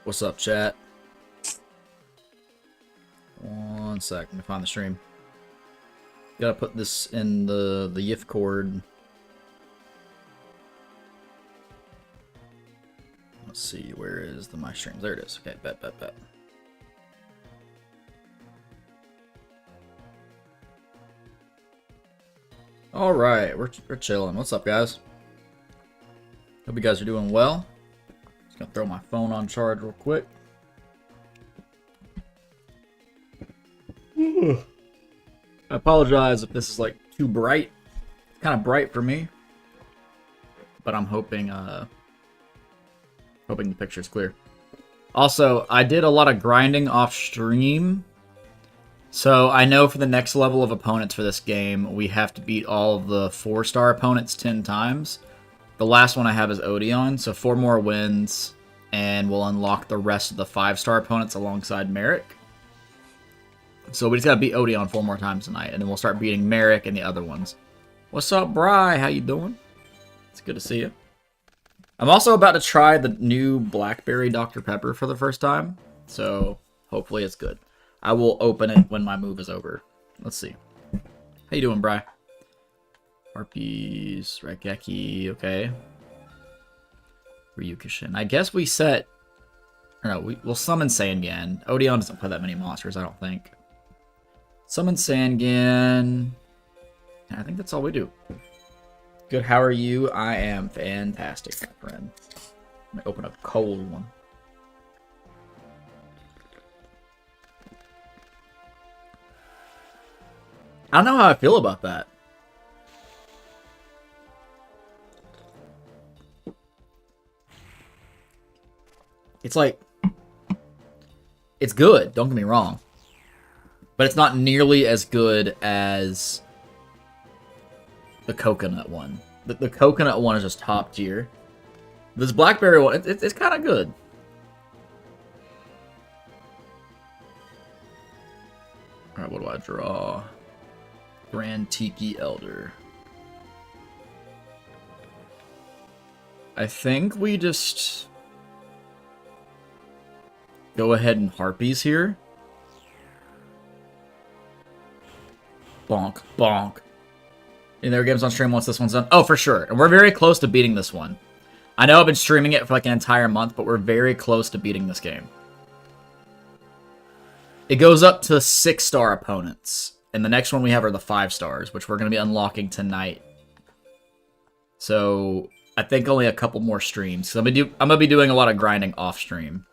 What's up, chat? One sec, let me find the stream. Gotta put this in the YIF cord. Let's see, where is my streams? There it is. Okay, bet. Alright, we're chilling. What's up, guys? Hope you guys are doing well. Just gonna throw my phone on charge real quick. I apologize if this is like too bright. It's kind of bright for me, but I'm hoping hoping the picture's clear. Also, I did a lot of grinding off stream, so I know for the next level of opponents for this game, we have to beat all of the 4-star opponents 10 times. The last one I have is Odeon, so 4 more wins, and we'll unlock the rest of the 5-star opponents alongside Merrick. So we just gotta beat Odeon 4 more times tonight, and then we'll start beating Merrick and the other ones. What's up, Bri? How you doing? It's good to see you. I'm also about to try the new Blackberry Dr. Pepper for the first time, so hopefully it's good. I will open it when my move is over. Let's see. How you doing, Bri? Harpies, Raigeki, okay. Ryukishin. I guess we set... Or no, we'll summon Sangan. Odeon doesn't play that many monsters, I don't think. Summon Sangan. I think that's all we do. Good, how are you? I am fantastic, my friend. Let me open a cold one. I don't know how I feel about that. It's like... It's good, don't get me wrong. But it's not nearly as good as the coconut one. The coconut one is just top tier. This blackberry one, it's kind of good. Alright, what do I draw? Grand Tiki Elder. I think we just go ahead and Harpies here. Bonk, bonk. Any other games on stream once this one's done? Oh, for sure. And we're very close to beating this one. I know I've been streaming it for like an entire month, but we're very close to beating this game. It goes up to 6-star opponents. And the next one we have are the 5 stars, which we're going to be unlocking tonight. So, I think only a couple more streams. So I'm going to be doing a lot of grinding off stream.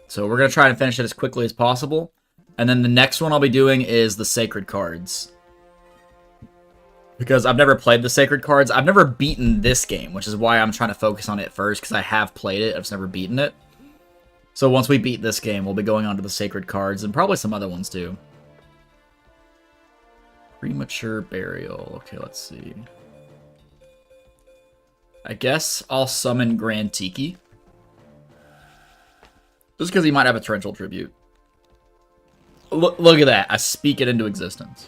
So we're going to try and finish it as quickly as possible. And then the next one I'll be doing is the Sacred Cards. Because I've never played the Sacred Cards. I've never beaten this game, which is why I'm trying to focus on it first, because I have played it. I've just never beaten it. So once we beat this game, we'll be going on to the Sacred Cards, and probably some other ones too. Premature Burial. Okay, let's see. I guess I'll summon Grand Tiki. Just because he might have a torrential tribute. Look at that. I speak it into existence.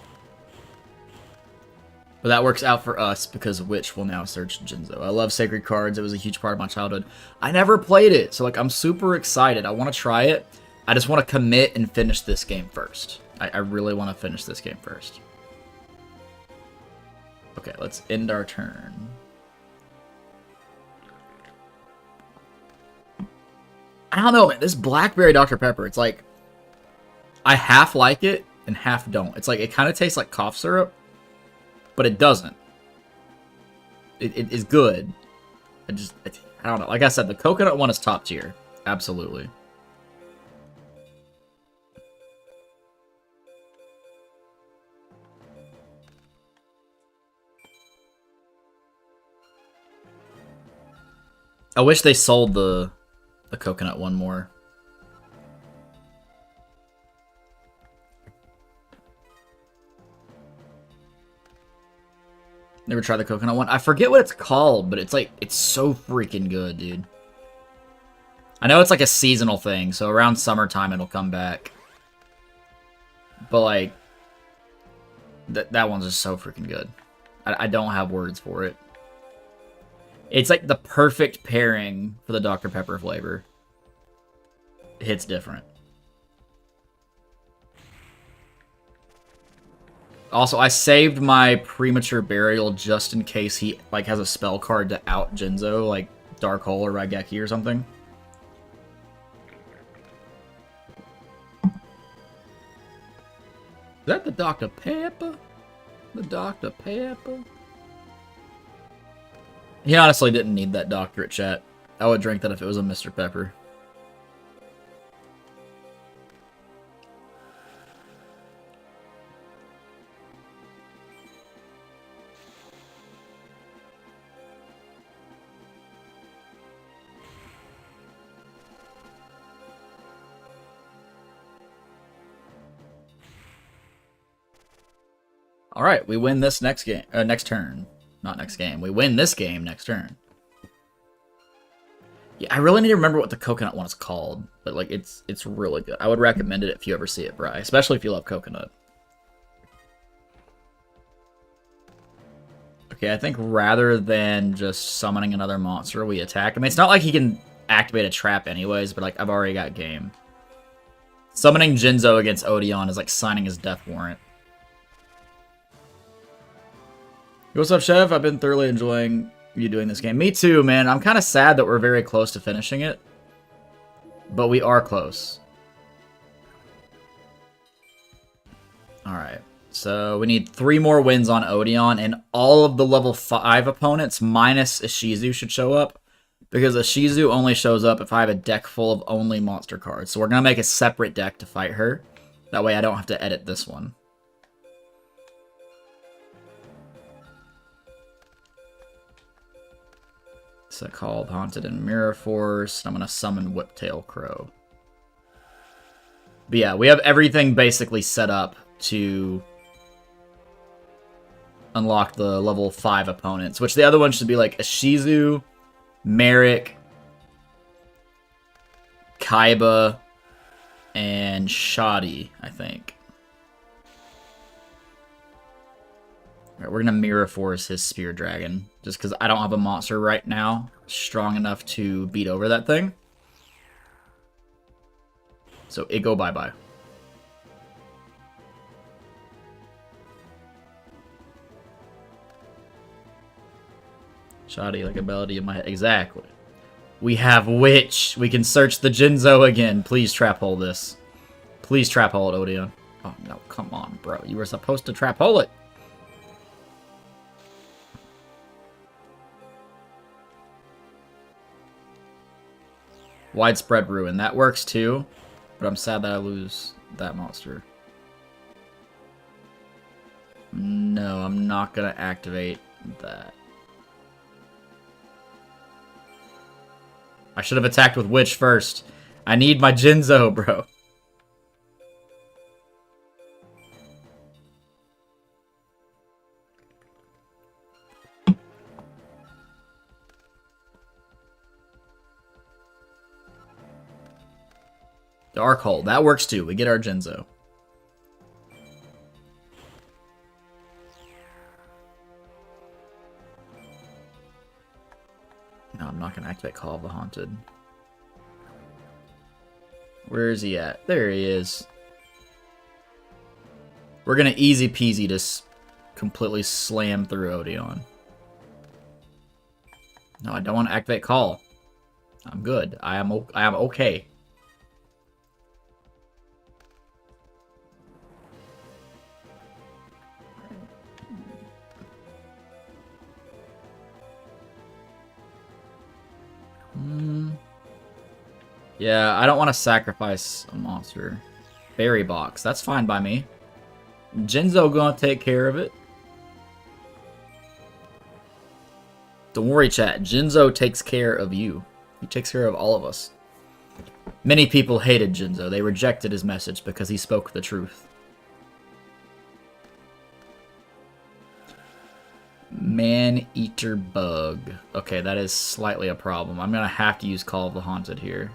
But that works out for us because Witch will now search Jinzo. I love Sacred Cards. It was a huge part of my childhood. I never played it, so like I'm super excited. I want to try it. I just want to commit and finish this game first. I really want to finish this game first. Okay, let's end our turn. I don't know, man. This Blackberry Dr. Pepper, it's like... I half like it and half don't. It's like, it kind of tastes like cough syrup, but it doesn't. It is good. I don't know. Like I said, the coconut one is top tier. Absolutely. I wish they sold the coconut one more. Never tried the coconut one. I forget what it's called, but it's like, it's so freaking good, dude. I know it's like a seasonal thing, so around summertime it'll come back. But like, that one's just so freaking good. I don't have words for it. It's like the perfect pairing for the Dr. Pepper flavor. It hits different. Also, I saved my premature burial just in case he like has a spell card to out Jinzo, like Dark Hole or Raigeki or something. Is that the Dr. Pepper? The Dr. Pepper? He honestly didn't need that doctorate, chat. I would drink that if it was a Mr. Pepper. All right, we win this next game. Next turn. Not next game. We win this game next turn. Yeah, I really need to remember what the coconut one is called, but like it's really good. I would recommend it if you ever see it, Bri, especially if you love coconut. Okay, I think rather than just summoning another monster, we attack. I mean, it's not like he can activate a trap anyways, but like I've already got game. Summoning Jinzo against Odeon is like signing his death warrant. What's up, Chef? I've been thoroughly enjoying you doing this game. Me too, man. I'm kind of sad that we're very close to finishing it. But we are close. Alright. So we need 3 more wins on Odeon, and all of the level 5 opponents minus Ishizu should show up. Because Ishizu only shows up if I have a deck full of only monster cards. So we're going to make a separate deck to fight her. That way I don't have to edit this one. So called Haunted and Mirror Force. I'm going to summon Whiptail Crow. But yeah, we have everything basically set up to unlock the level 5 opponents, which the other one should be like Ishizu, Merrick, Kaiba, and Shoddy, I think. Alright, we're going to Mirror Force his Spear Dragon, just because I don't have a monster right now strong enough to beat over that thing. So it go bye-bye. Shoddy, like ability in my head. Exactly. We have Witch. We can search the Jinzo again. Please trap hole this. Please trap hole it, Odeon. Oh, no. Come on, bro. You were supposed to trap hole it. Widespread Ruin. That works too, but I'm sad that I lose that monster. No, I'm not going to activate that. I should have attacked with Witch first. I need my Jinzo, bro. Dark Hole. That works too. We get our Jinzo. No, I'm not going to activate Call of the Haunted. Where is he at? There he is. We're going to easy peasy just completely slam through Odeon. No, I don't want to activate Call. I'm good. I am okay. Yeah, I don't want to sacrifice a monster. Berry Box. That's fine by me. Jinzo gonna take care of it. Don't worry, chat. Jinzo takes care of you. He takes care of all of us. Many people hated Jinzo. They rejected his message because he spoke the truth. Man-Eater Bug. Okay, that is slightly a problem. I'm gonna have to use Call of the Haunted here.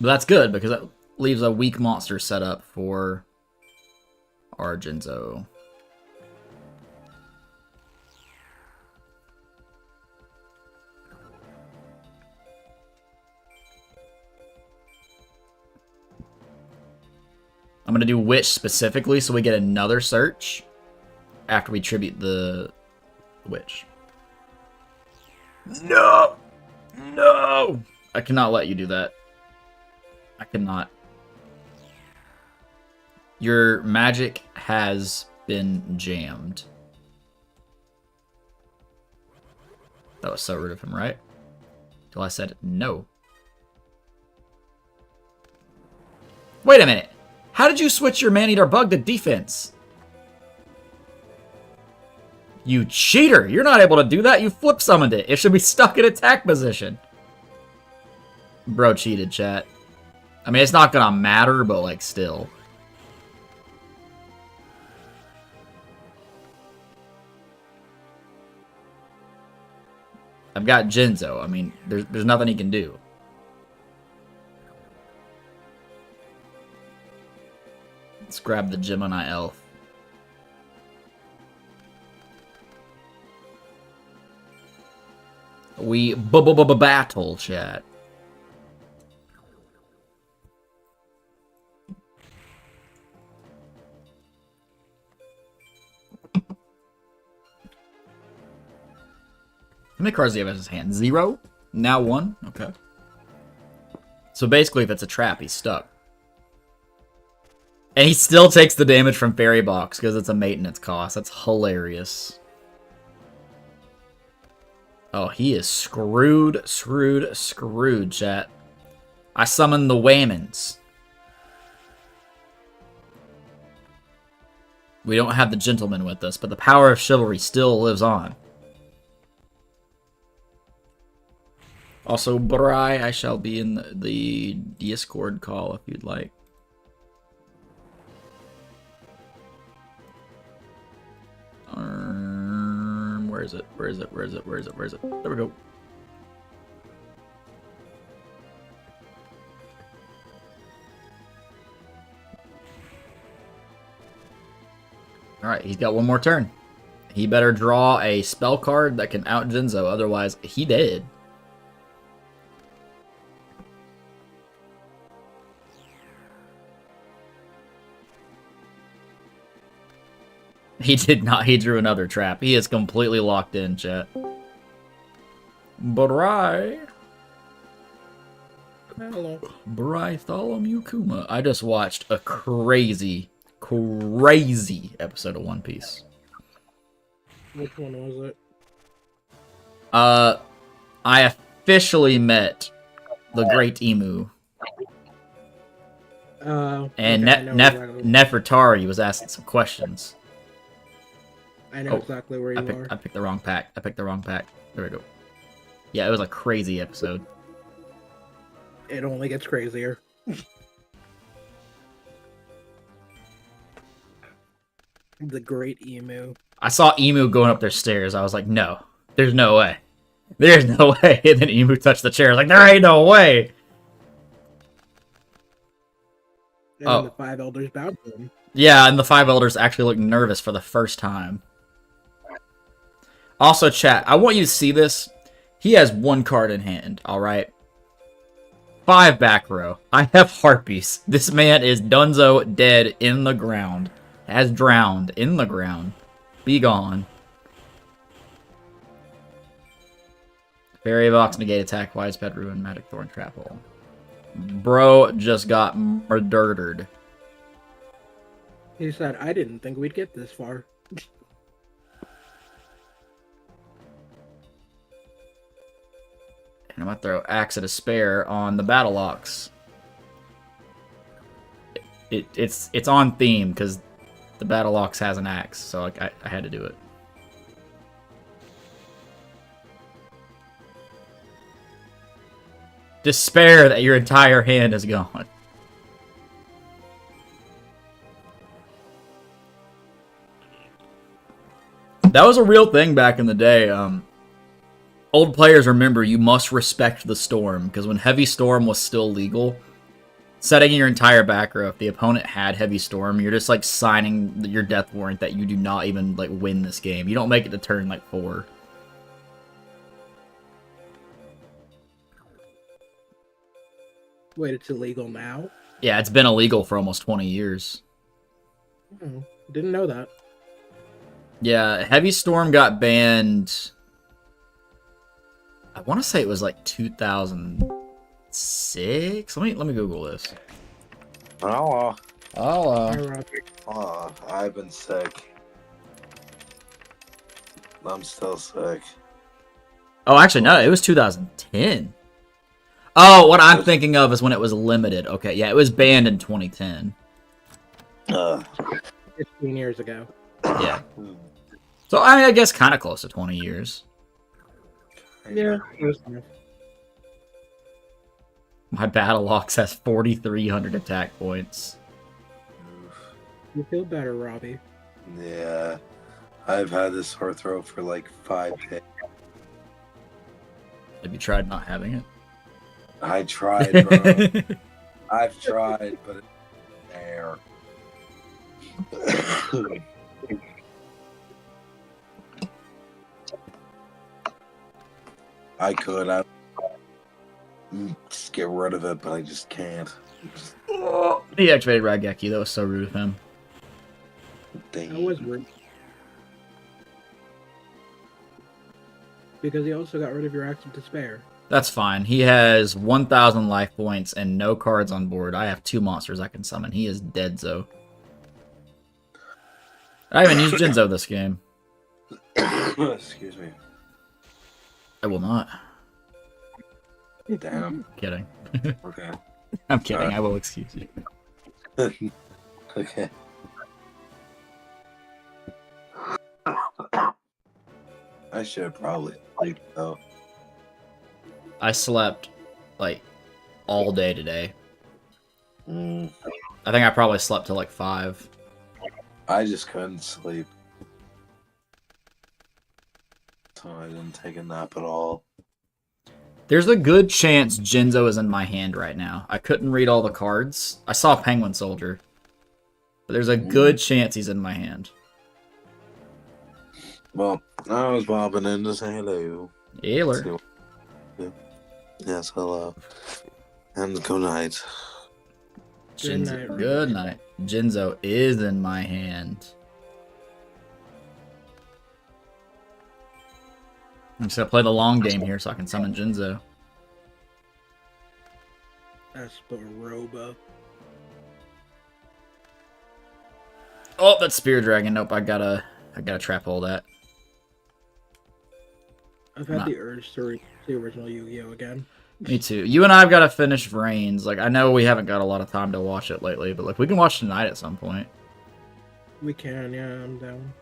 But that's good, because that leaves a weak monster set up for our Jinzo. I'm going to do Witch specifically so we get another search after we tribute the Witch. No! No! I cannot let you do that. I cannot. Your magic has been jammed. That was so rude of him, right? Till I said no. Wait a minute. How did you switch your Man-Eater Bug to defense? You cheater! You're not able to do that. You flip summoned it. It should be stuck in attack position. Bro cheated, chat. I mean, it's not gonna matter, but like still. I've got Jinzo. I mean, there's nothing he can do. Let's grab the Gemini Elf. We battle, chat. How many cards do you have in his hand? 0? Now 1? Okay. So basically, if it's a trap, he's stuck. And he still takes the damage from Fairy Box because it's a maintenance cost. That's hilarious. Oh, he is screwed, chat. I summon the Waymans. We don't have the Gentleman with us, but the power of chivalry still lives on. Also, Bri, I shall be in the Discord call if you'd like. Where is it? Where is it? Where is it? Where is it? Where is it? There we go. Alright, he's got one more turn. He better draw a spell card that can out Jinzo, otherwise he dead. He did not. He drew another trap. He is completely locked in, chat. Bri. Hello. Bartholomew Kuma. I just watched a crazy episode of One Piece. Which one was it? I officially met the Great Emu. And okay, Nefertari was asking some questions. I know exactly where you are. I picked the wrong pack. There we go. Yeah, it was a crazy episode. It only gets crazier. The Great Emu. I saw Emu going up their stairs. I was like, no, there's no way. There's no way. And then Emu touched the chair. I was like, there ain't no way. And the 5 elders bowed to him. Yeah, and the 5 elders actually looked nervous for the first time. Also, chat, I want you to see this. He has 1 card in hand, alright? 5 back row. I have Harpies. This man is Dunzo dead in the ground. Has drowned in the ground. Be gone. Fairy Box, negate attack, widespread ruin, magic thorn, trap hole. Bro just got murdered. He said, I didn't think we'd get this far. And I'm gonna throw Axe of Despair on the Battle Ox. It's on theme because the Battle Ox has an axe, so I had to do it. Despair that your entire hand is gone. That was a real thing back in the day. Old players remember you must respect the storm, because when Heavy Storm was still legal, setting your entire back row, if the opponent had Heavy Storm, you're just like signing your death warrant that you do not even like win this game. You don't make it to turn like 4. Wait, it's illegal now? Yeah, it's been illegal for almost 20 years. Didn't know that. Yeah, Heavy Storm got banned. I want to say it was like 2006. Let me Google this. Oh, Oh, Hi, Robbie. I've been sick. I'm still sick. oh, actually no, it was 2010. Oh, what I'm thinking of is when it was limited. Okay, yeah, it was banned in 2010. 15 years ago. Yeah. So I mean, I guess kind of close to 20 years. Yeah. My Battle Ox has 4,300 attack points. You feel better, Robbie. Yeah, I've had this sore throat for like 5 days. Have you tried not having it? I tried, bro. I've tried, but it's there. I could. I just get rid of it, but I just can't. He activated Raigeki. That was so rude of him. That was rude. Because he also got rid of your Axe of Despair. That's fine. He has 1,000 life points and no cards on board. I have 2 monsters I can summon. He is Deadzo. I haven't used Jinzo this game. Excuse me. I will not. Damn. Kidding. Okay. I'm kidding. I will excuse you. Okay. I should probably sleep though. I slept, like, all day today. I think I probably slept till, like, 5. I just couldn't sleep. So I didn't take a nap at all. There's a good chance Jinzo is in my hand right now. I couldn't read all the cards. I saw Penguin Soldier. But there's a good chance he's in my hand. Well, I was bobbing in to say hello. Ailer. Yes, hello. And good night. Good night, Robbie. Good night. Jinzo is in my hand. I'm just gonna play the long game here so I can summon Jinzo. Esperoba. Oh, that's Spear Dragon. Nope, I gotta trap all that. I've had the urge to read the original Yu-Gi-Oh again. Me too. You and I have got to finish Reigns. Like, I know we haven't got a lot of time to watch it lately, but like we can watch tonight at some point. We can, yeah, I'm down.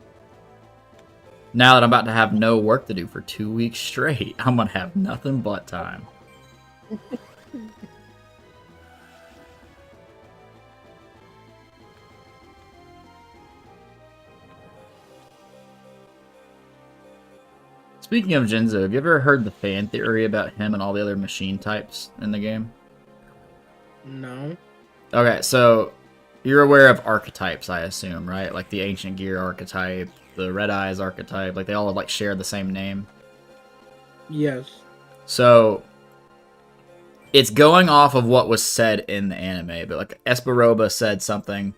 Now that I'm about to have no work to do for 2 weeks straight, I'm gonna have nothing but time. Speaking of Jinzo, have you ever heard the fan theory about him and all the other machine types in the game? No. Okay, so you're aware of archetypes, I assume, right? Like the Ancient Gear archetype, the Red Eyes archetype, like they all like share the same name. Yes. So it's going off of what was said in the anime, but like Esperoba said something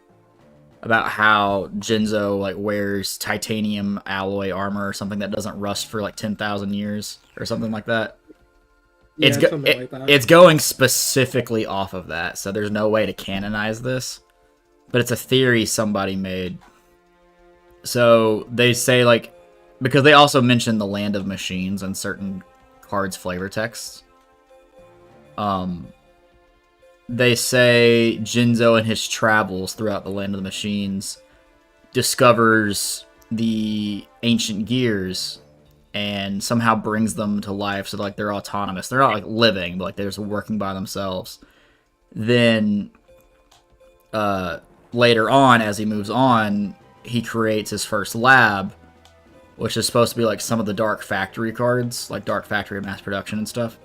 about how Jinzo like wears titanium alloy armor or something that doesn't rust for like 10,000 years or something like that. Yeah, something like that. It's going specifically off of that, so there's no way to canonize this. But it's a theory somebody made. So they say, like, because they also mention the Land of Machines in certain cards' flavor texts. They say Jinzo in his travels throughout the Land of the Machines discovers the ancient gears and somehow brings them to life so like they're autonomous. They're not like living, but like they're just working by themselves. Then later on, as he moves on, he creates his first lab, which is supposed to be like some of the Dark Factory cards, like Dark Factory mass production and stuff.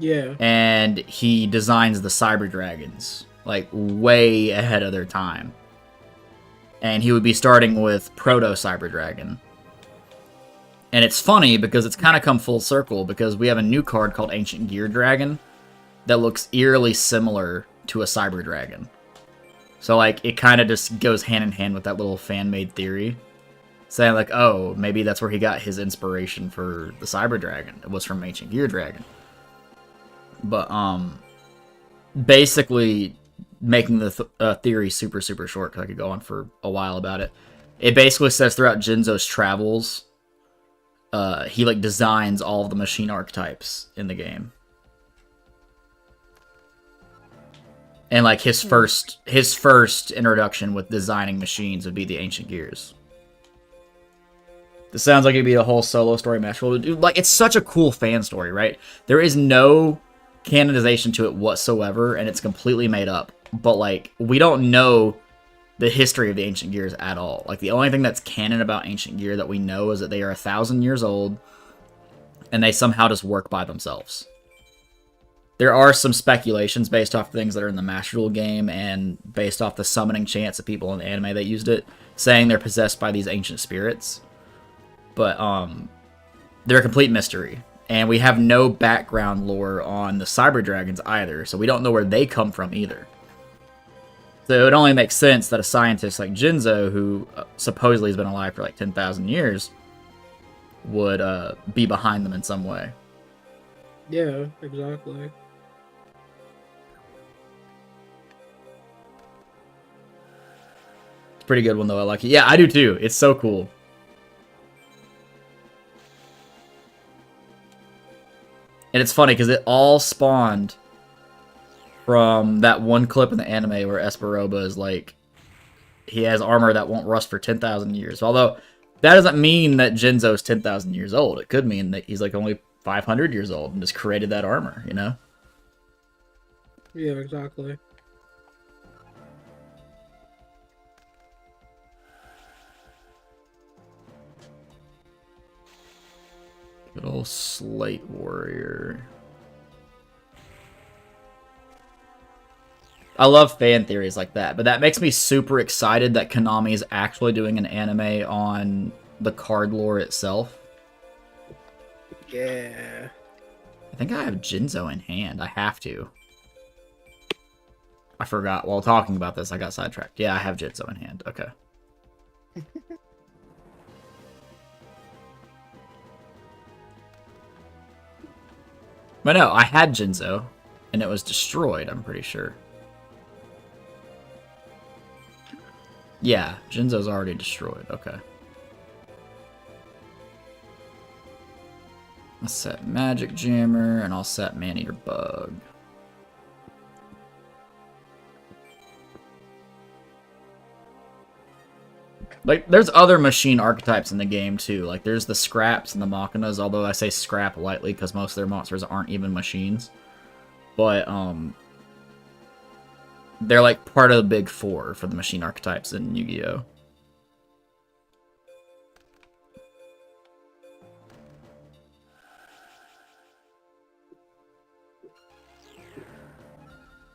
Yeah. And he designs the Cyber Dragons, like, way ahead of their time. And he would be starting with Proto Cyber Dragon. And it's funny because it's kind of come full circle because we have a new card called Ancient Gear Dragon that looks eerily similar to a cyber dragon. So, like, it kind of just goes hand in hand with that little fan-made theory. Saying, like, oh, maybe that's where he got his inspiration for the cyber dragon. It was from Ancient Gear Dragon. But, basically, making the theory super, super short, because I could go on for a while about it. It basically says throughout Jinzo's travels, he, like, designs all of the machine archetypes in the game. And, like, his first introduction with designing machines would be the Ancient Gears. This sounds like it'd be a whole solo story match. Like, it's such a cool fan story, right? There is no canonization to it whatsoever, and it's completely made up. But, like, we don't know the history of the Ancient Gears at all. Like, the only thing that's canon about Ancient Gear that we know is that they are 1,000 years old, and they somehow just work by themselves. There are some speculations based off things that are in the Master Duel game and based off the summoning chants of people in the anime that used it, saying they're possessed by these ancient spirits. But they're a complete mystery. And we have no background lore on the Cyber Dragons either, so we don't know where they come from either. So it only makes sense that a scientist like Jinzo, who supposedly has been alive for like 10,000 years, would be behind them in some way. Yeah, exactly. It's a pretty good one, though. I like it. Yeah, I do too. It's so cool. And it's funny because it all spawned from that one clip in the anime where Esperoba is like, he has armor that won't rust for 10,000 years. Although, that doesn't mean that Jinzo is 10,000 years old. It could mean that he's like only 500 years old and just created that armor, you know? Yeah, exactly. Good old Slate Warrior. I love fan theories like that, but that makes me super excited that Konami is actually doing an anime on the card lore itself. Yeah. I think I have Jinzo in hand. I have to. I forgot. While talking about this, I got sidetracked. Yeah, I have Jinzo in hand. Okay. But no, I had Jinzo, and it was destroyed, I'm pretty sure. Yeah, Jinzo's already destroyed. Okay. I'll set Magic Jammer, and I'll set Maneater Bug. Like, there's other machine archetypes in the game, too. Like, there's the Scraps and the Machinas, although I say Scrap lightly because most of their monsters aren't even machines. But, they're, like, part of the big four for the machine archetypes in Yu-Gi-Oh!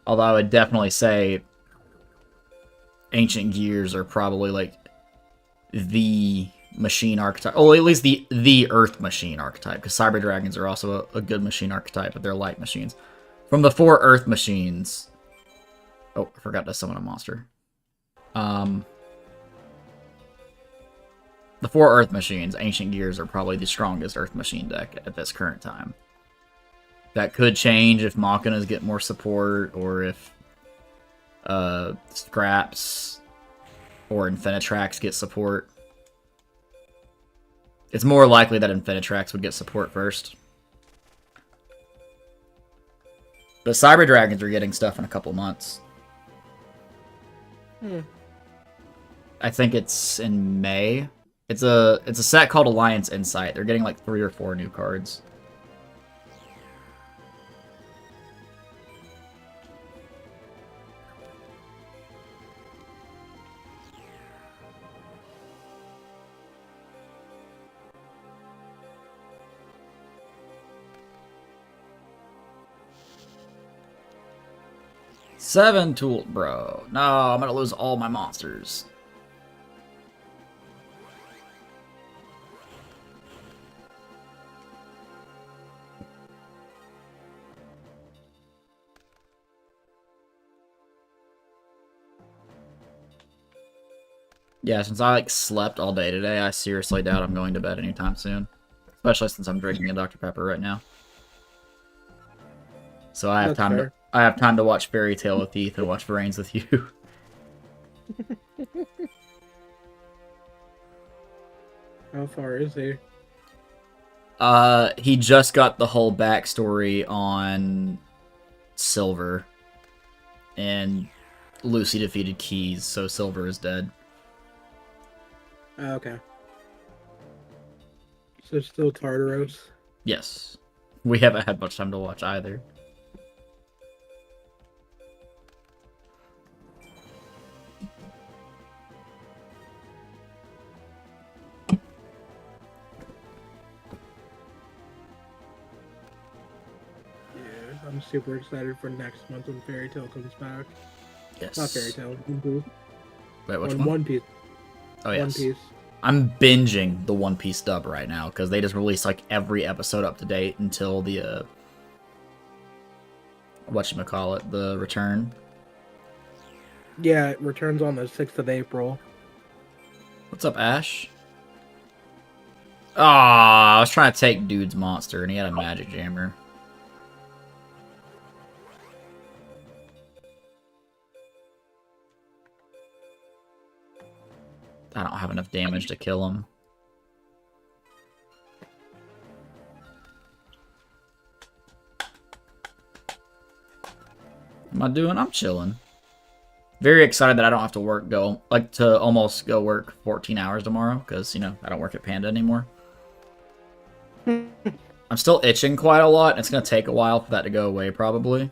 Although I would definitely say Ancient Gears are probably, like, the machine archetype. Oh, at least the Earth machine archetype, because Cyber Dragons are also a good machine archetype, but they're light machines. From the 4 Earth machines... Oh, I forgot to summon a monster. The 4 Earth machines, Ancient Gears are probably the strongest Earth machine deck at this current time. That could change if Machinas get more support, or if Scraps or Infinitrax get support. It's more likely that Infinitrax would get support first. But Cyber Dragons are getting stuff in a couple months. I think it's in May. It's a set called Alliance Insight. They're getting like 3 or 4 new cards. Seven tool, bro. No, I'm gonna lose all my monsters. Yeah, since I like slept all day today, I seriously doubt I'm going to bed anytime soon. Especially since I'm drinking a Dr. Pepper right now. So I have That's time to fair. watch Fairy Tale with Heath and watch Brains with you. How far is he? He just got the whole backstory on Silver. And Lucy defeated Keys, so Silver is dead. Okay. So still Tartaros. Yes. We haven't had much time to watch either. Yeah, I'm super excited for next month when Fairy Tale comes back. Yes. Not Fairy Tale. One Piece. Wait, which one? One Piece. Oh, yes. One Piece. I'm binging the One Piece dub right now, because they just released, like, every episode up to date until the, whatchamacallit, the return. Yeah, it returns on the 6th of April. What's up, Ash? Ah, I was trying to take Dude's monster, and he had a magic jammer. I don't have enough damage to kill him. Am I doing? I'm chilling. Very excited that I don't have to almost go work 14 hours tomorrow, because, you know, I don't work at Panda anymore. I'm still itching quite a lot, and it's going to take a while for that to go away, probably.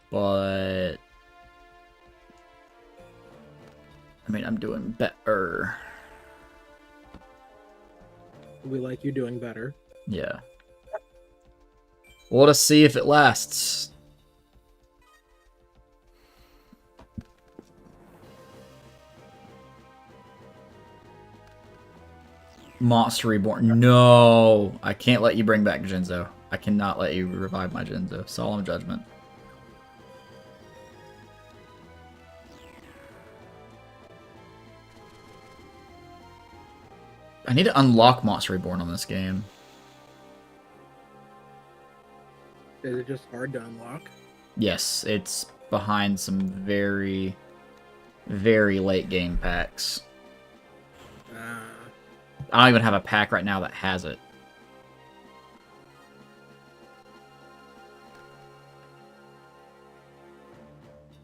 But... I mean, I'm doing better. We like you doing better. Yeah. Well, let's see if it lasts. Monster Reborn. No! I can't let you bring back Jinzo. I cannot let you revive my Jinzo. Solemn Judgment. I need to unlock Monster Reborn on this game. Is it just hard to unlock? Yes, it's behind some very, very late game packs. I don't even have a pack right now that has it.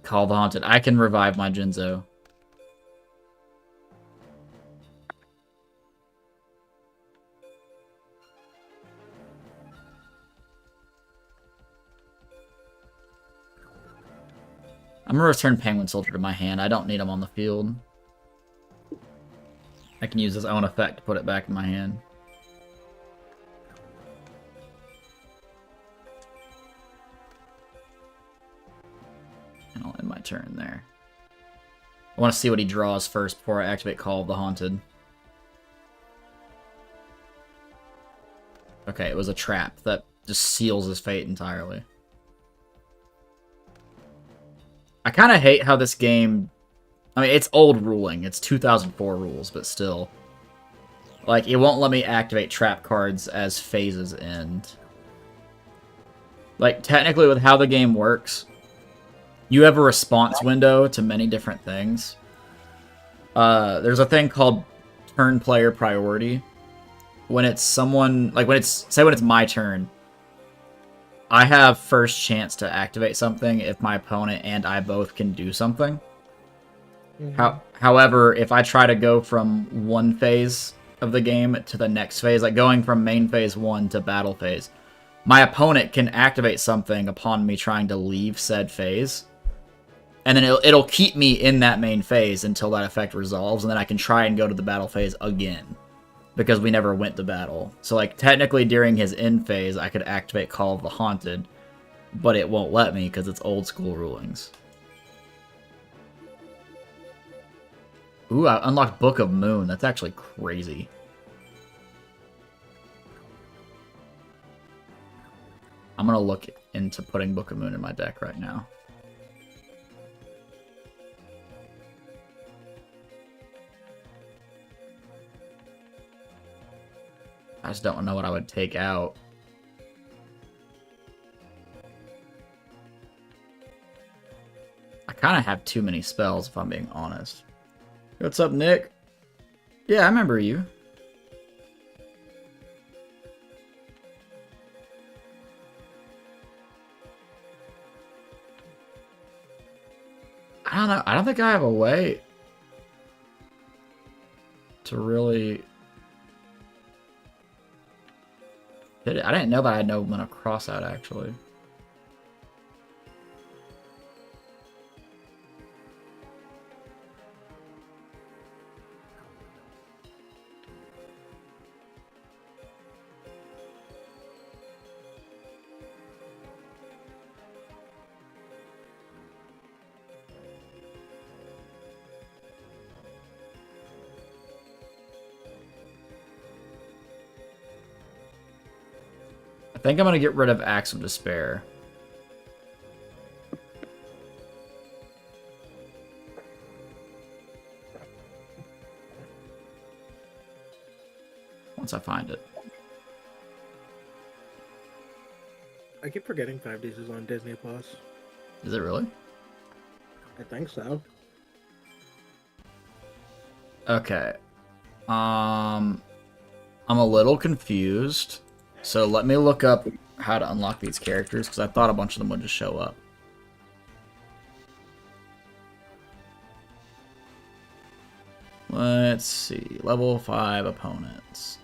Call the Haunted. I can revive my Jinzo. I'm gonna return Penguin Soldier to my hand. I don't need him on the field. I can use his own effect to put it back in my hand. And I'll end my turn there. I want to see what he draws first before I activate Call of the Haunted. Okay, it was a trap that just seals his fate entirely. I kind of hate how this game... I mean, it's old ruling. It's 2004 rules, but still. Like, it won't let me activate trap cards as phases end. Like, technically with how the game works, you have a response window to many different things. There's a thing called turn player priority. When it's someone... Like, when it's my turn, I have first chance to activate something if my opponent and I both can do something. However, if I try to go from one phase of the game to the next phase, like going from main phase 1 to battle phase, my opponent can activate something upon me trying to leave said phase. And then it'll keep me in that main phase until that effect resolves, and then I can try and go to the battle phase again. Because we never went to battle. So, like, technically during his end phase, I could activate Call of the Haunted, but it won't let me because it's old school rulings. Ooh, I unlocked Book of Moon. That's actually crazy. I'm gonna look into putting Book of Moon in my deck right now. just don't know what I would take out. I kind of have too many spells, if I'm being honest. What's up, Nick? Yeah, I remember you. I don't know. I don't think I have a way to really hit it. I didn't know that I had no when to cross out, actually. I think I'm going to get rid of Axe of Despair. Once I find it. I keep forgetting 5 Days is on Disney Plus. Is it really? I think so. Okay. I'm a little confused. So let me look up how to unlock these characters, because I thought a bunch of them would just show up. Let's see. Level 5 opponents.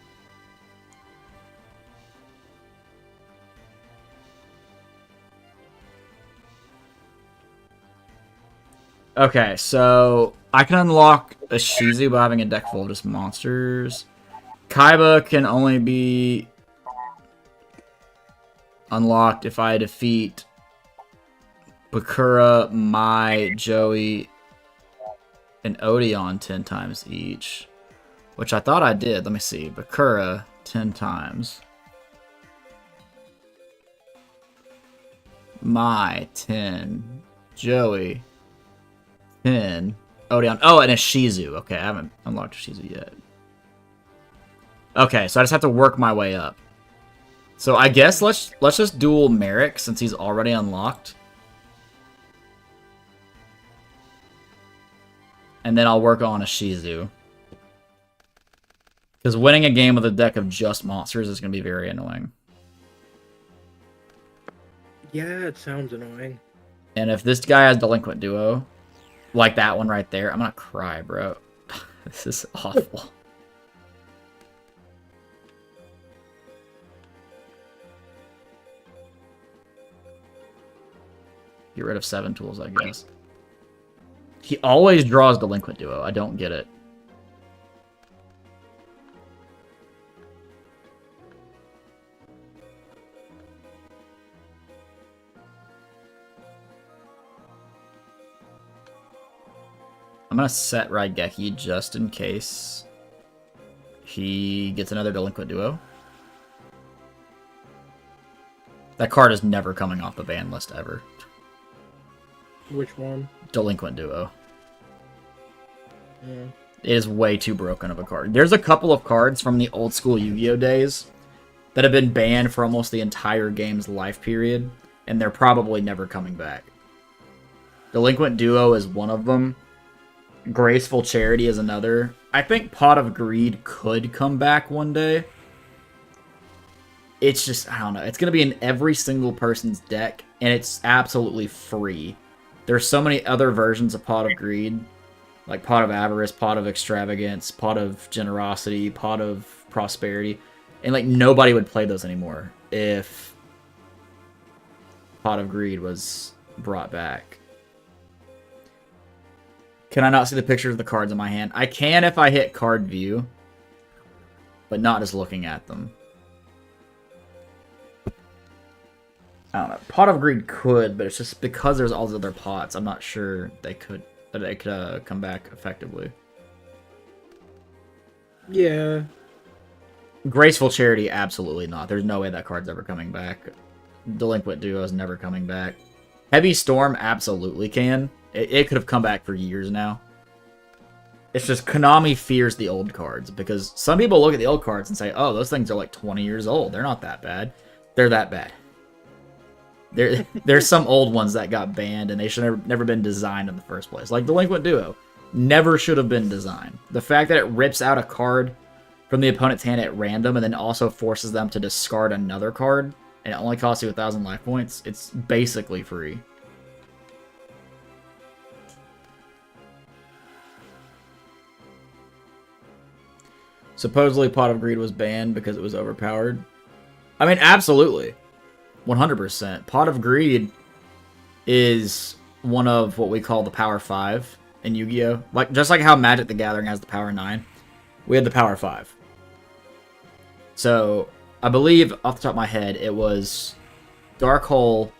Okay, so I can unlock a Shizu by having a deck full of just monsters. Kaiba can only be unlocked if I defeat Bakura, Mai, Joey, and Odeon 10 times each. Which I thought I did. Let me see. Bakura 10 times. Mai 10. Joey 10. Odeon. Oh, and a Shizu. Okay, I haven't unlocked a Shizu yet. Okay, so I just have to work my way up. So I guess let's just duel Merrick since he's already unlocked. And then I'll work on a Shizu. Because winning a game with a deck of just monsters is going to be very annoying. Yeah, it sounds annoying. And if this guy has Delinquent Duo, like that one right there, I'm going to cry, bro. This is awful. Get rid of 7 tools, I guess. He always draws Delinquent Duo. I don't get it. I'm going to set Raigeki just in case he gets another Delinquent Duo. That card is never coming off the ban list ever. Which one? Delinquent Duo. Yeah. It is way too broken of a card. There's a couple of cards from the old school Yu-Gi-Oh days that have been banned for almost the entire game's life period, and they're probably never coming back. Delinquent Duo is one of them. Graceful Charity is another. I think Pot of Greed could come back one day. It's just, I don't know. It's going to be in every single person's deck, and it's absolutely free. There's so many other versions of Pot of Greed, like Pot of Avarice, Pot of Extravagance, Pot of Generosity, Pot of Prosperity, and like nobody would play those anymore if Pot of Greed was brought back. Can I not see the pictures of the cards in my hand? I can if I hit card view, but not just looking at them. I don't know. Pot of Greed could, but it's just because there's all these other pots, I'm not sure they could come back effectively. Yeah. Graceful Charity, absolutely not. There's no way that card's ever coming back. Delinquent Duo is never coming back. Heavy Storm absolutely can. It could have come back for years now. It's just Konami fears the old cards because some people look at the old cards and say, "Oh, those things are like 20 years old. They're not that bad." They're that bad. There's some old ones that got banned and they should have never been designed in the first place. Like Delinquent Duo never should have been designed. The fact that it rips out a card from the opponent's hand at random and then also forces them to discard another card and it only costs you 1,000 life points, it's basically free. Supposedly Pot of Greed was banned because it was overpowered. I mean, absolutely. 100%. Pot of Greed is one of what we call the Power 5 in Yu-Gi-Oh! Like, just like how Magic the Gathering has the Power 9, we had the Power 5. So, I believe, off the top of my head, it was Dark Hole,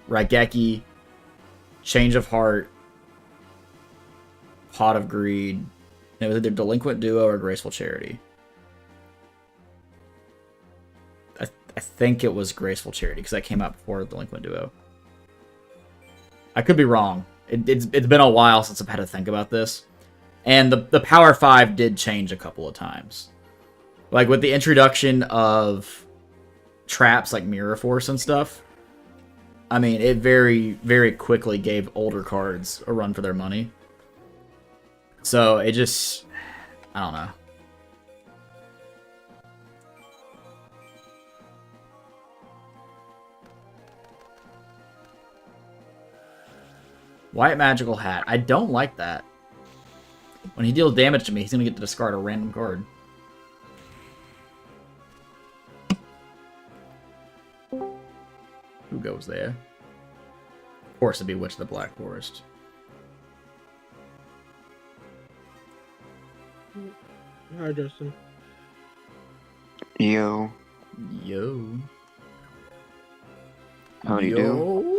Raigeki, Change of Heart, Pot of Greed. It was either Delinquent Duo or Graceful Charity. I think it was Graceful Charity, because that came out before Delinquent Duo. I could be wrong. It's been a while since I've had to think about this. And the Power 5 did change a couple of times. Like, with the introduction of traps like Mirror Force and stuff, I mean, it very, very quickly gave older cards a run for their money. So, it just... I don't know. White Magical Hat. I don't like that. When he deals damage to me, he's going to get to discard a random card. Who goes there? Of course, it'd be Witch of the Black Forest. Hi, Justin. Yo. Yo. How do you do?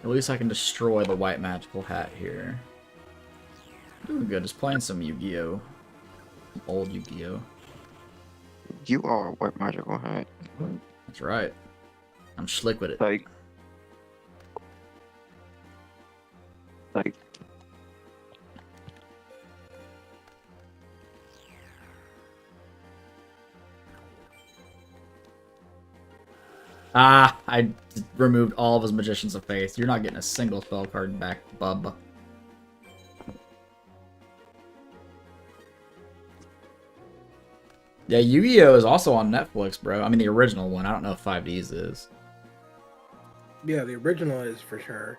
At least I can destroy the White Magical Hat here. Doing good, just playing some Yu-Gi-Oh! Old Yu-Gi-Oh! You are a White Magical Hat. That's right. I'm slick with it. Like. Ah, I removed all of his Magicians of Faith. You're not getting a single spell card back, bub. Yeah, Yu-Gi-Oh! Is also on Netflix, bro. I mean, the original one. I don't know if 5Ds is. Yeah, the original is for sure.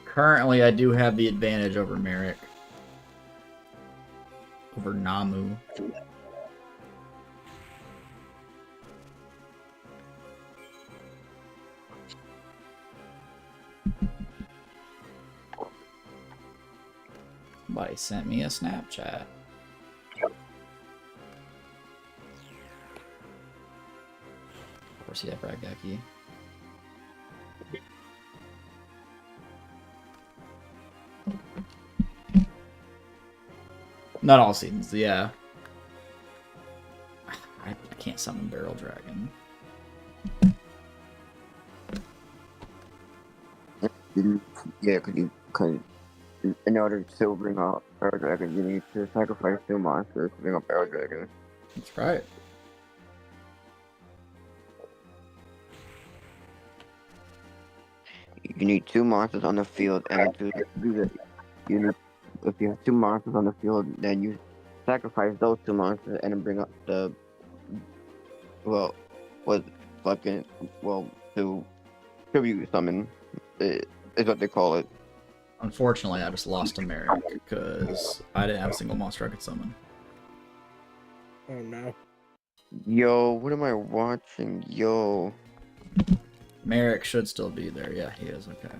Currently, I do have the advantage over Merrick. Over Namu. Somebody sent me a Snapchat. Of course, yeah, Raigeki. Not all seasons, yeah. I can't summon Barrel Dragon. Yeah, because in order to bring out Barrel Dragon, you need to sacrifice 2 monsters to bring up Barrel Dragon. That's right. You need 2 monsters on the field, and to do that, you need, if you have 2 monsters on the field, then you sacrifice those 2 monsters and then bring up the, well, to tribute summon, is what they call it. Unfortunately, I just lost to Merrick because I didn't have a single monster I could summon. Oh no. Yo, what am I watching? Yo. Merrick should still be there. Yeah, he is. Okay.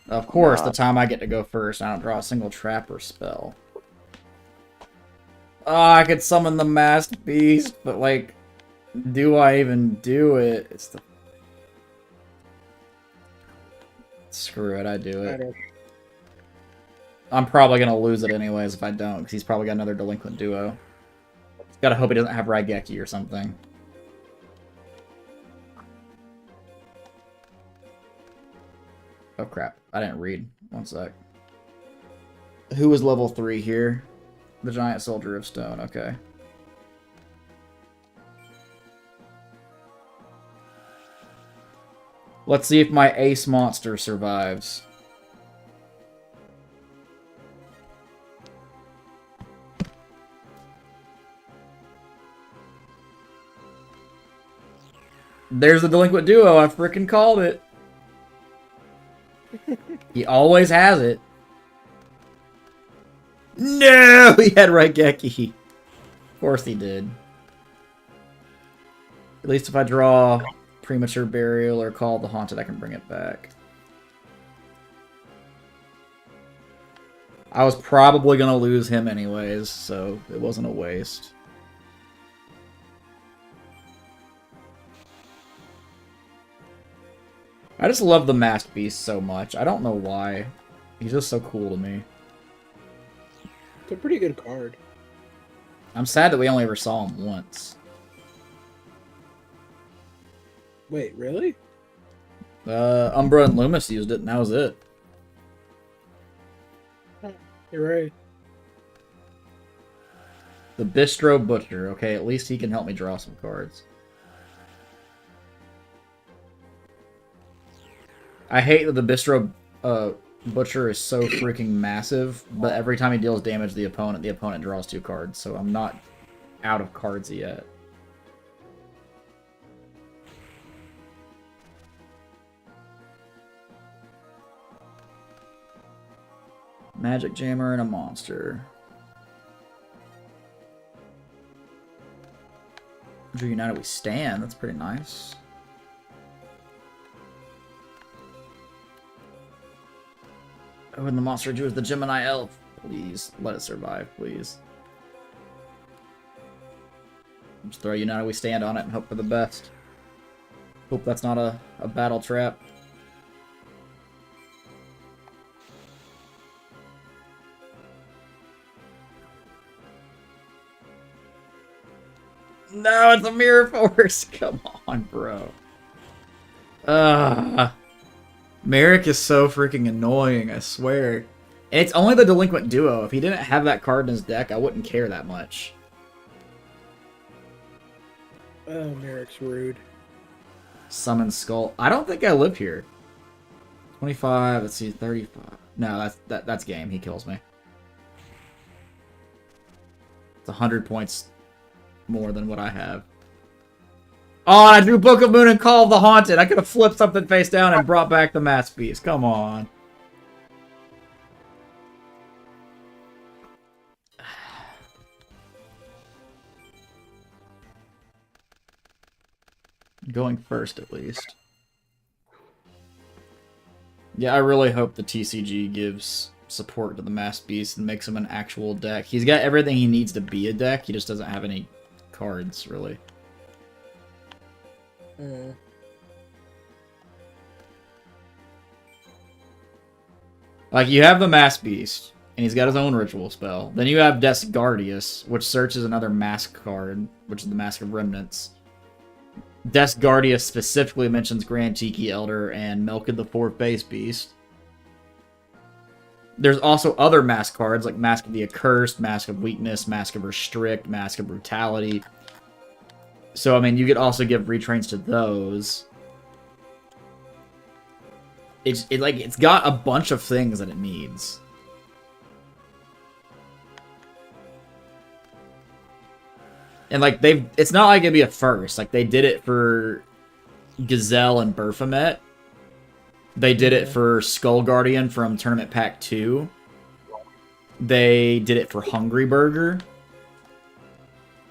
Of course, Nah. the time I get to go first, I don't draw a single trap or spell. Oh, I could summon the Masked Beast, but, like, do I even do it? It's the... Screw it, I do I it. don't. I'm probably gonna lose it anyways if I don't, because he's probably got another Delinquent Duo. Gotta hope he doesn't have Raigeki or something. Oh crap, I didn't read. One sec. Who was level 3 here? The Giant Soldier of Stone, okay. Let's see if my ace monster survives. There's the Delinquent Duo, I frickin' called it. He always has it. No, he had Raigeki. Of course he did. At least if I draw Premature Burial or Call the Haunted, I can bring it back. I was probably gonna lose him anyways, so it wasn't a waste. I just love the Masked Beast so much. I don't know why. He's just so cool to me. It's a pretty good card. I'm sad that we only ever saw him once. Wait, really? Umbra and Loomis used it, and that was it. You're right. The Bistro Butcher. Okay, at least he can help me draw some cards. I hate that the Bistro Butcher is so freaking massive, but every time he deals damage to the opponent draws 2 cards, so I'm not out of cards yet. Magic Jammer and a monster. Drew United we stand, that's pretty nice. Oh, and the monster Drew is the Gemini Elf. Please, let it survive, please. Just throw United we stand on it and hope for the best. Hope that's not a battle trap. No, it's a Mirror Force! Come on, bro. Merrick is so freaking annoying, I swear. And it's only the Delinquent Duo. If he didn't have that card in his deck, I wouldn't care that much. Oh, Merrick's rude. Summon Skull. I don't think I live here. 25, let's see, 35. No, that's game. He kills me. It's 100 points more than what I have. Oh, I drew Book of Moon and Call of the Haunted. I could have flipped something face down and brought back the Masked Beast. Come on. Going first, at least. Yeah, I really hope the TCG gives support to the Masked Beast and makes him an actual deck. He's got everything he needs to be a deck. He just doesn't have any cards, really. Like, you have the Masked Beast, and he's got his own ritual spell. Then you have Desgardius, which searches another mask card, which is the Mask of Remnants. Desgardius specifically mentions Grand Tiki Elder and Melkid the Fourth Base Beast. There's also other mask cards, like Mask of the Accursed, Mask of Weakness, Mask of Restrict, Mask of Brutality. So, I mean, you could also give retrains to those. It's got a bunch of things that it needs. And, like, it's not like it'd be a first. Like, they did it for Gazelle and Baphomet. They did it for Skull Guardian from Tournament Pack 2. They did it for Hungry Burger.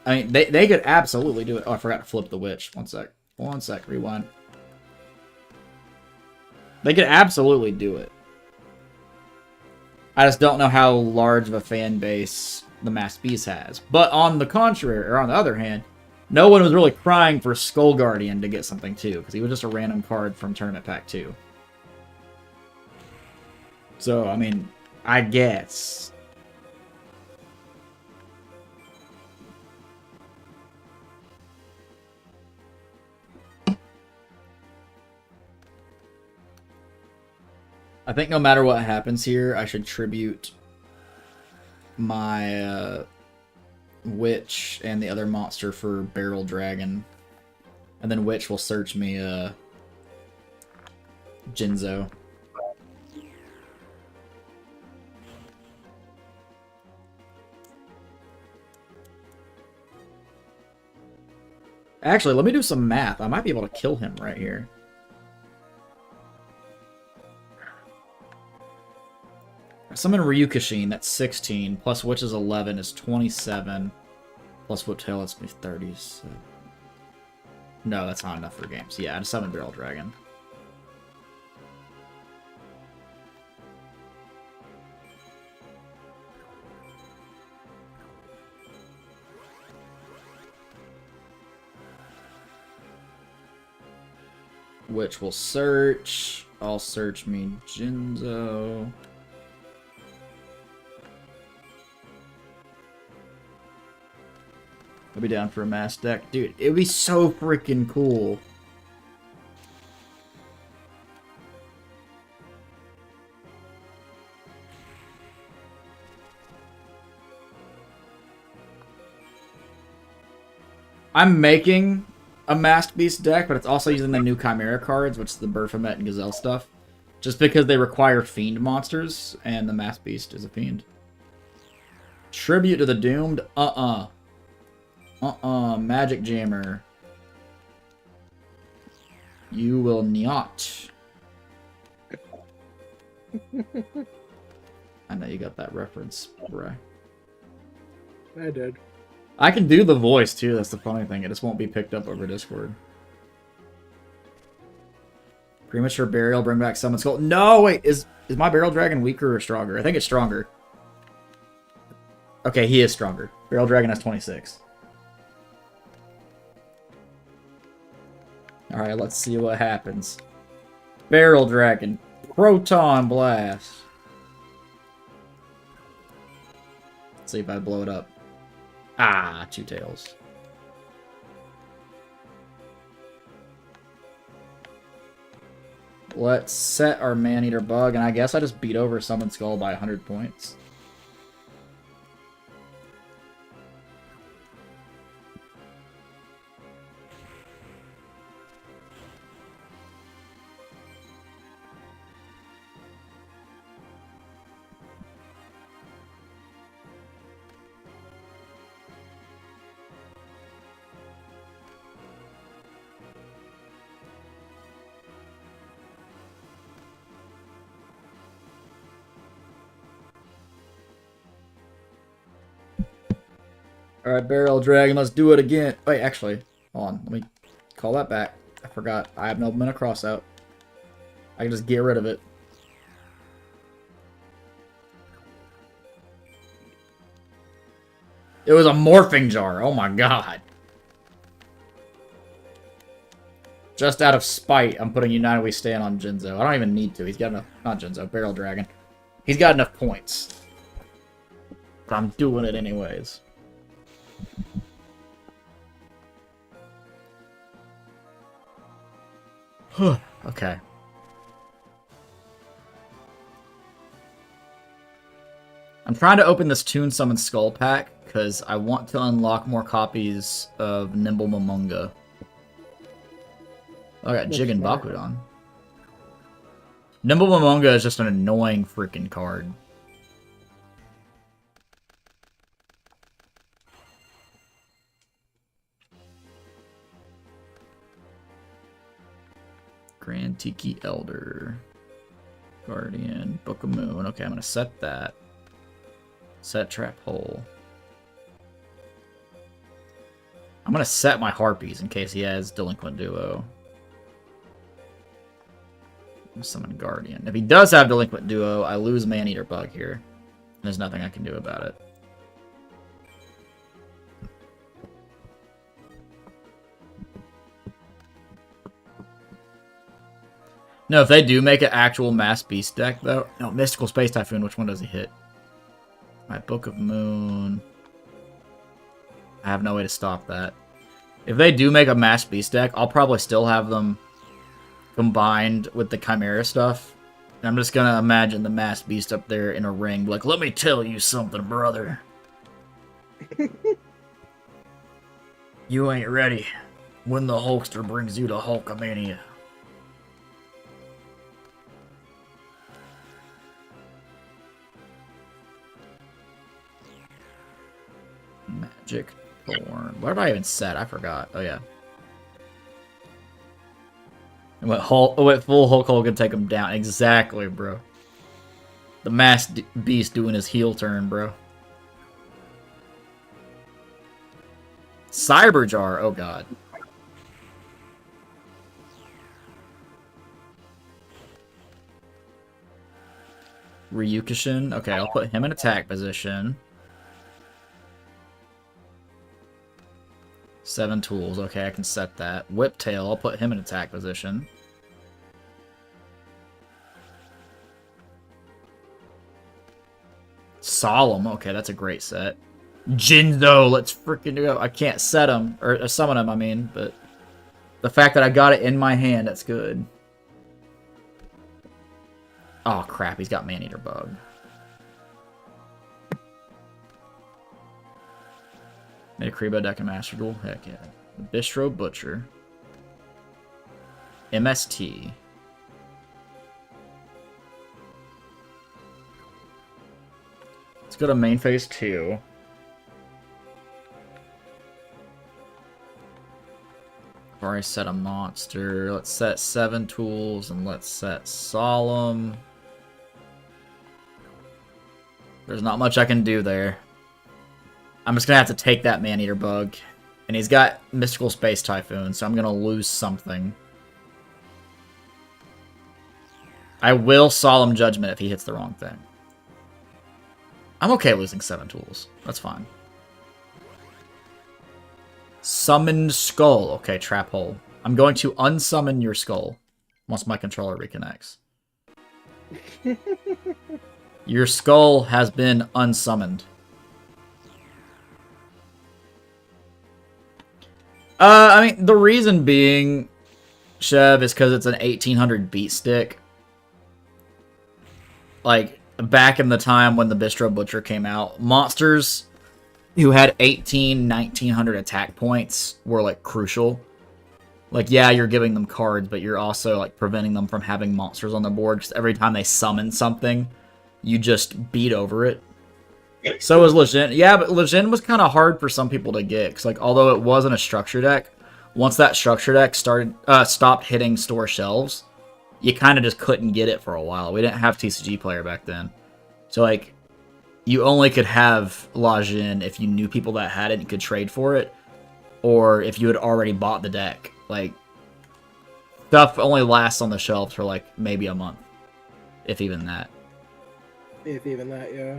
I mean, they could absolutely do it. Oh, I forgot to flip the witch. One sec, rewind. They could absolutely do it. I just don't know how large of a fan base the Masked Beast has. But on the contrary, or on the other hand, no one was really crying for Skull Guardian to get something too, because he was just a random card from Tournament Pack 2. So, I mean, I guess. I think no matter what happens here, I should tribute my Witch and the other monster for Barrel Dragon. And then Witch will search me Jinzo. Actually, let me do some math. I might be able to kill him right here. I summon Ryukishin, that's 16, plus Witch is 11, is 27, plus Whiptail, that's 30. So... No, that's not enough for games. Yeah, I'd summon Barrel Dragon. Which will search. I'll search me Jinzo. I'll be down for a mass deck. Dude, it would be so freaking cool. I'm making a Masked Beast deck, but it's also using the new Chimera cards, which is the Baphomet and Gazelle stuff. Just because they require Fiend monsters, and the Masked Beast is a Fiend. Tribute to the Doomed? Magic Jammer. You will not. I know you got that reference, right? I did. I can do the voice, too. That's the funny thing. It just won't be picked up over Discord. Premature Burial, bring back Summon Skull. No, wait. Is my Barrel Dragon weaker or stronger? I think it's stronger. Okay, he is stronger. Barrel Dragon has 26. Alright, let's see what happens. Barrel Dragon. Proton Blast. Let's see if I blow it up. Ah, Two Tails. Let's set our Man-Eater Bug, and I guess I just beat over Summon Skull by 100 points. Alright, Barrel Dragon, let's do it again. Wait, actually, hold on. Let me call that back. I forgot. I have no mana crossout. I can just get rid of it. It was a morphing jar. Oh my god. Just out of spite, I'm putting United We Stand on Jinzo. I don't even need to. He's got enough. Not Jinzo, Barrel Dragon. He's got enough points. But I'm doing it anyways. Okay. I'm trying to open this Toon Summon Skull pack because I want to unlock more copies of Nimble Momonga. Oh, I got Jigen Bakudan. Nimble Momonga is just an annoying freaking card. Grand Tiki Elder. Guardian. Book of Moon. Okay, I'm going to set that. Set Trap Hole. I'm going to set my Harpies in case he has Delinquent Duo. Summon Guardian. If he does have Delinquent Duo, I lose Maneater Bug here. There's nothing I can do about it. No, if they do make an actual Mass Beast deck, though... No, Mystical Space Typhoon, which one does he hit? My Book of Moon... I have no way to stop that. If they do make a Mass Beast deck, I'll probably still have them combined with the Chimera stuff. And I'm just gonna imagine the Mass Beast up there in a ring, like, let me tell you something, brother. You ain't ready when the Hulkster brings you to Hulkamania. Magic Thorn. What did I even set? I forgot. Oh, yeah. It went full Hulk Hogan, take him down. Exactly, bro. The Mass Beast doing his heel turn, bro. Cyberjar. Oh, God. Ryukishin. Okay, I'll put him in attack position. 7 tools. Okay, I can set that. Whiptail, I'll put him in attack position. Solemn. Okay, that's a great set. Jinzo, let's freaking go. I can't set him, or summon him, I mean, but the fact that I got it in my hand, that's good. Oh, crap, he's got Maneater Bug. Midakriba, deck and Master Duel. Heck yeah. Bistro Butcher. MST. Let's go to main phase 2. I've already set a monster. Let's set 7 tools and let's set Solemn. There's not much I can do there. I'm just going to have to take that Maneater Bug. And he's got Mystical Space Typhoon, so I'm going to lose something. I will Solemn Judgment if he hits the wrong thing. I'm okay losing 7 tools. That's fine. Summoned Skull. Okay, Trap Hole. I'm going to unsummon your skull once my controller reconnects. Your skull has been unsummoned. I mean, the reason being, Chev, is because it's an 1800 beat stick. Like, back in the time when the Bistro Butcher came out, monsters who had 1900 attack points were, like, crucial. Like, yeah, you're giving them cards, but you're also, like, preventing them from having monsters on the board, because every time they summon something, you just beat over it. So was Legend. Yeah, but Legend was kind of hard for some people to get, because, like, although it wasn't a structure deck, once that structure deck stopped hitting store shelves, you kind of just couldn't get it for a while. We didn't have TCG Player back then. So, like, you only could have Lajin if you knew people that had it and could trade for it, or if you had already bought the deck. Like, stuff only lasts on the shelves for, like, maybe a month, if even that. If even that, yeah.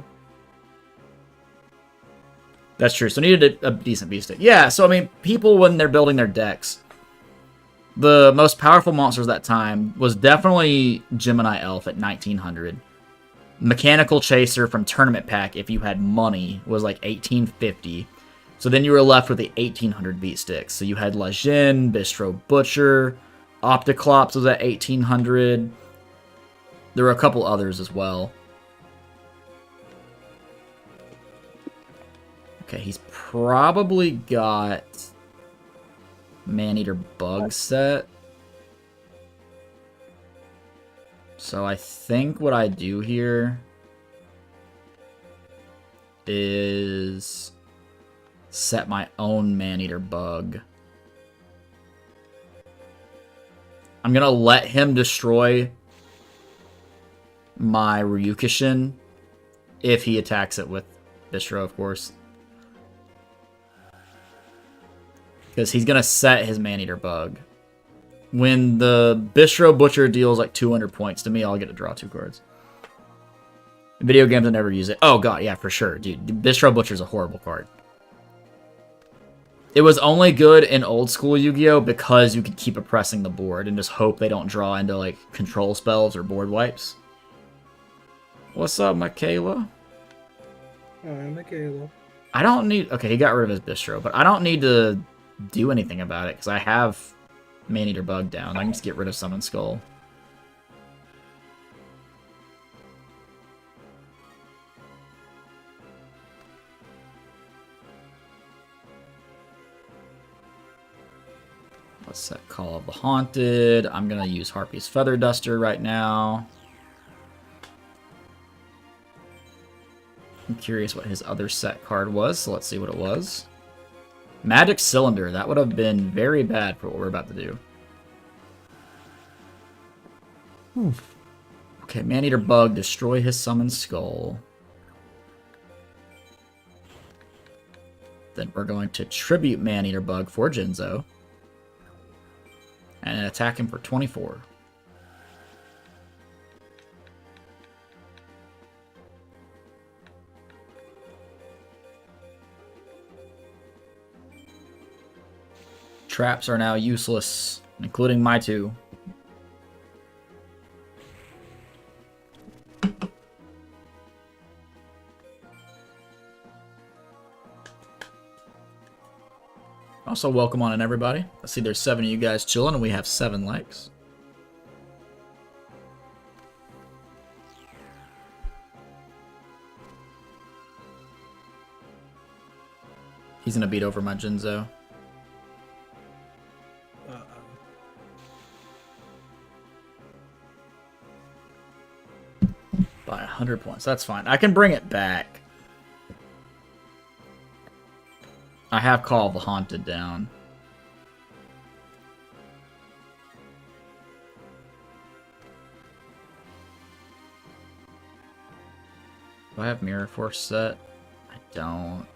That's true. So needed a decent beast stick. Yeah, so I mean, people, when they're building their decks, the most powerful monsters at that time was definitely Gemini Elf at 1900. Mechanical Chaser from Tournament Pack, if you had money, was like 1850. So then you were left with the 1800 beat sticks. So you had Lajin, Bistro Butcher, Opticlops was at 1800. There were a couple others as well. Okay, he's probably got Maneater Bug set. So I think what I do here is set my own Maneater Bug. I'm going to let him destroy my Ryukishin if he attacks it with Bistro, of course. Because he's going to set his Maneater Bug. When the Bistro Butcher deals like 200 points to me, I'll get to draw 2 cards. Video games, I never use it. Oh god, yeah, for sure, dude. Bistro Butcher's a horrible card. It was only good in old school Yu-Gi-Oh! Because you could keep oppressing the board and just hope they don't draw into like control spells or board wipes. What's up, Michaela? Hi, Michaela. I don't need... Okay, he got rid of his Bistro, but I don't need to do anything about it because I have Maneater Bug down. I can just get rid of Summon Skull. Let's set Call of the Haunted. I'm going to use Harpy's Feather Duster right now. I'm curious what his other set card was, so let's see what it was. Magic Cylinder. That would have been very bad for what we're about to do. Okay, Maneater Bug, destroy his Summon Skull. Then we're going to Tribute Maneater Bug for Jinzo. And attack him for 24. Traps are now useless, including my 2. Also, welcome on in, everybody. I see there's 7 of you guys chilling, and we have 7 likes. He's gonna beat over my Jinzo. By 100 points. That's fine. I can bring it back. I have Call of the Haunted down. Do I have Mirror Force set? I don't.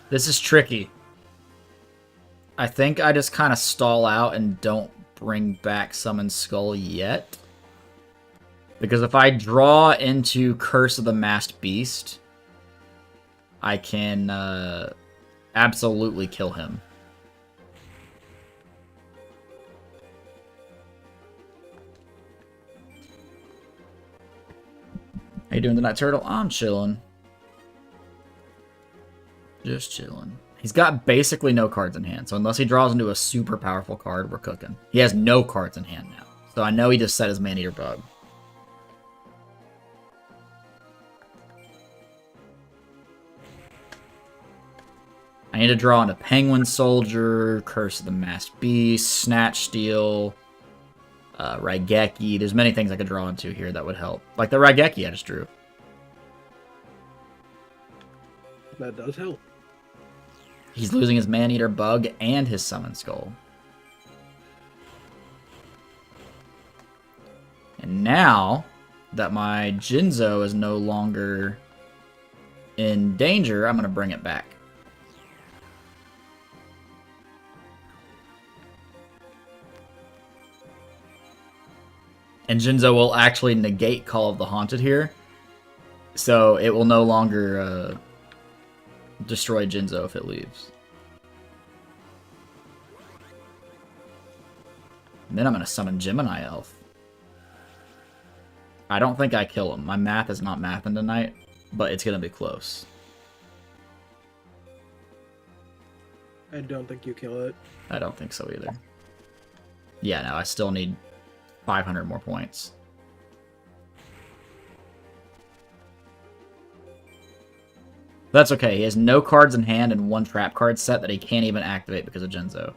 This is tricky. I think I just kind of stall out and don't bring back Summon Skull yet. Because if I draw into Curse of the Masked Beast, I can absolutely kill him. How you doing tonight, Turtle? I'm chilling. Just chilling. He's got basically no cards in hand, so unless he draws into a super powerful card, we're cooking. He has no cards in hand now, so I know he just set his Maneater Bug. I need to draw into Penguin Soldier, Curse of the Masked Beast, Snatch Steel, Raigeki. There's many things I could draw into here that would help. Like the Raigeki I just drew. That does help. He's losing his Maneater Bug and his Summon Skull. And now that my Jinzo is no longer in danger, I'm going to bring it back. And Jinzo will actually negate Call of the Haunted here. So it will no longer destroy Jinzo if it leaves. And then I'm going to summon Gemini Elf. I don't think I kill him. My math is not mathing tonight, but it's going to be close. I don't think you kill it. I don't think so either. Yeah, no, I still need 500 more points. That's okay. He has no cards in hand and 1 trap card set that he can't even activate because of Jinzo.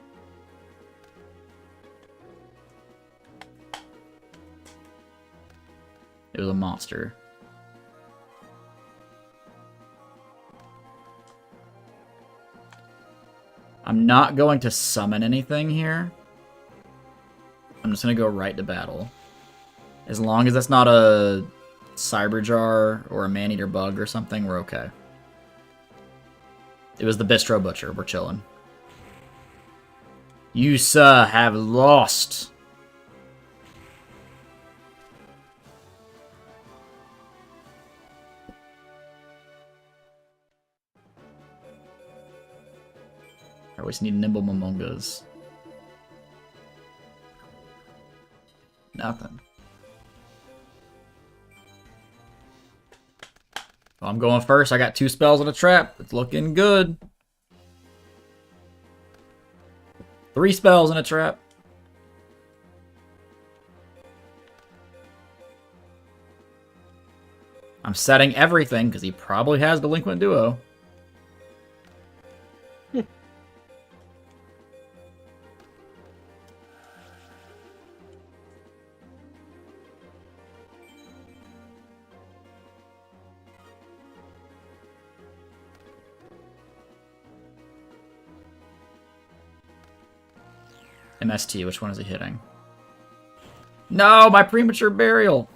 It was a monster. I'm not going to summon anything here. I'm just going to go right to battle. As long as that's not a Cyber Jar or a Man-Eater Bug or something, we're okay. It was the Bistro Butcher. We're chilling. You, sir, have lost. I always need nimble Momongas. Nothing. Well, I'm going first. I got 2 spells and a trap. It's looking good. 3 spells and a trap. I'm setting everything because he probably has Delinquent Duo. MST, which one is he hitting? No, my premature burial.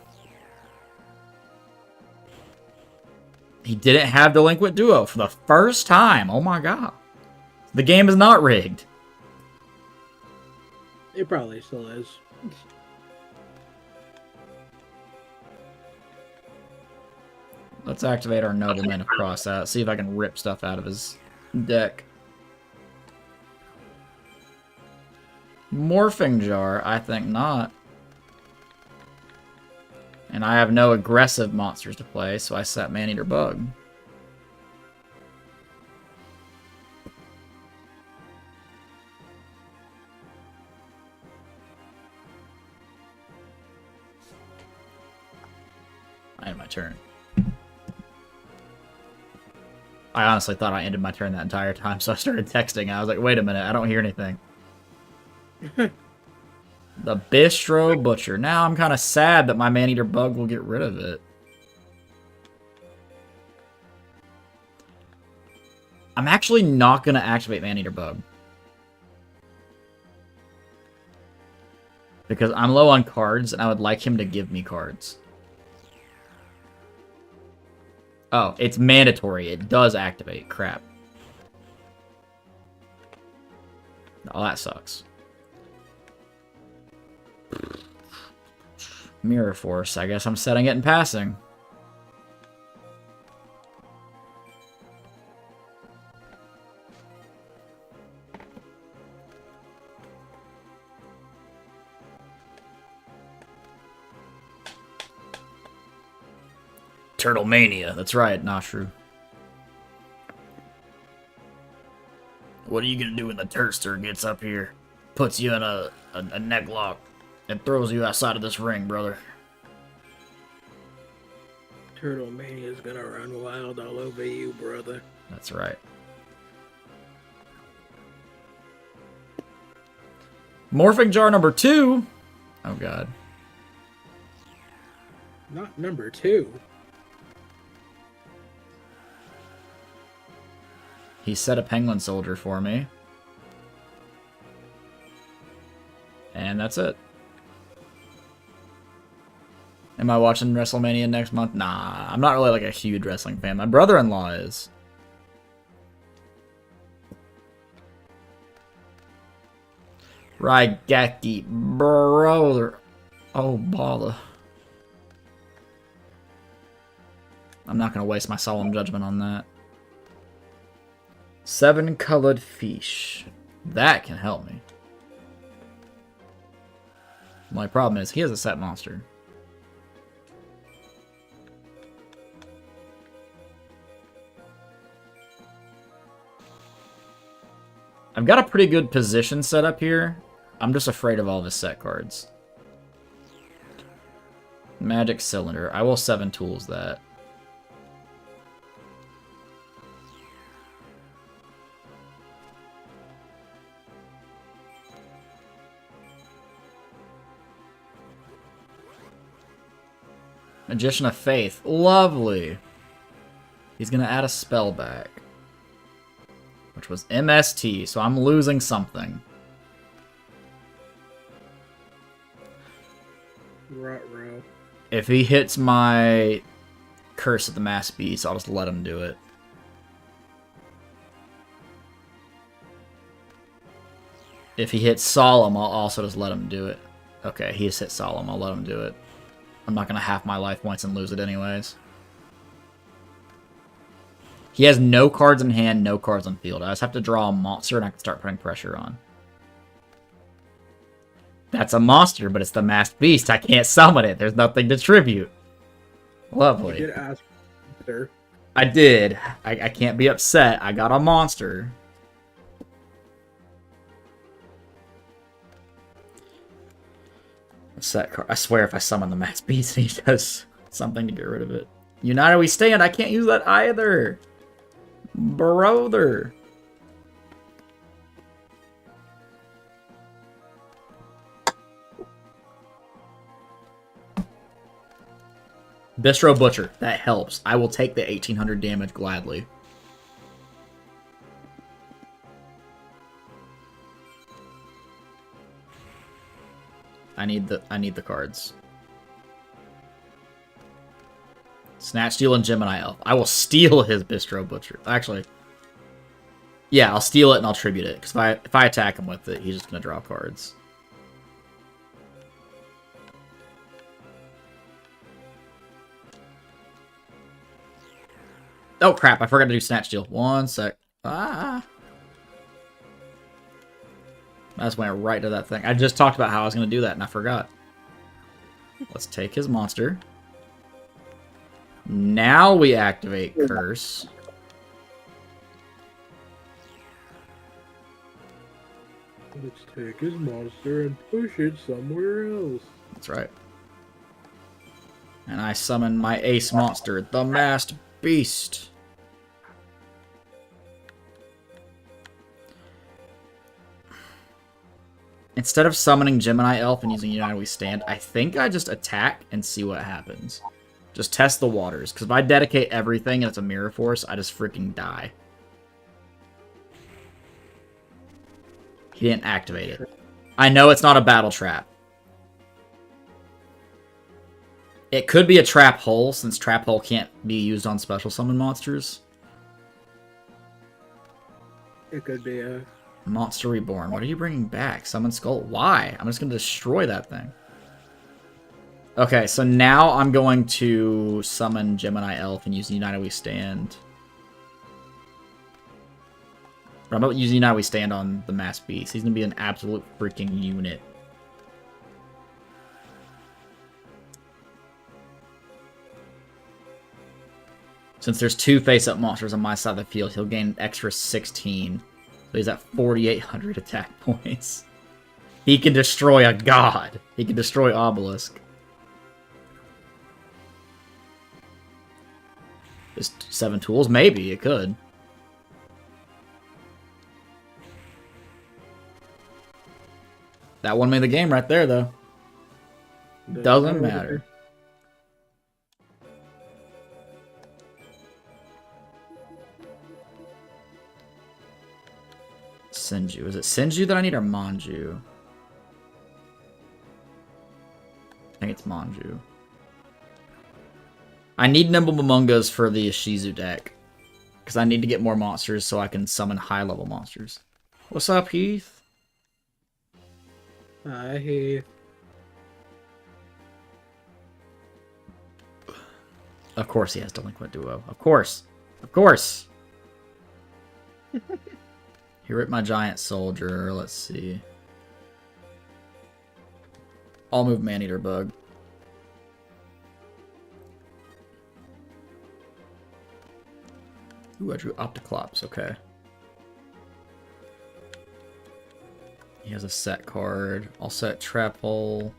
He didn't have Delinquent Duo for the first time. Oh my god. The game is not rigged. It probably still is. Let's activate our Nobleman across that. See if I can rip stuff out of his deck. Morphing Jar? I think not. And I have no aggressive monsters to play, so I set Man-Eater Bug. I end my turn. I honestly thought I ended my turn that entire time, so I started texting. I was like, wait a minute, I don't hear anything. The Bistro Butcher. Now I'm kind of sad that my Man-Eater Bug will get rid of it. I'm actually not going to activate Man-Eater Bug. Because I'm low on cards, and I would like him to give me cards. Oh, it's mandatory. It does activate. Crap. Oh, that sucks. Mirror Force. I guess I'm setting it and passing. Turtle Mania. That's right, Nashru. What are you gonna do when the Turster gets up here? Puts you in a neck lock and throws you outside of this ring, brother. Turtle Mania's gonna run wild all over you, brother. That's right. Morphing Jar number 2. Oh, God. Not number 2. He set a Penguin Soldier for me. And that's it. Am I watching WrestleMania next month? Nah, I'm not really like a huge wrestling fan. My brother-in-law is. Raigeki, brother. Oh, bother. I'm not going to waste my solemn judgment on that. 7-colored fish. That can help me. My problem is he has a set monster. I've got a pretty good position set up here. I'm just afraid of all of his set cards. Magic Cylinder. I will 7 tools that. Magician of Faith. Lovely. He's going to add a spell back. Which was MST, so I'm losing something. Ruh-roh. If he hits my Curse of the Mass Beast, I'll just let him do it. If he hits Solemn, I'll also just let him do it. Okay, he has hit Solemn, I'll let him do it. I'm not gonna half my life points and lose it anyways. He has no cards in hand, no cards on field. I just have to draw a monster and I can start putting pressure on. That's a monster, but it's the Masked Beast. I can't summon it. There's nothing to tribute. Lovely. You did ask, sir. I did. I can't be upset. I got a monster. Set card. I swear if I summon the Masked Beast, he does something to get rid of it. United we stand. I can't use that either. Brother. Bistro Butcher. That helps. I will take the 1800 damage gladly. I need the cards. Snatch, Steal, and Gemini Elf. I will steal his Bistro Butcher. Actually, yeah, I'll steal it and I'll tribute it. Because if I attack him with it, he's just gonna draw cards. Oh crap! I forgot to do Snatch, Steal. One sec. Ah. I just went right to that thing. I just talked about how I was going to do that, and I forgot. Let's take his monster. Now we activate Curse. Let's take his monster and push it somewhere else. That's right. And I summon my ace monster, the Masked Beast. Instead of summoning Gemini Elf and using United We Stand, I think I just attack and see what happens. Just test the waters, because if I dedicate everything and it's a Mirror Force, I just freaking die. He didn't activate it. I know it's not a battle trap. It could be a trap hole, since trap hole can't be used on special summon monsters. It could be a... Monster Reborn. What are you bringing back? Summon Skull. Why? I'm just going to destroy that thing. Okay, so now I'm going to summon Gemini Elf and use United We Stand. But I'm about to use United We Stand on the Masked Beast. He's going to be an absolute freaking unit. Since there's two face-up monsters on my side of the field, he'll gain an extra 16. So he's at 4,800 attack points. He can destroy a god. He can destroy Obelisk. Just 7 tools? Maybe, it could. That one made the game right there, though. Doesn't matter. Senju. Is it Senju that I need or Manju? I think it's Manju. I need Nimble Momongas for the Ishizu deck. Because I need to get more monsters so I can summon high-level monsters. What's up, Heath? Hi, Heath. Of course he has Delinquent Duo. Of course. Of course! He ripped my giant soldier. Let's see. I'll move Maneater Bug. Ooh, I drew Opticlops. Okay. He has a set card. I'll set Trap Hole,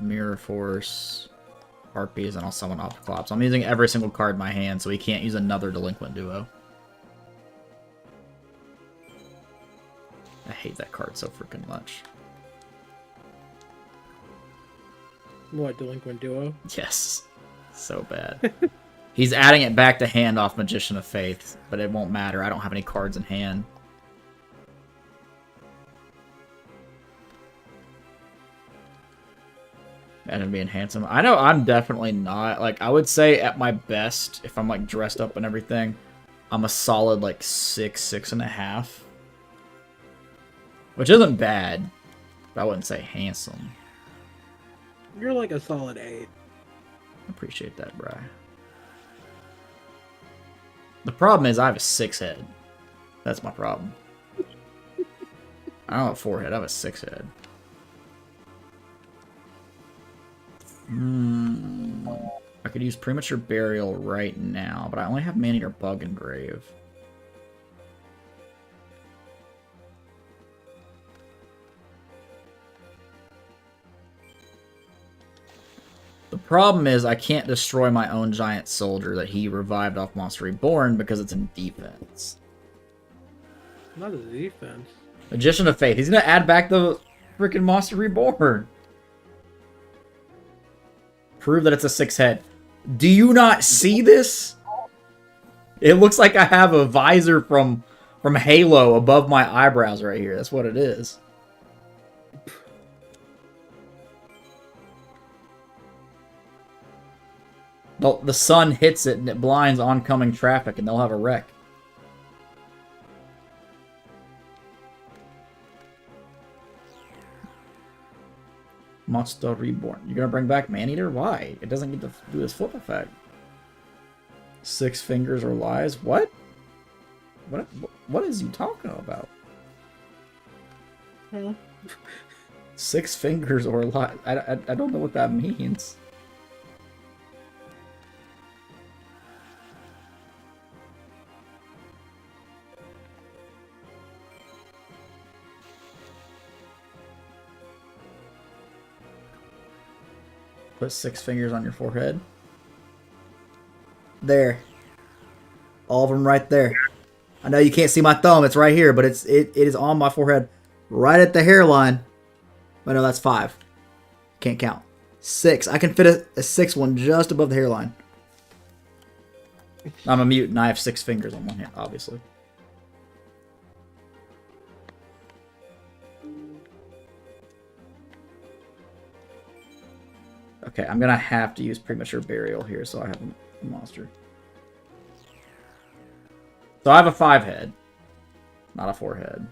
Mirror Force, Harpies, and I'll summon Opticlops. I'm using every single card in my hand, so he can't use another Delinquent Duo. I hate that card so freaking much. What, Delinquent Duo? Yes. So bad. He's adding it back to hand off Magician of Faith, but it won't matter. I don't have any cards in hand. Imagine being handsome. I know I'm definitely not. Like, I would say at my best, if I'm, like, dressed up and everything, I'm a solid, like, 6.5. Which isn't bad, but I wouldn't say handsome. You're like a solid 8. Appreciate that, Bri. The problem is I have a 6 head. That's my problem. I don't have a 4 head, I have a 6 head. I could use Premature Burial right now, but I only have Maneater Bug Engrave. The problem is I can't destroy my own giant soldier that he revived off Monster Reborn because it's in defense. Not a defense. Magician of Faith. He's gonna add back the freaking Monster Reborn. Prove that it's a 6 head. Do you not see this? It looks like I have a visor from Halo above my eyebrows right here. That's what it is. The sun hits it and it blinds oncoming traffic and they'll have a wreck. Monster Reborn. You're gonna bring back Maneater? Why? It doesn't get to do this flip effect. 6 fingers or lies? What? What is you talking about? Huh? 6 fingers or lies? I don't know what that means. Put 6 fingers on your forehead. There. All of them right there. I know you can't see my thumb. It's right here, but it is on my forehead. Right at the hairline. But no, that's 5. Can't count. 6. I can fit a 6th one just above the hairline. I'm a mutant. I have 6 fingers on one hand, obviously. Okay, I'm gonna have to use Premature Burial here so I have a monster. So I have a 5 head, not a 4 head.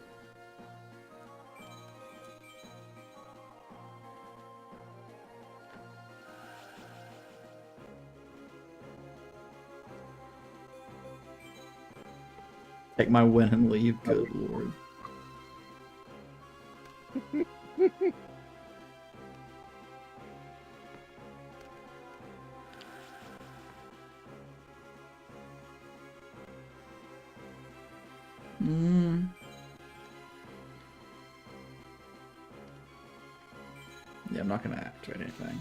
Take my win and leave, good lord. Yeah, I'm not gonna activate anything.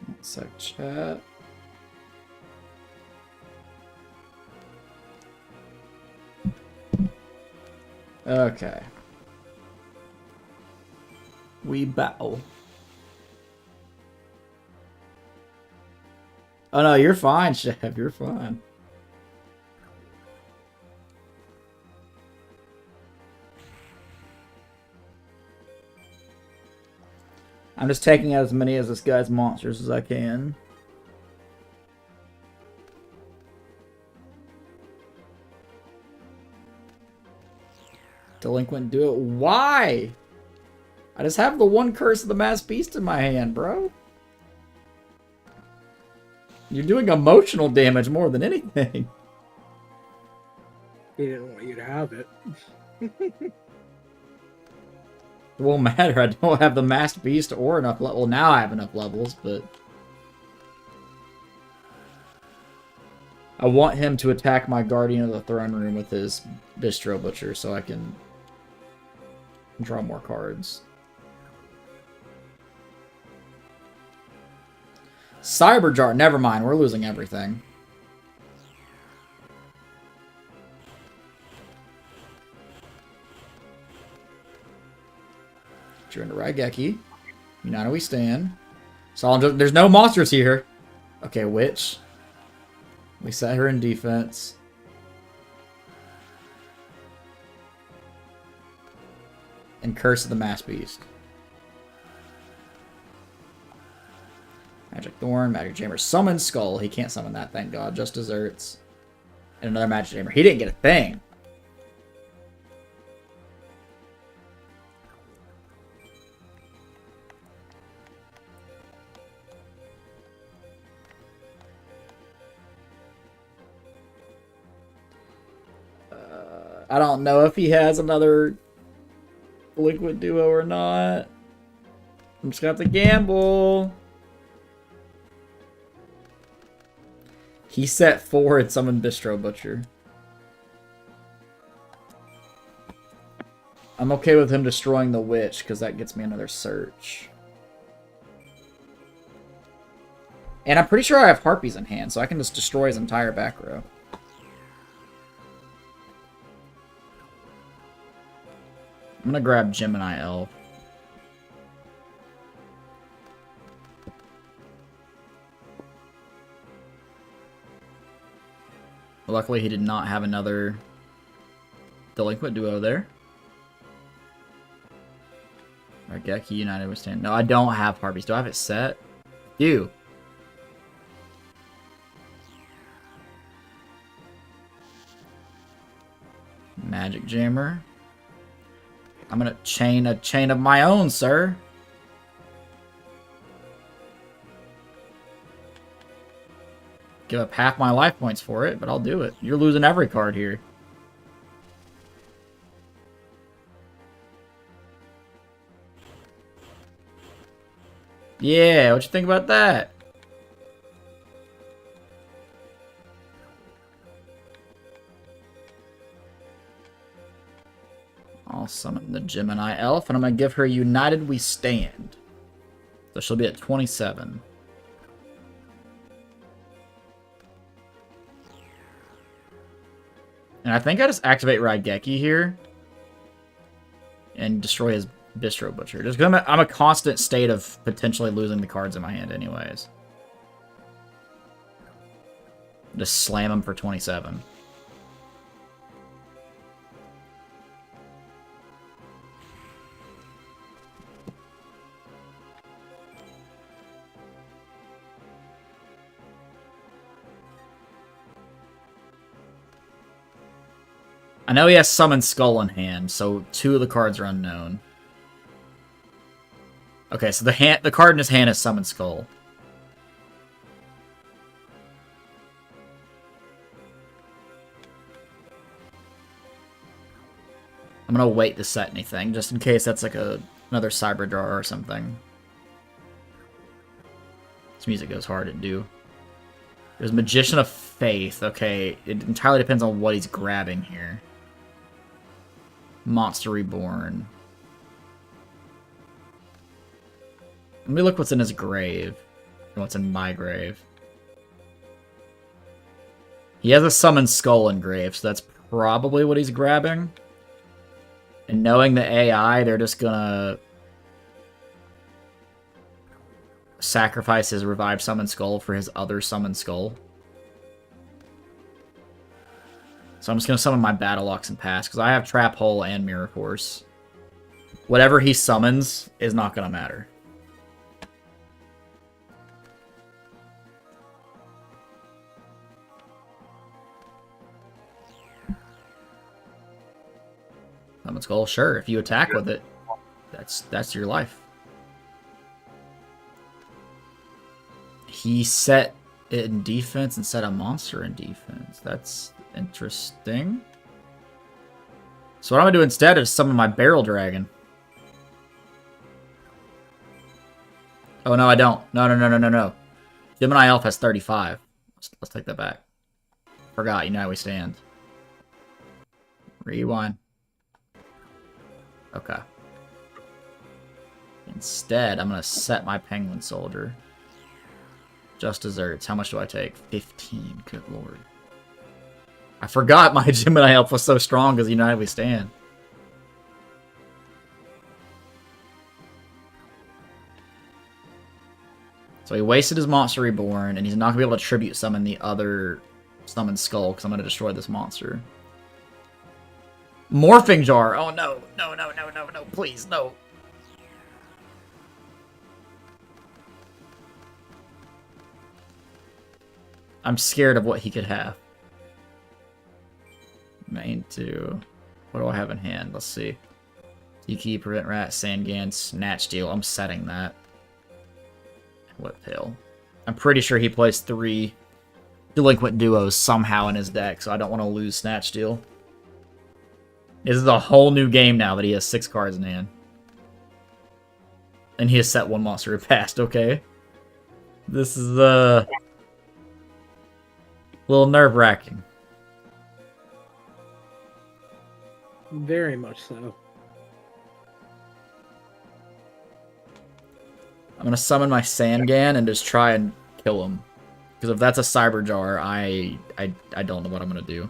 One sec, chat. Okay. We battle. Oh no, you're fine, Chef. You're fine. I'm just taking out as many of this guy's monsters as I can. Delinquent, do it. Why? I just have the one Curse of the Mass Beast in my hand, bro. You're doing emotional damage more than anything. He didn't want you to have it. It won't matter. I don't have the Masked Beast or enough level. Well, now I have enough levels, but I want him to attack my Guardian of the Throne Room with his Bistro Butcher so I can draw more cards. Cyberjar, never mind. We're losing everything. You're into Raigeki. You know how we stand. So there's no monsters here. Okay, Witch. We set her in defense. And Curse of the Mass Beast. Magic Thorn, Magic Jammer. Summon Skull. He can't summon that, thank God. Just Desserts. And another Magic Jammer. He didn't get a thing. I don't know if he has another Liquid Duo or not. I'm just gonna have to gamble. He set 4 and summoned Bistro Butcher. I'm okay with him destroying the Witch, because that gets me another search. And I'm pretty sure I have Harpies in hand, so I can just destroy his entire back row. I'm gonna grab Gemini Elf. Luckily, he did not have another Delinquent Duo there. Raigeki United Withstand. No, I don't have Harpies. Do I have it set? Do. Magic Jammer. I'm gonna chain a chain of my own, sir. Give up half my life points for it, but I'll do it. You're losing every card here. Yeah, what you think about that? I'll summon the Gemini Elf, and I'm going to give her United We Stand. So she'll be at 27. And I think I just activate Raigeki here. And destroy his Bistro Butcher. Just because I'm a constant state of potentially losing the cards in my hand anyways. Just slam him for 27. I know he has Summon Skull in hand, so 2 of the cards are unknown. Okay, so the card in his hand is Summon Skull. I'm gonna wait to set anything, just in case that's like another Cyber Draw or something. This music goes hard to do. There's Magician of Faith. Okay, it entirely depends on what he's grabbing here. Monster Reborn. Let me look what's in his grave. And what's in my grave. He has a Summon Skull in grave, so that's probably what he's grabbing. And knowing the AI, they're just gonna sacrifice his Revived Summon Skull for his other Summon Skull. So I'm just gonna summon my Battle Ox and pass, because I have Trap Hole and Mirror Force. Whatever he summons is not gonna matter. Summon Skull, sure. If you attack with it, that's your life. He set it in defense and set a monster in defense. That's interesting. So what I'm gonna do instead is summon my Barrel Dragon. Oh no, I don't. No. Gemini Elf has 35. Let's take that back. Forgot. United We Stand. Rewind. Okay. Instead, I'm gonna set my Penguin Soldier. Just Desserts. How much do I take? 15. Good lord. I forgot my Gemini Elf was so strong because United We Stand. So he wasted his Monster Reborn, and he's not going to be able to tribute summon the other Summon Skull, because I'm going to destroy this monster. Morphing Jar! Oh no, no, no, no, no, no, please, no. I'm scared of what he could have. Main 2. What do I have in hand? Let's see. Tiki, Prevent Rat, Sangan, Snatch Steal. I'm setting that. Whiptail. I'm pretty sure he plays 3 Delinquent Duos somehow in his deck, so I don't want to lose Snatch Steal. This is a whole new game now that he has 6 cards in hand. And he has set 1 monster past, okay? This is, a little nerve-wracking. Very much so. I'm gonna summon my Sangan and just try and kill him. Because if that's a Cyber Jar, I don't know what I'm gonna do.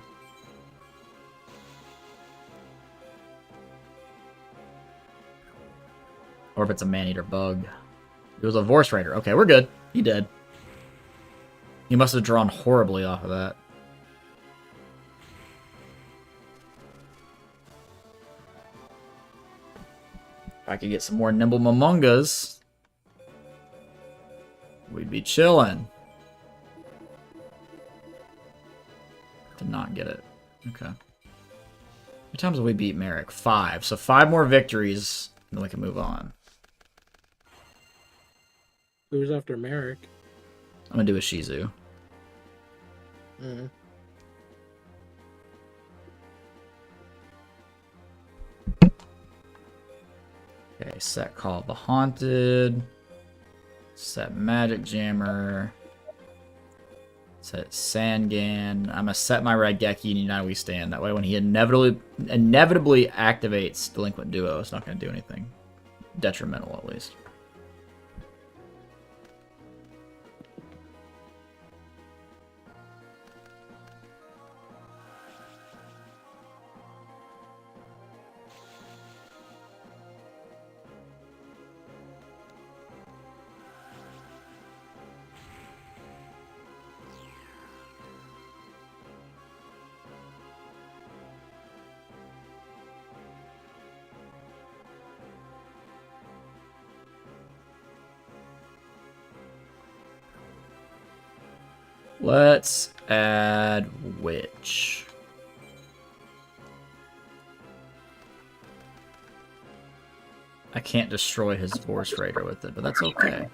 Or if it's a Man-Eater Bug. It was a Vorse Raider. Okay, we're good. He did. He must have drawn horribly off of that. If I could get some more Nimble Momongas, we'd be chilling. Did not get it. Okay. How many times have we beat Merrick? 5. So 5 more victories, and then we can move on. Who's after Merrick? I'm gonna do a Shizu. Mm. Okay, set Call of the Haunted. Set Magic Jammer. Set Sangan. I'm gonna set my Raigeki and United We Stand. That way when he inevitably activates Delinquent Duo, it's not gonna do anything detrimental, at least. Let's add Witch. I can't destroy his Vorse Raider with it, but that's okay.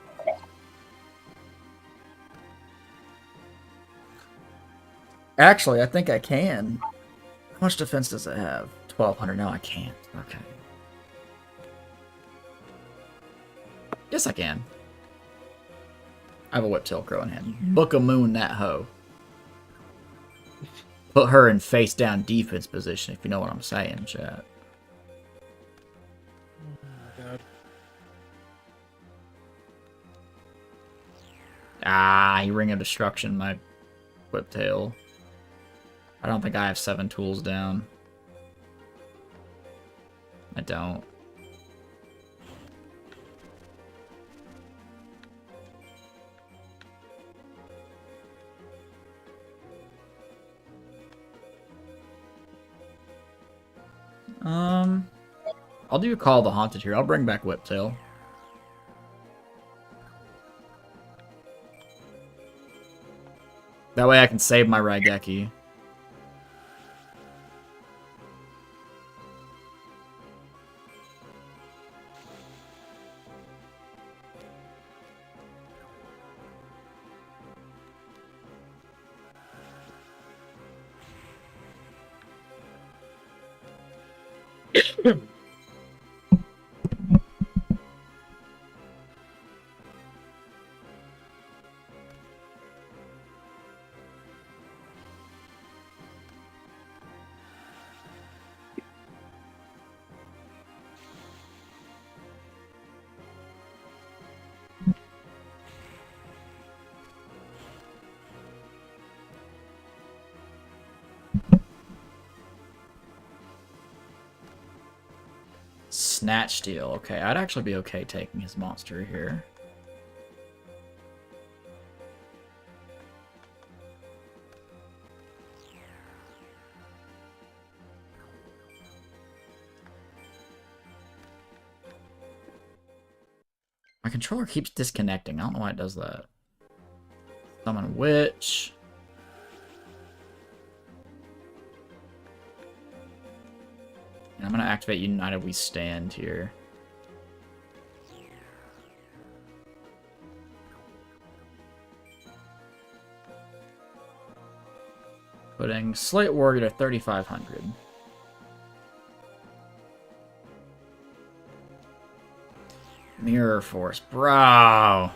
Actually, I think I can. How much defense does it have? 1200. No, I can't. Okay. Yes, I can. I have a Whiptail Crow in hand. Book a Moon that hoe. Put her in face down defense position, if you know what I'm saying, chat. Oh my god. Ah, he Ring of Destruction, my Whiptail. I don't think I have 7 tools down. I don't. I'll do a Call of the Haunted here. I'll bring back Whiptail. That way I can save my Raigeki. Snatch Steal. Okay, I'd actually be okay taking his monster here. controller keeps disconnecting. I don't know why it does that. Summon Witch. And I'm going to activate United We Stand here. Putting Slate Warrior to 3,500. Mirror Force. Bro!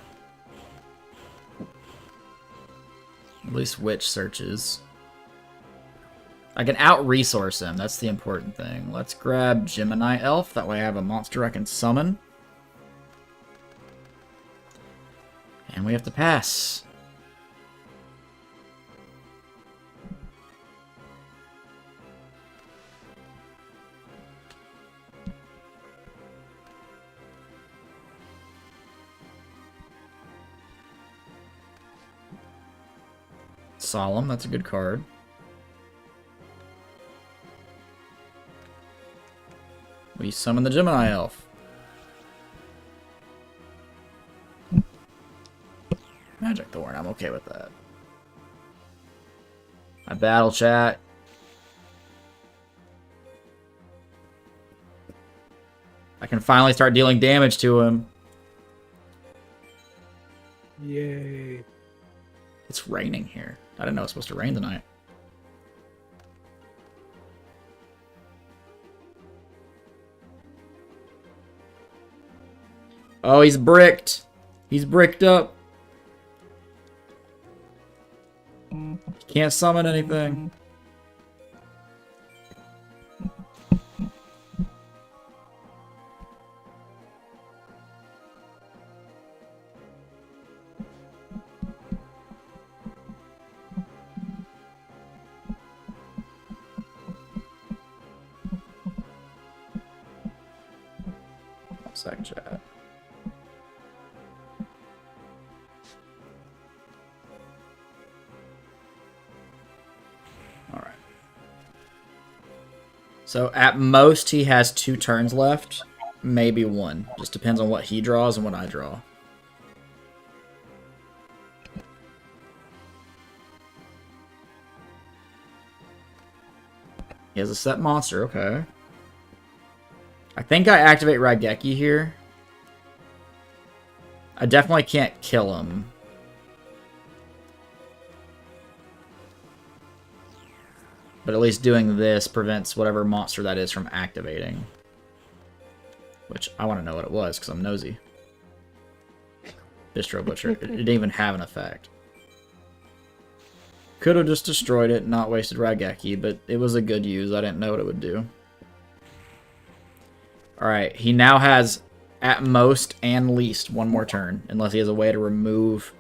At least Witch searches. I can out-resource him. That's the important thing. Let's grab Gemini Elf. That way I have a monster I can summon. And we have to pass. Solemn, that's a good card. We summon the Gemini Elf. Magic Thorn, I'm okay with that. My battle chat. I can finally start dealing damage to him. Yay. It's raining here. I didn't know it was supposed to rain tonight. Oh, he's bricked. He's bricked up. Can't summon anything. Sec chat. Alright. So at most he has 2 turns left. Maybe 1. Just depends on what he draws and what I draw. He has a set monster, okay. I think I activate Raigeki here. I definitely can't kill him. But at least doing this prevents whatever monster that is from activating. Which, I want to know what it was, because I'm nosy. Distro Butcher. It didn't even have an effect. Could have just destroyed it and not wasted Raigeki, but it was a good use. I didn't know what it would do. Alright, he now has, at most and least, 1 more turn. Unless he has a way to remove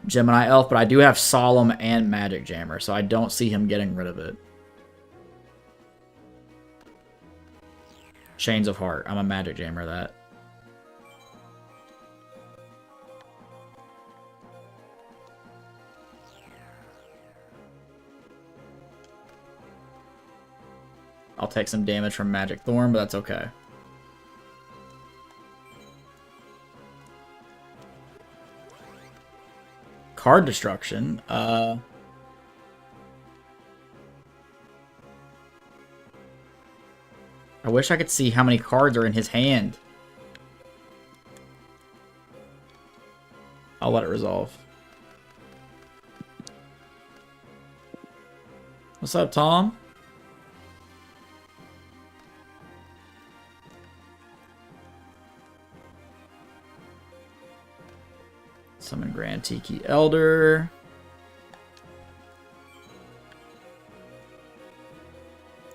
Gemini Elf. But I do have Solemn and Magic Jammer, so I don't see him getting rid of it. Chains of Heart. I'm a Magic Jammer that. I'll take some damage from Magic Thorn, but that's okay. Card destruction. I wish I could see how many cards are in his hand. I'll let it resolve. What's up, Tom? Summon Grand Tiki Elder.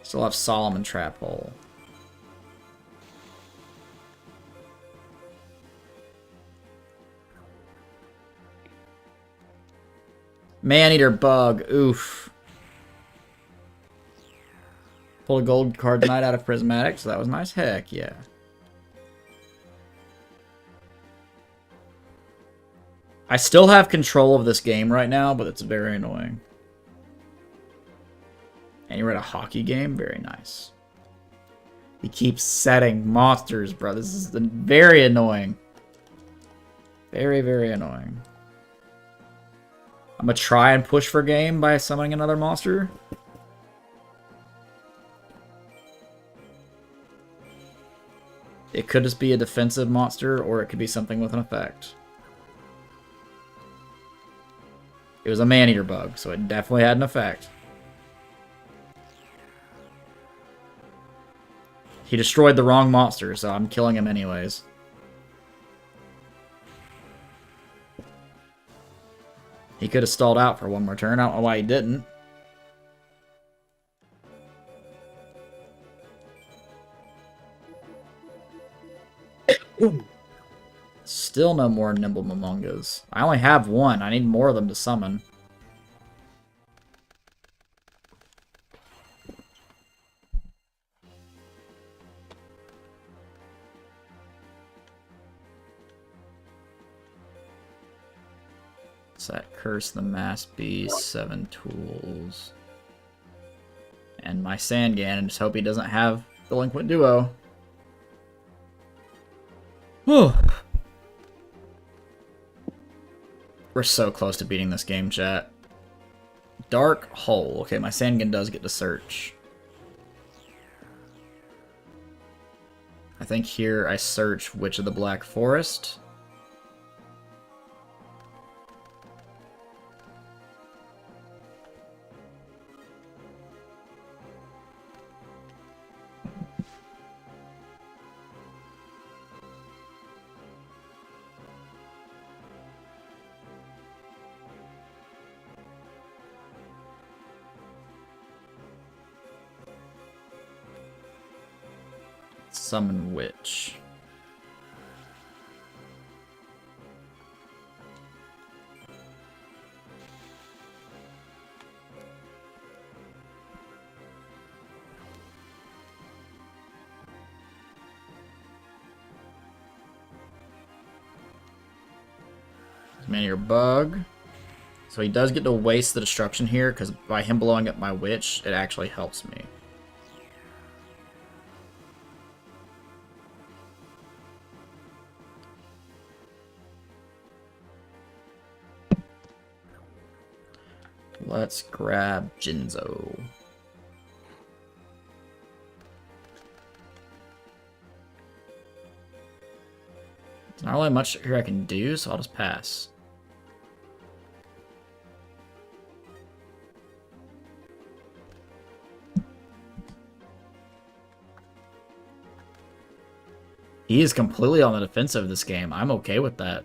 Still have Solomon Trap Hole. Man-Eater Bug. Oof. Pulled a gold card tonight out of Prismatic, so that was nice. Heck yeah. I still have control of this game right now, but it's very annoying. And you're at a hockey game? Very nice. He keeps setting monsters, bro. This is very annoying. Very, very annoying. I'm gonna try and push for game by summoning another monster. It could just be a defensive monster, or it could be something with an effect. It was a man-eater bug, so it definitely had an effect. He destroyed the wrong monster, so I'm killing him anyways. He could have stalled out for one more turn. I don't know why he didn't. Still no more Nimble Momongas. I only have one. I need more of them to summon. Set Curse the Mass Beast, 7 tools. And my Sangan, and just hope he doesn't have Delinquent Duo. Whew. We're so close to beating this game, chat. Dark Hole. Okay, my Sangan does get to search. I think here I search Witch of the Black Forest. Summon Witch. Man-eater bug. So he does get to waste the destruction here, because by him blowing up my witch, it actually helps me. Let's grab Jinzo. There's not really much here I can do, so I'll just pass. He is completely on the defensive this game. I'm okay with that.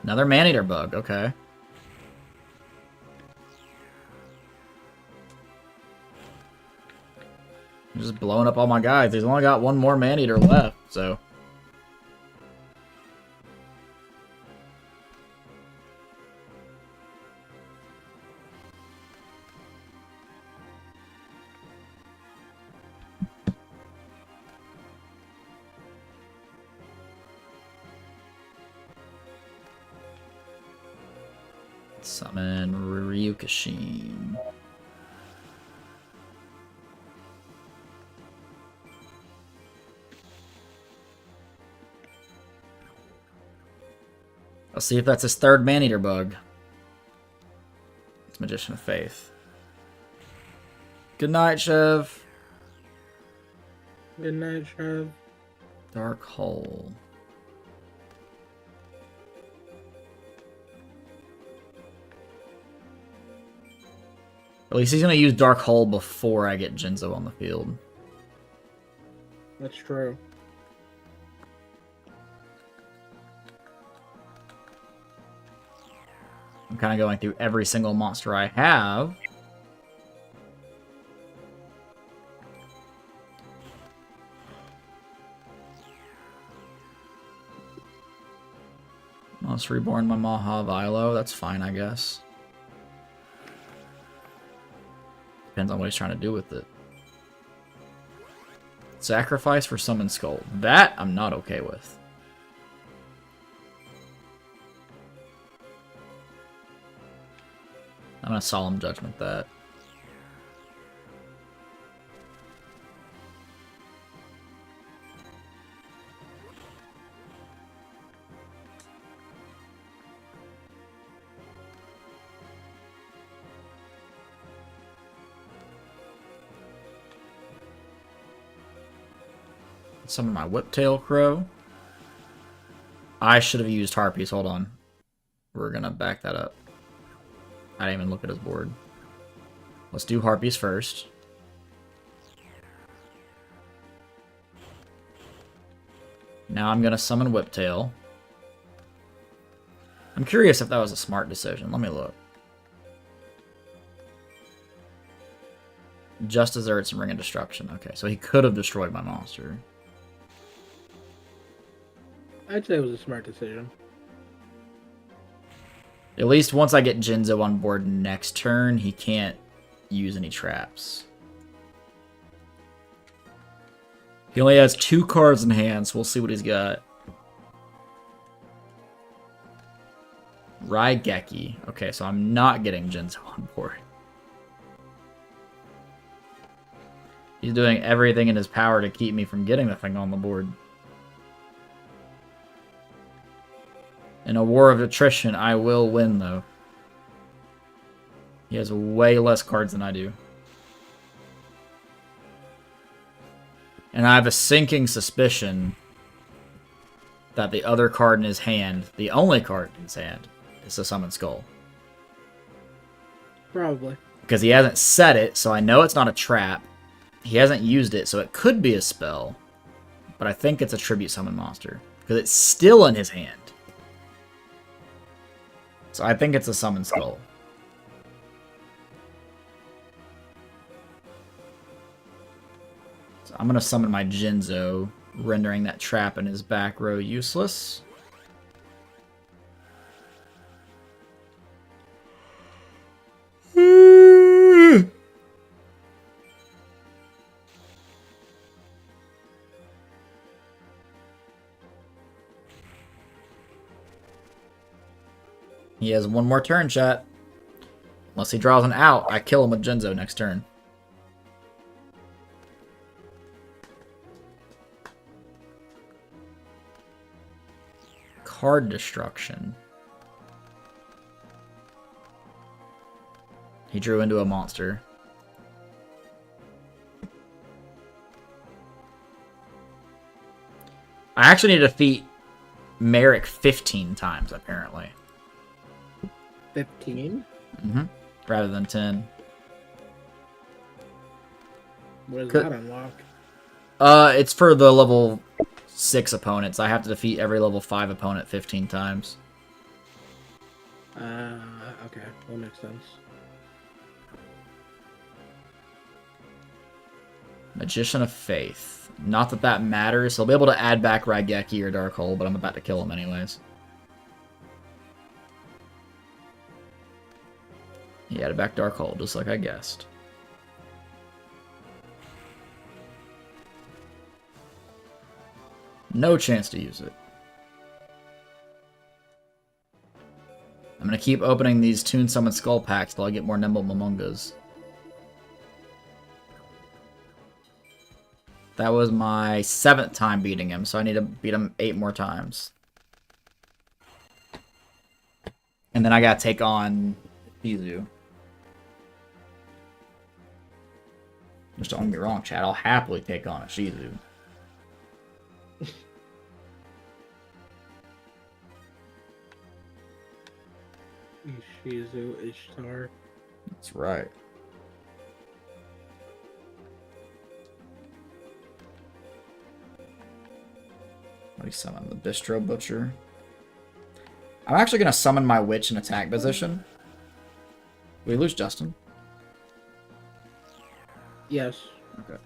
Another man-eater bug, okay. I'm just blowing up all my guys. He's only got one more man-eater left, so... Summon Ryukashin. Let's see if that's his third man-eater bug. It's Magician of Faith. Good night, Chev. Good night, Chev. Dark Hole. At least he's gonna use Dark Hole before I get Jinzo on the field. That's true. I'm kind of going through every single monster I have. Let's reborn my Maha Vilo. That's fine, I guess. Depends on what he's trying to do with it. Sacrifice for Summon Skull. That I'm not okay with. I'm gonna Solemn Judgment that. Summon my Whiptail Crow. I should have used Harpies. Hold on. We're gonna back that up. I didn't even look at his board. Let's do Harpies first. Now I'm gonna summon Whiptail. I'm curious if that was a smart decision. Let me look. Just Desserts and Ring of Destruction. Okay, so he could have destroyed my monster. I'd say it was a smart decision. At least once I get Jinzo on board next turn, he can't use any traps. He only has 2 cards in hand, so we'll see what he's got. Raigeki. Okay, so I'm not getting Jinzo on board. He's doing everything in his power to keep me from getting the thing on the board. In a war of attrition, I will win, though. He has way less cards than I do. And I have a sinking suspicion that the other card in his hand, the only card in his hand, is the Summon Skull. Probably. Because he hasn't set it, so I know it's not a trap. He hasn't used it, so it could be a spell. But I think it's a Tribute Summon monster. Because it's still in his hand. So I think it's a Summon Skull. So I'm going to summon my Jinzo, rendering that trap in his back row useless. He has one more turn, chat. Unless he draws an out, I kill him with Jinzo next turn. Card destruction. He drew into a monster. I actually need to defeat Merrick 15 times, apparently. 15? Mm-hmm. Rather than 10. What does that unlock? It's for the level 6 opponents. I have to defeat every level 5 opponent 15 times. Okay. That makes sense. Magician of Faith. Not that that matters. He'll be able to add back Raigeki or Dark Hole, but I'm about to kill him anyways. He added back Dark Hole, just like I guessed. No chance to use it. I'm going to keep opening these Toon Summon Skull packs till I get more Nimble Momongas. That was my 7th time beating him, so I need to beat him 8 more times. And then I gotta take on Shizu. Just don't get me wrong, Chad. I'll happily take on a Shizu. Shizu Ishtar. That's right. What do you summon? The Bistro Butcher. I'm actually going to summon my Witch in attack position. We lose Justin? Yes. Okay.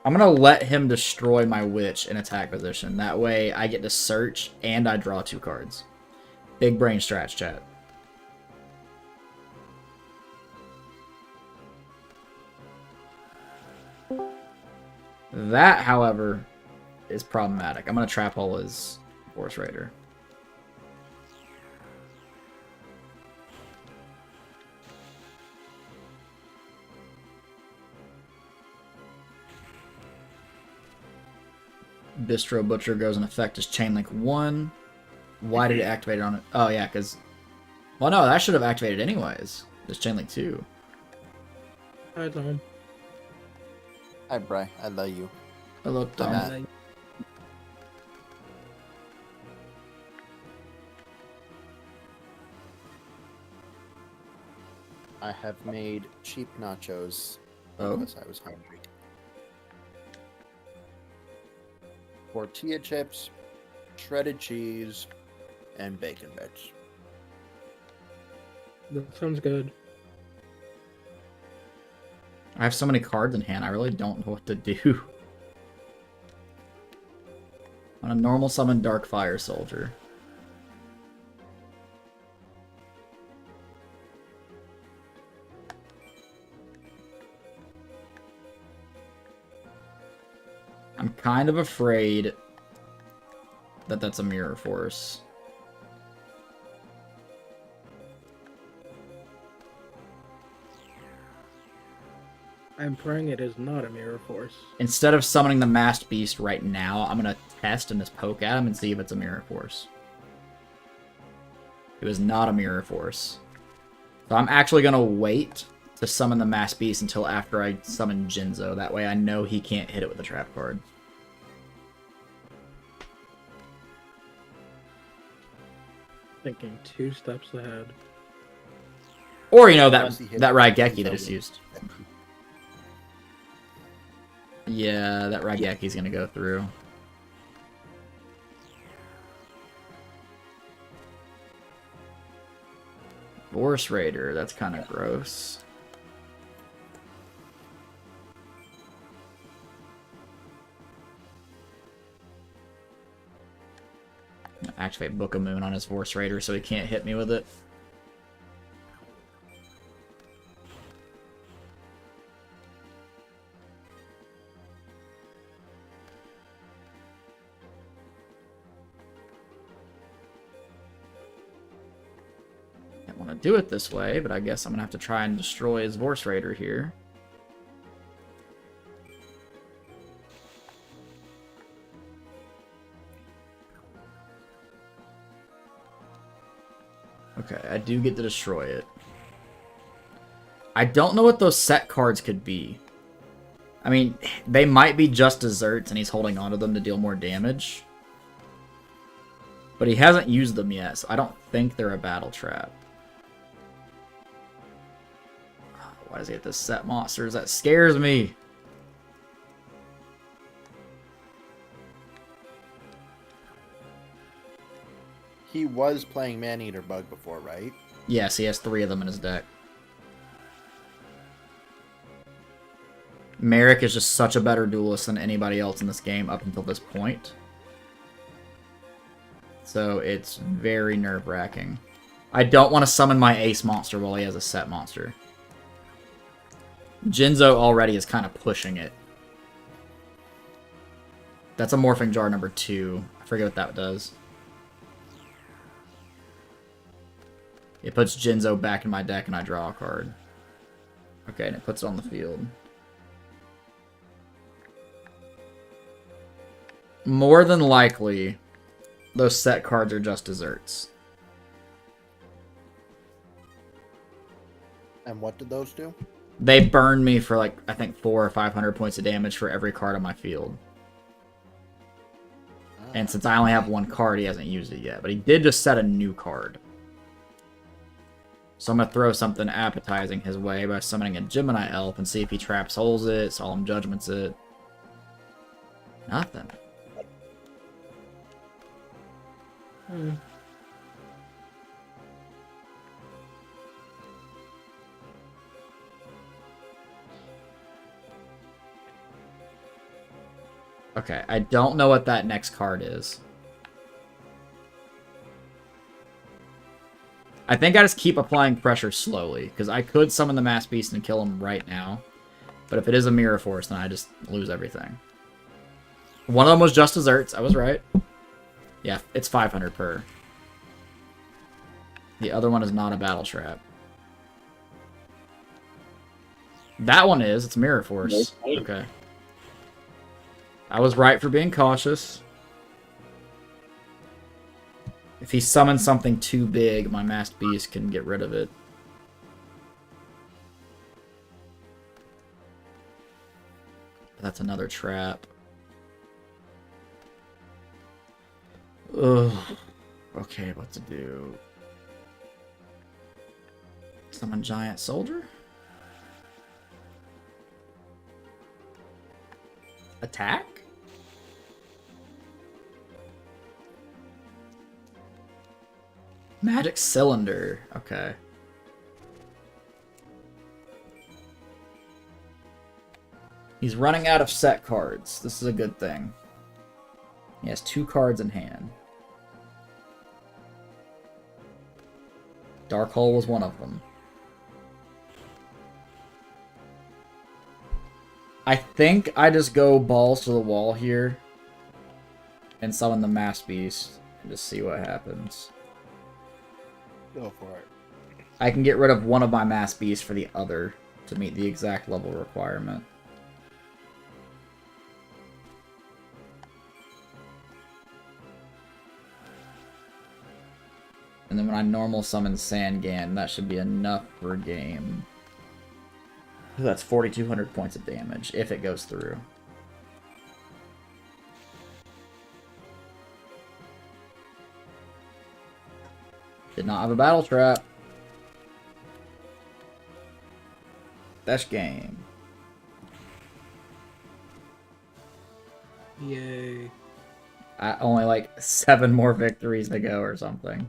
I'm going to let him destroy my Witch in attack position. That way I get to search and I draw 2 cards. Big brain strats, chat. That, however, is problematic. I'm going to trap hole his Force Raider. Bistro Butcher goes in effect as Chainlink 1. Why did it activate it on it? Oh, yeah, because... Well, no, that should have activated anyways. This Chainlink 2. Hi, Tom. Hi, Bry. I love you. Hello, Tom. Matt. I have made cheap nachos Oh. because I was hungry. Tortilla chips, shredded cheese, and bacon bits. That sounds good. I have so many cards in hand, I really don't know what to do. On a normal summon Dark Fire Soldier. I'm kind of afraid that that's a Mirror Force. I'm praying it is not a Mirror Force. Instead of summoning the Masked Beast right now, I'm going to test and just poke at him and see if it's a Mirror Force. It was not a Mirror Force. So I'm actually going to wait to summon the Masked Beast until after I summon Jinzo. That way I know he can't hit it with a trap card. Thinking 2 steps ahead. Or, you know, that Unless he hits Raigeki that Jinzo is with- used. Yeah, that Raigeki's going to go through. Force Raider, that's kind of gross. Activate Book of Moon on his Force Raider so he can't hit me with it. I want to do it this way, but I guess I'm going to have to try and destroy his Force Raider here. Okay, I do get to destroy it. I don't know what those set cards could be. I mean, they might be just desserts and he's holding onto them to deal more damage. But he hasn't used them yet, so I don't think they're a battle trap. Why does he get this set monsters? That scares me. He was playing Maneater Bug before, right? Yes, he has 3 of them in his deck. Merrick is just such a better duelist than anybody else in this game up until this point. So it's very nerve-wracking. I don't want to summon my ace monster while he has a set monster. Jinzo already is kind of pushing it. That's a Morphing Jar number 2. I forget what that does. It puts Jinzo back in my deck and I draw a card. Okay, and it puts it on the field. More than likely, those set cards are just desserts. And what did those do? They burn me for like, I think 400 or 500 points of damage for every card on my field. And since I only have 1 card, he hasn't used it yet. But he did just set a new card. So I'm going to throw something appetizing his way by summoning a Gemini Elf and see if he traps holes it, Solemn Judgments it. Nothing. Okay, I don't know what that next card is. I think I just keep applying pressure slowly, because I could summon the Mass Beast and kill him right now. But if it is a Mirror Force, then I just lose everything. One of them was just desserts. I was right. Yeah, it's 500 per. The other one is not a battle trap. That one is. It's Mirror Force. Okay. I was right for being cautious. If he summons something too big, my Masked Beast can get rid of it. That's another trap. Ugh. Okay, what to do? Summon Giant Soldier? Attack? Magic Cylinder. Okay. He's running out of set cards. This is a good thing. He has 2 cards in hand. Dark Hole was one of them. I think I just go balls to the wall here and summon the Mass Beast and just see what happens. Go for it. I can get rid of one of my Mass Beasts for the other to meet the exact level requirement. And then when I normal summon Sangan, that should be enough for a game. That's 4,200 points of damage, if it goes through. Did not have a battle trap. Best game. Yay. Only like 7 more victories to go or something.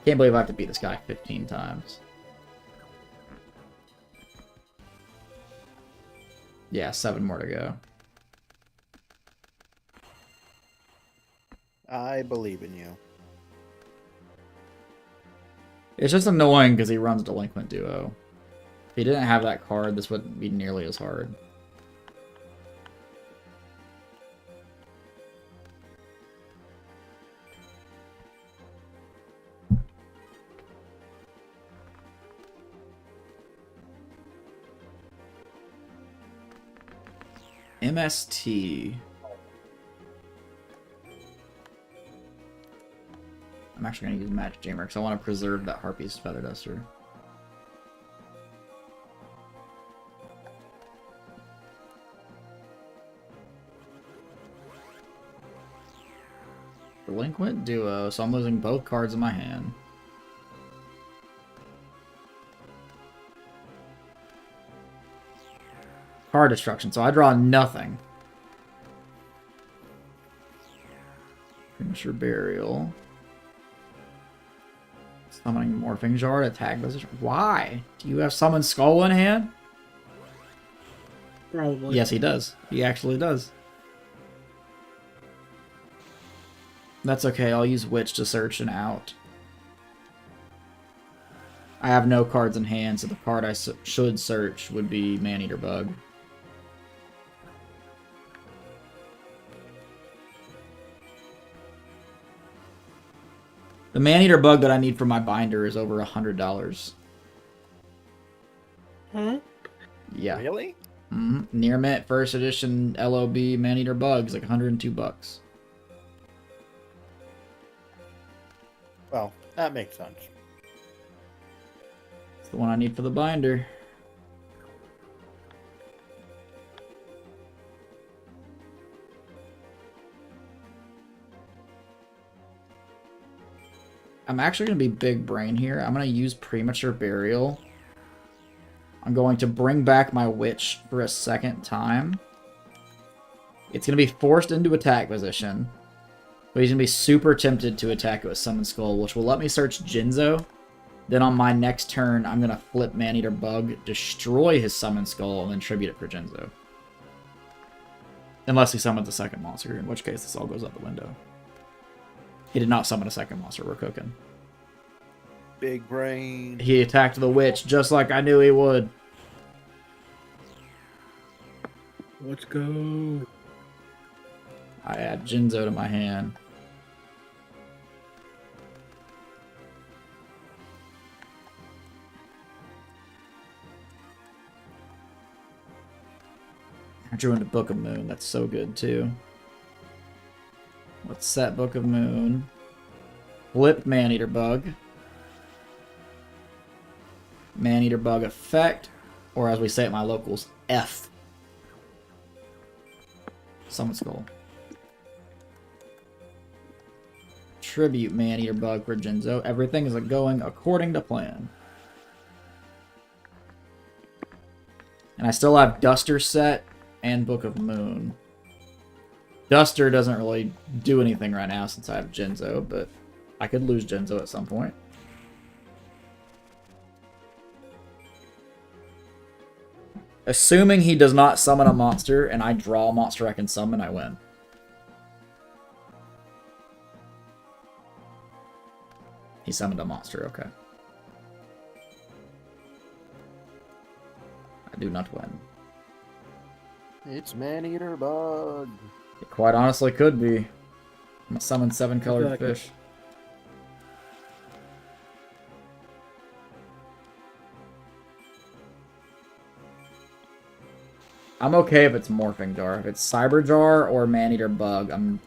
Can't believe I have to beat this guy 15 times. Yeah, 7 more to go. I believe in you. It's just annoying because he runs Delinquent Duo. If he didn't have that card, this wouldn't be nearly as hard. MST. I'm actually going to use Magic Jammer because I want to preserve that Harpy's Feather Duster. Delinquent Duo, so I'm losing both cards in my hand. Card destruction, so I draw nothing. Premature Burial. Summoning Morphing Jar, attack position. Why? Do you have Summon Skull in hand? Probably. Yes, he does. He actually does. That's okay, I'll use Witch to search and out. I have no cards in hand, so the card I should search would be Maneater Bug. The Maneater Bug that I need for my binder is over $100. Huh? Yeah. Really? Near Mint First Edition LOB Maneater Bug is like $102. Well, that makes sense. It's the one I need for the binder. I'm actually going to be big brain here. I'm going to use Premature Burial. I'm going to bring back my Witch for a second time. It's going to be forced into attack position. But he's going to be super tempted to attack it with Summon Skull, which will let me search Jinzo. Then on my next turn, I'm going to flip Maneater Bug, destroy his Summon Skull, and then tribute it for Jinzo. Unless he summons a second monster, in which case this all goes out the window. He did not summon a second monster, we're cooking. Big brain. He attacked the Witch just like I knew he would. Let's go. I add Jinzo to my hand. I drew into Book of Moon. That's so good, too. Let's set Book of Moon. Flip Maneater Bug. Maneater Bug effect. Or as we say at my locals, F. Summon Skull. Tribute Maneater Bug for Jinzo. Everything is going according to plan. And I still have Duster set and Book of Moon. Duster doesn't really do anything right now since I have Jinzo, but I could lose Jinzo at some point. Assuming he does not summon a monster and I draw a monster I can summon, I win. He summoned a monster, okay. I do not win. It's Maneater Bug. It quite honestly could be. I'm gonna summon 7 colored like fish. I'm okay if it's Morphing Jar. If it's Cyber Jar or Maneater Bug, I'm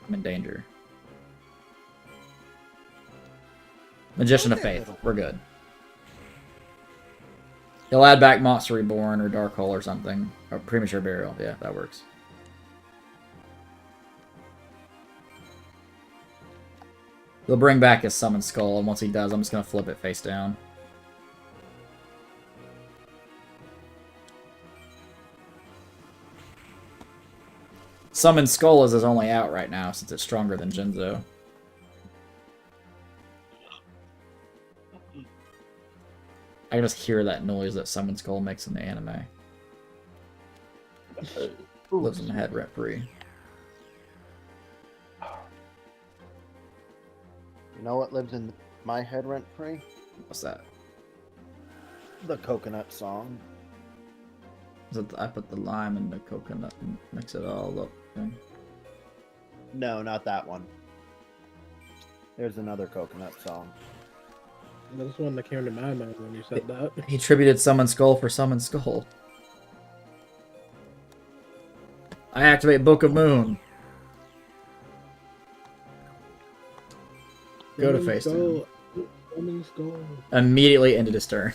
in danger. Magician of Faith. We're good. He'll add back Monster Reborn or Dark Hole or something. Or Premature Burial. Yeah, that works. He'll bring back his Summon Skull, and once he does, I'm just going to flip it face down. Summon Skull is his only out right now, since it's stronger than Jinzo. I can just hear that noise that Summon Skull makes in the anime. Lives in the head rent-free. You know what lives in my head rent free? What's that? The coconut song. Is it I put the lime in the coconut and mix it all up thing? No, not that one. There's another coconut song. That's one that came to my mind when you said that. He tributed Summon Skull for Summon Skull. I activate Book of Moon. Go to face down. Immediately ended his turn.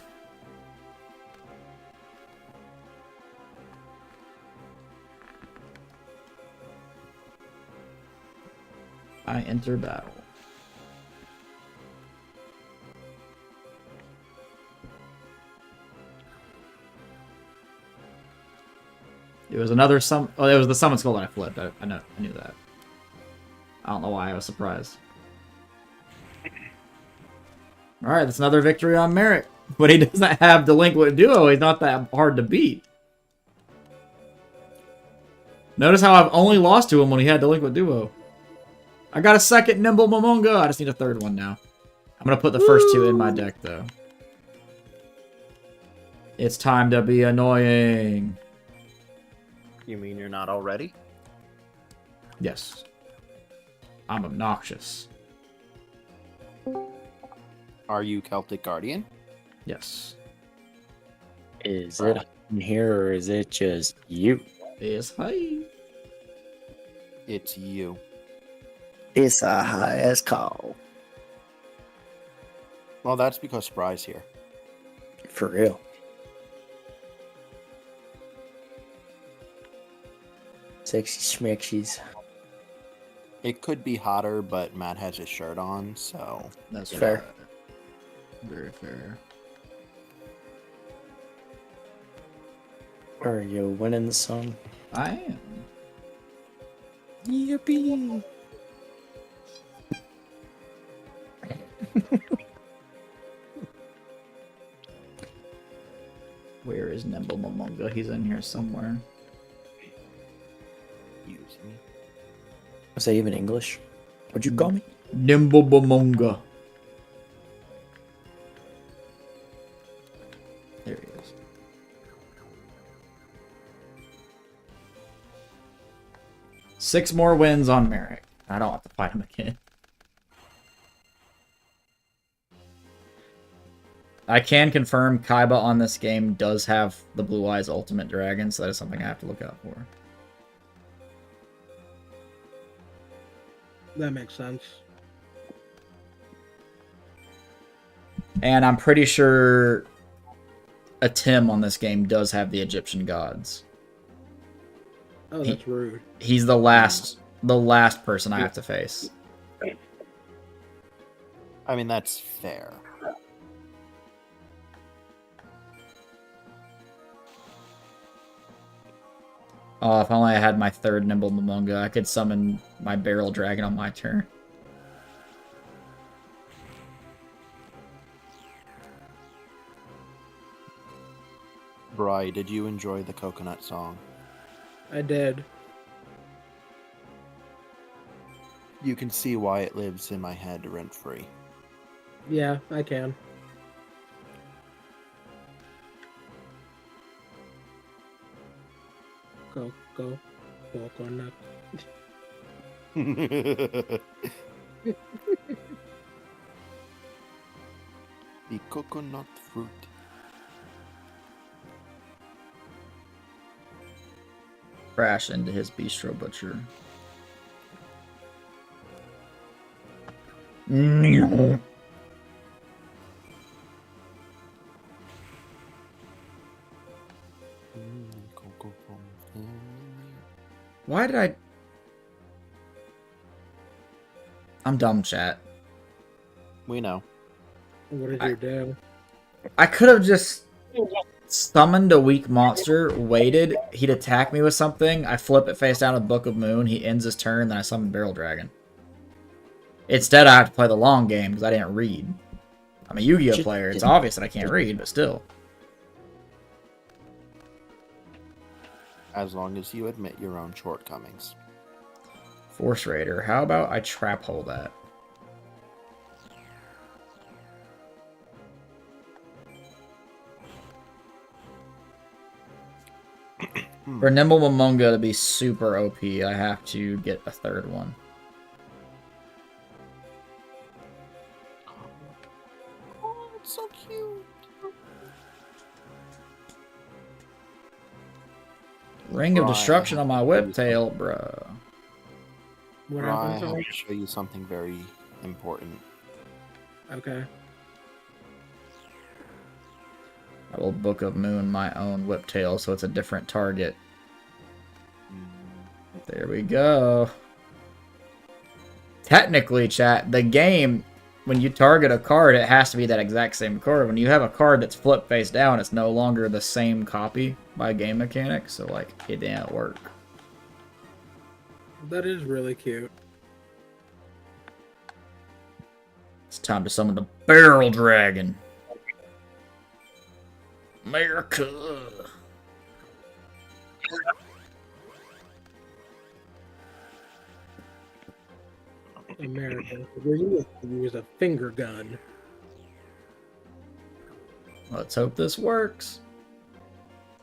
I enter battle. It was another Oh, it was the Summon Skull that I flipped. I knew that. I don't know why I was surprised. Alright, that's another victory on merit. But he doesn't have Delinquent Duo. He's not that hard to beat. Notice how I've only lost to him when he had Delinquent Duo. I got a second Nimble Momonga. I just need a third one now. I'm going to put the first two in my deck, though. It's time to be annoying. You mean you're not already? Yes. I'm obnoxious. Are you Celtic Guardian? Yes. Is it in here or is it just you? Yes, hi. It's you. It's a high ass call. Well, that's because Spry's here. For real. Sexy schmexies. It could be hotter, but Matt has his shirt on, so... That's fair. Very fair. Are you winning the song? I am. Yippee! Where is Nimble Momonga? He's in here somewhere. Use me. Was that even English? What'd you call me? Nimble Momonga. There he is. 6 more wins on Merrick. I don't have to fight him again. I can confirm Kaiba on this game does have the Blue Eyes Ultimate Dragon, so that is something I have to look out for. That makes sense. And I'm pretty sure a Tim on this game does have the Egyptian gods. Oh, that's rude. He's the last person I have to face. I mean, that's fair. Oh, if only I had my 3rd Nimble Momonga, I could summon my Barrel Dragon on my turn. Bri, did you enjoy the coconut song? I did. You can see why it lives in my head rent-free. Yeah, I can. Go, coconut. The coconut fruit. Crash into his Bistro Butcher. Why did I... I'm dumb, chat. We know. What did you do? I could have just summoned a weak monster, waited, he'd attack me with something, I flip it face down with Book of Moon, he ends his turn, then I summon Barrel Dragon. Instead, I have to play the long game because I didn't read. I'm a Yu-Gi-Oh player. It's obvious that I can't read, but still. As long as you admit your own shortcomings. Force Raider. How about I trap hole that? For Nimble Momonga to be super OP, I have to get a 3rd one. Oh, it's so cute. Ring of Right. Destruction on my whiptail, bruh. What Bri, I happened, have sorry? to show you something very important. Okay. I will Book of Moon my own whiptail, so it's a different target. There we go. Technically, chat, the game, when you target a card, it has to be that exact same card. When you have a card that's flipped face down, it's no longer the same copy by game mechanics, so, like, it didn't work. That is really cute. It's time to summon the Barrel Dragon. America. American. You use a finger gun. Let's hope this works.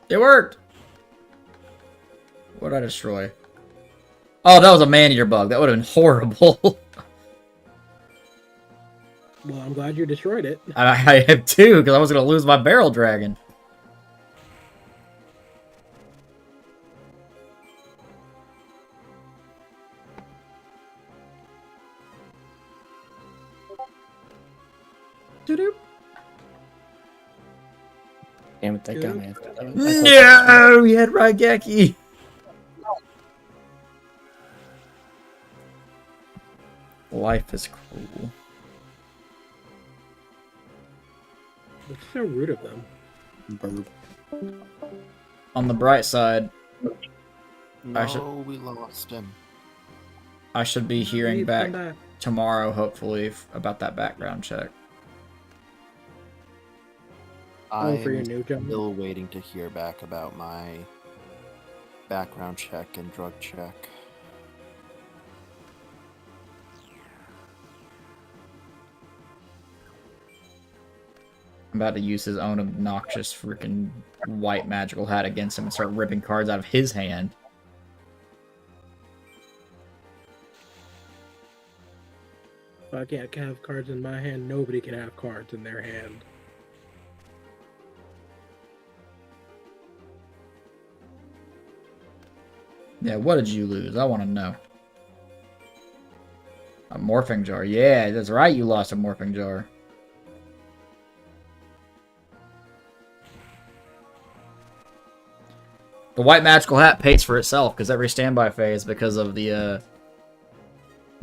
It worked! What did I destroy? Oh, that was a man-eater bug. That would have been horrible. Well, I'm glad you destroyed it. I have 2, because I was going to lose my Barrel Dragon. Doo-doo. Damn it, that got me. No! He had Raigeki! Life is cruel. It's so rude of them. On the bright side, No, we lost him. I should be hearing Please back come tomorrow, hopefully, about that background check. Oh, for your I'm new job. still waiting to hear back about my background check and drug check. I'm about to use his own obnoxious freaking white magical hat against him and start ripping cards out of his hand. I can't have cards in my hand, nobody can have cards in their hand. Yeah, what did you lose? I want to know. A morphing jar. Yeah, that's right, you lost a morphing jar. The white magical hat pays for itself, because every standby phase, because of the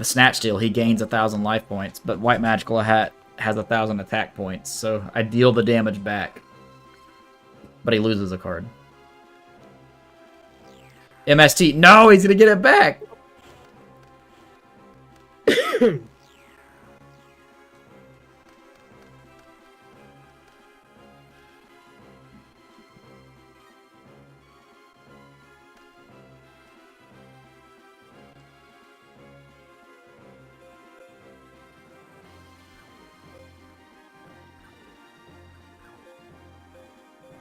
snatch steal, he gains 1,000 life points, but white magical hat has 1,000 attack points, so I deal the damage back. But he loses a card. MST, no, he's gonna get it back!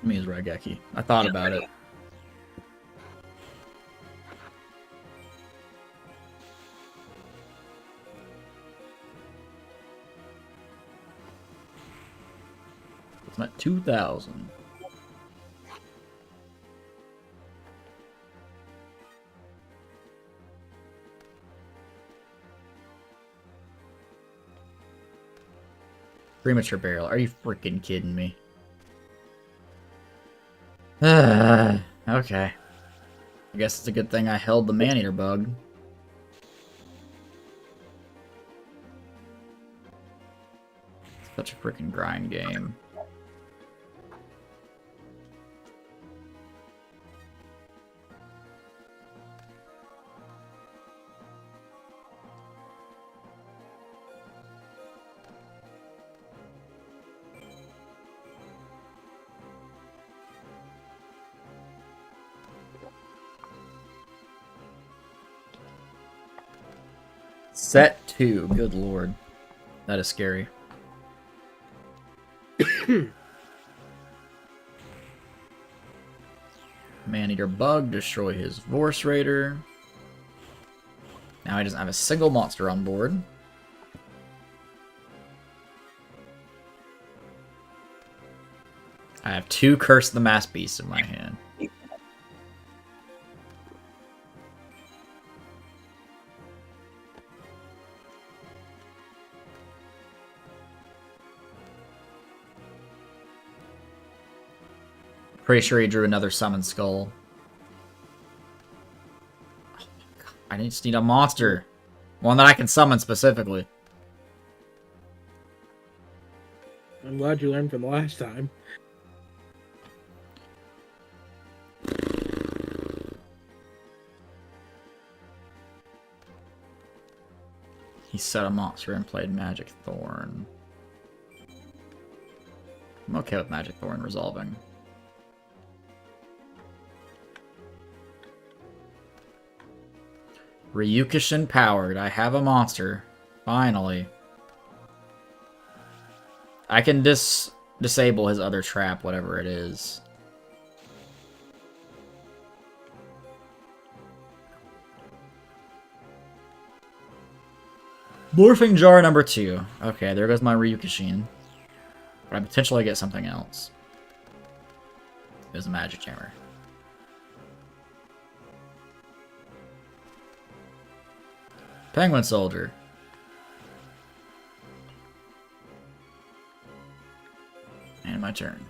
Me as Raigeki. I thought about it. It's not 2,000. Premature burial. Are you freaking kidding me? Okay. I guess it's a good thing I held the man-eater bug. Such a freaking grind game. Set 2. Good lord. That is scary. Man-eater bug, destroy his Vorse Raider. Now he doesn't have a single monster on board. I have 2 Curse of the Mass Beasts in my hand. Pretty sure he drew another Summon Skull. Oh my God. I just need a monster. One that I can summon specifically. I'm glad you learned from the last time. He set a monster and played Magic Thorn. I'm okay with Magic Thorn resolving. Ryukushin powered. I have a monster. Finally. I can disable his other trap, whatever it is. Morphing Jar number 2. Okay, there goes my Ryukushin. But I potentially get something else. It was a Magic Hammer. Penguin Soldier. And my turn.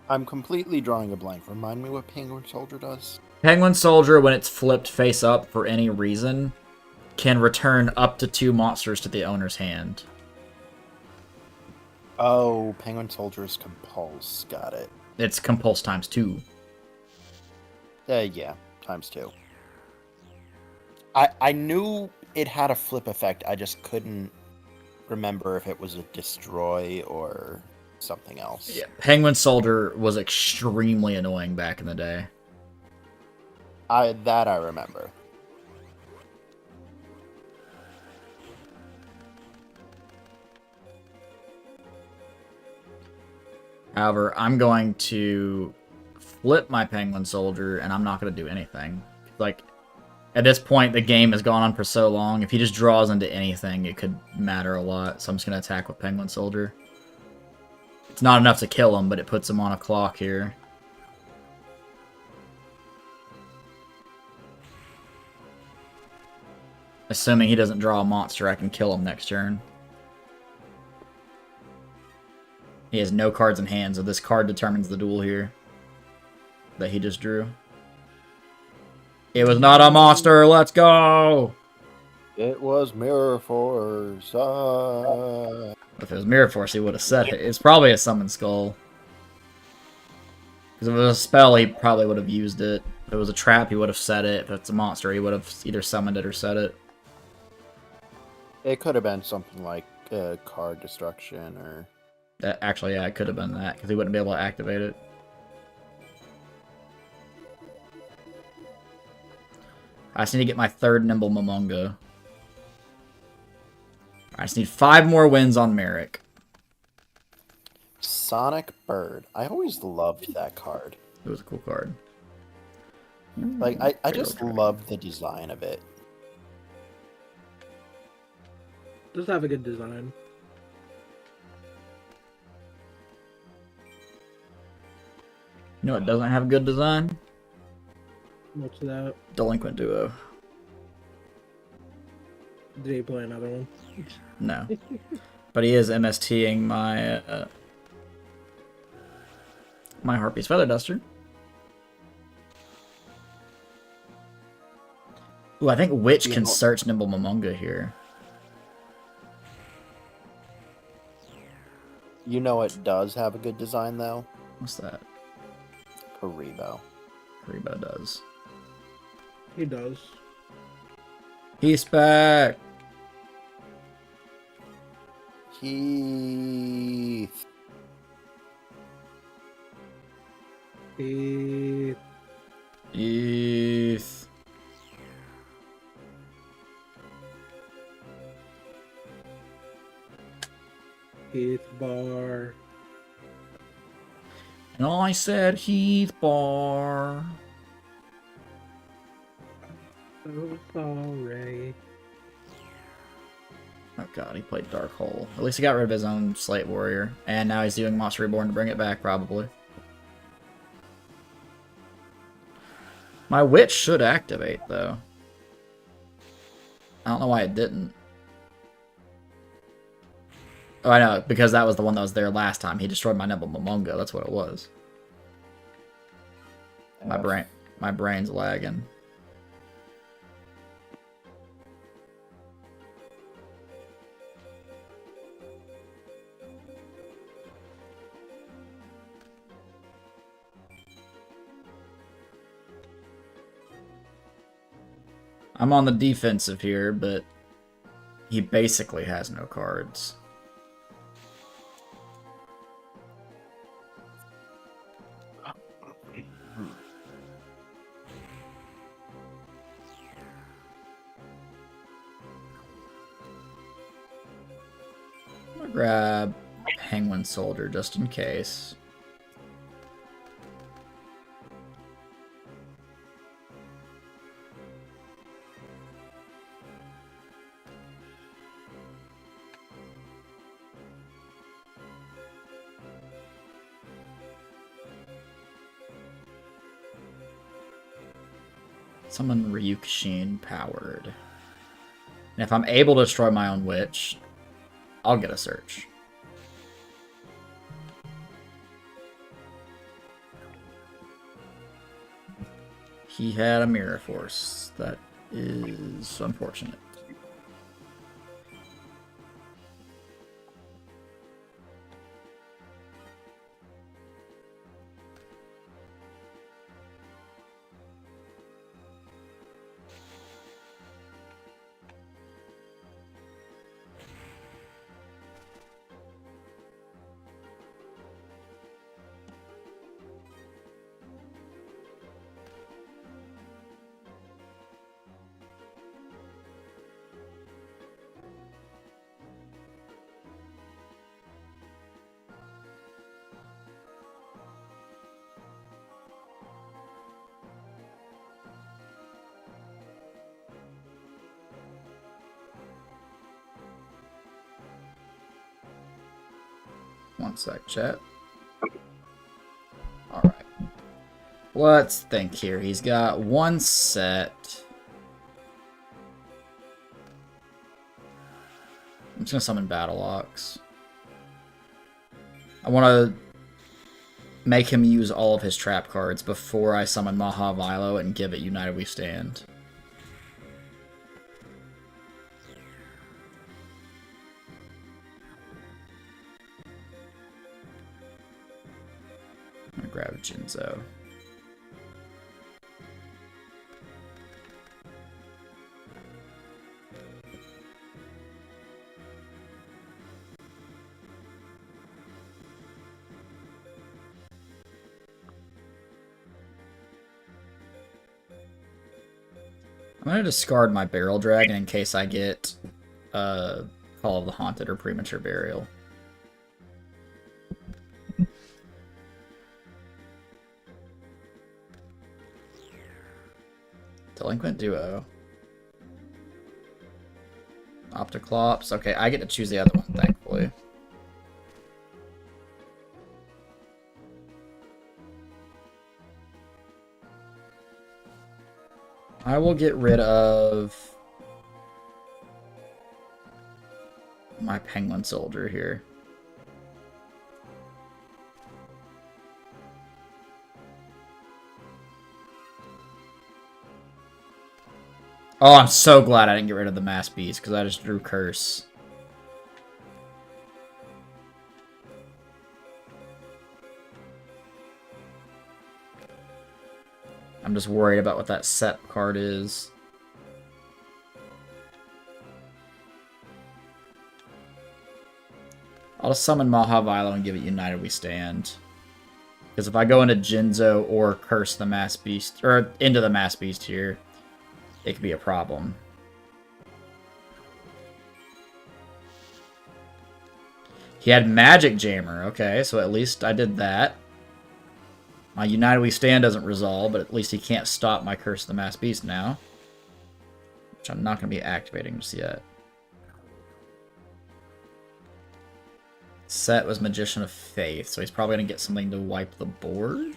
I'm completely drawing a blank. Remind me what Penguin Soldier does? Penguin Soldier, when it's flipped face up for any reason, can return up to 2 monsters to the owner's hand. Oh, Penguin Soldier's Compulse. Got it. It's Compulse times 2. Yeah, times 2. I knew it had a flip effect. I just couldn't remember if it was a destroy or something else. Yeah, Penguin Soldier was extremely annoying back in the day. I remember. However, I'm going to flip my Penguin Soldier, and I'm not going to do anything. Like, at this point, the game has gone on for so long. If he just draws into anything, it could matter a lot. So I'm just going to attack with Penguin Soldier. It's not enough to kill him, but it puts him on a clock here. Assuming he doesn't draw a monster, I can kill him next turn. He has no cards in hand, so this card determines the duel here that he just drew. It was not a monster, let's go! It was Mirror Force. If it was Mirror Force, he would have said it. It's probably a Summon Skull. Because if it was a spell, he probably would have used it. If it was a trap, he would have said it. If it's a monster, he would have either summoned it or said it. It could have been something like card destruction or... Actually, yeah, it could have been that, because he wouldn't be able to activate it. I just need to get my third Nimble Momonga. I just need 5 more wins on Merrick. Sonic Bird. I always loved that card. It was a cool card. Like, I just love the design of it. Does have a good design. You know what doesn't have good design? What's that? Delinquent Duo. Did he play another one? No. But he is MSTing my my Harpy's Feather Duster. Ooh, I think Witch can search Nimble Momonga here. You know it does have a good design, though? What's that? Karibo. Karibo does. He does. He's back! Heath. He... Heath. Heath Bar. And I said Heath Bar. So sorry. Oh god, he played Dark Hole. At least he got rid of his own Slate Warrior. And now he's doing Monster Reborn to bring it back, probably. My Witch should activate, though. I don't know why it didn't. Oh, I know, because that was the one that was there last time. He destroyed my Nimble Momonga, that's what it was. My brain's lagging. I'm on the defensive here, but he basically has no cards. I'm gonna grab Penguin Soldier just in case. Summon Ryukushin powered. And if I'm able to destroy my own Witch, I'll get a search. He had a Mirror Force. That is unfortunate. One sec, chat. Alright. Let's think here. He's got one set. I'm just gonna summon Battle Ox. I want to make him use all of his trap cards before I summon Mahavilo and give it United We Stand. I'm gonna grab Jinzo. I'm gonna discard my Barrel Dragon in case I get Call of the Haunted or Premature Burial. Delinquent Duo. Opticlops. Okay, I get to choose the other one, thankfully. I will get rid of my Penguin Soldier here. Oh, I'm so glad I didn't get rid of the Mass Beast, because I just drew Curse. I'm just worried about what that set card is. I'll just summon Mahavilo and give it United We Stand. Because if I go into Jinzo or Curse the Mass Beast, or into the Mass Beast here, it could be a problem. He had Magic Jammer. Okay, so at least I did that. My United We Stand doesn't resolve, but at least he can't stop my Curse of the Mass Beast now. Which I'm not going to be activating just yet. Set was Magician of Faith, so he's probably going to get something to wipe the board.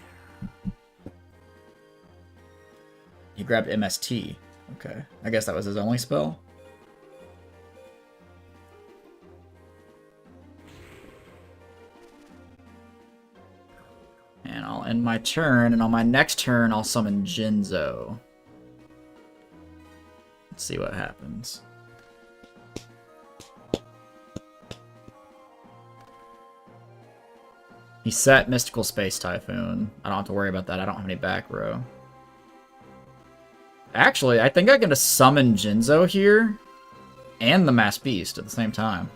He grabbed MST. Okay, I guess that was his only spell. And I'll end my turn, and on my next turn, I'll summon Jinzo. Let's see what happens. He set Mystical Space Typhoon. I don't have to worry about that. I don't have any back row. Actually, I think I'm going to summon Jinzo here and the Mass Beast at the same time.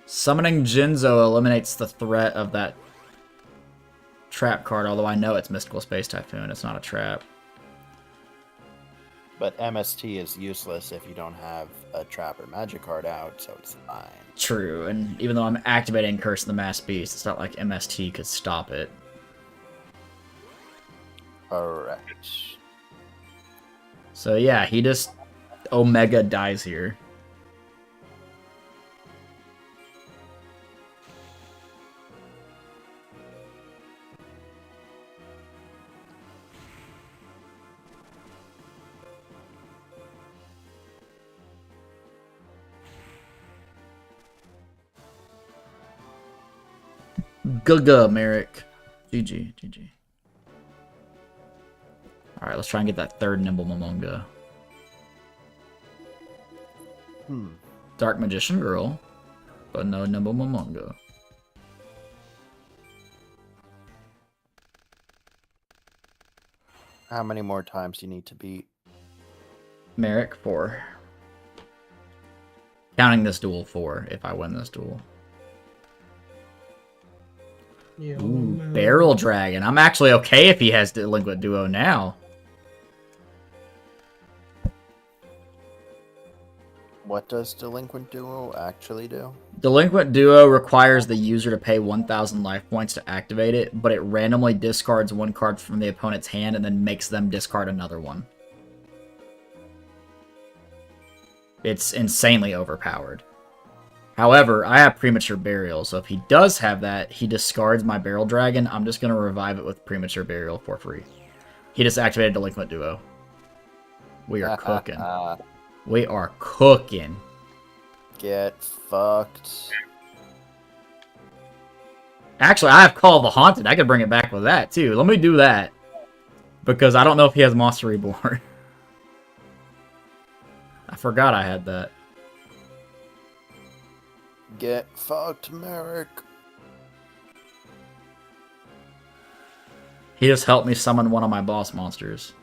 Summoning Jinzo eliminates the threat of that trap card, although I know it's Mystical Space Typhoon. It's not a trap. But MST is useless if you don't have a trap or magic card out, so it's fine. True, and even though I'm activating Curse of the Mass Beast, it's not like MST could stop it. Correct. So yeah, he just Omega dies here. Guga, Merrick. GG, GG. Alright, let's try and get that third Nimble Momonga. Dark Magician Girl, but no Nimble Momonga. How many more times do you need to beat? Merrick, 4. Counting this duel, 4, if I win this duel. Yeah, Ooh, Barrel Dragon. I'm actually okay if he has Delinquent Duo now. What does Delinquent Duo actually do? Delinquent Duo requires the user to pay 1,000 life points to activate it, but it randomly discards one card from the opponent's hand and then makes them discard another one. It's insanely overpowered. However, I have Premature Burial, so if he does have that, he discards my Barrel Dragon. I'm just going to revive it with Premature Burial for free. He just activated Delinquent Duo. We are cooking. We are cooking. Get fucked. Actually, I have Call of the Haunted. I could bring it back with that, too. Let me do that. Because I don't know if he has Monster Reborn. I forgot I had that. Get fucked, Merrick. He just helped me summon one of my boss monsters.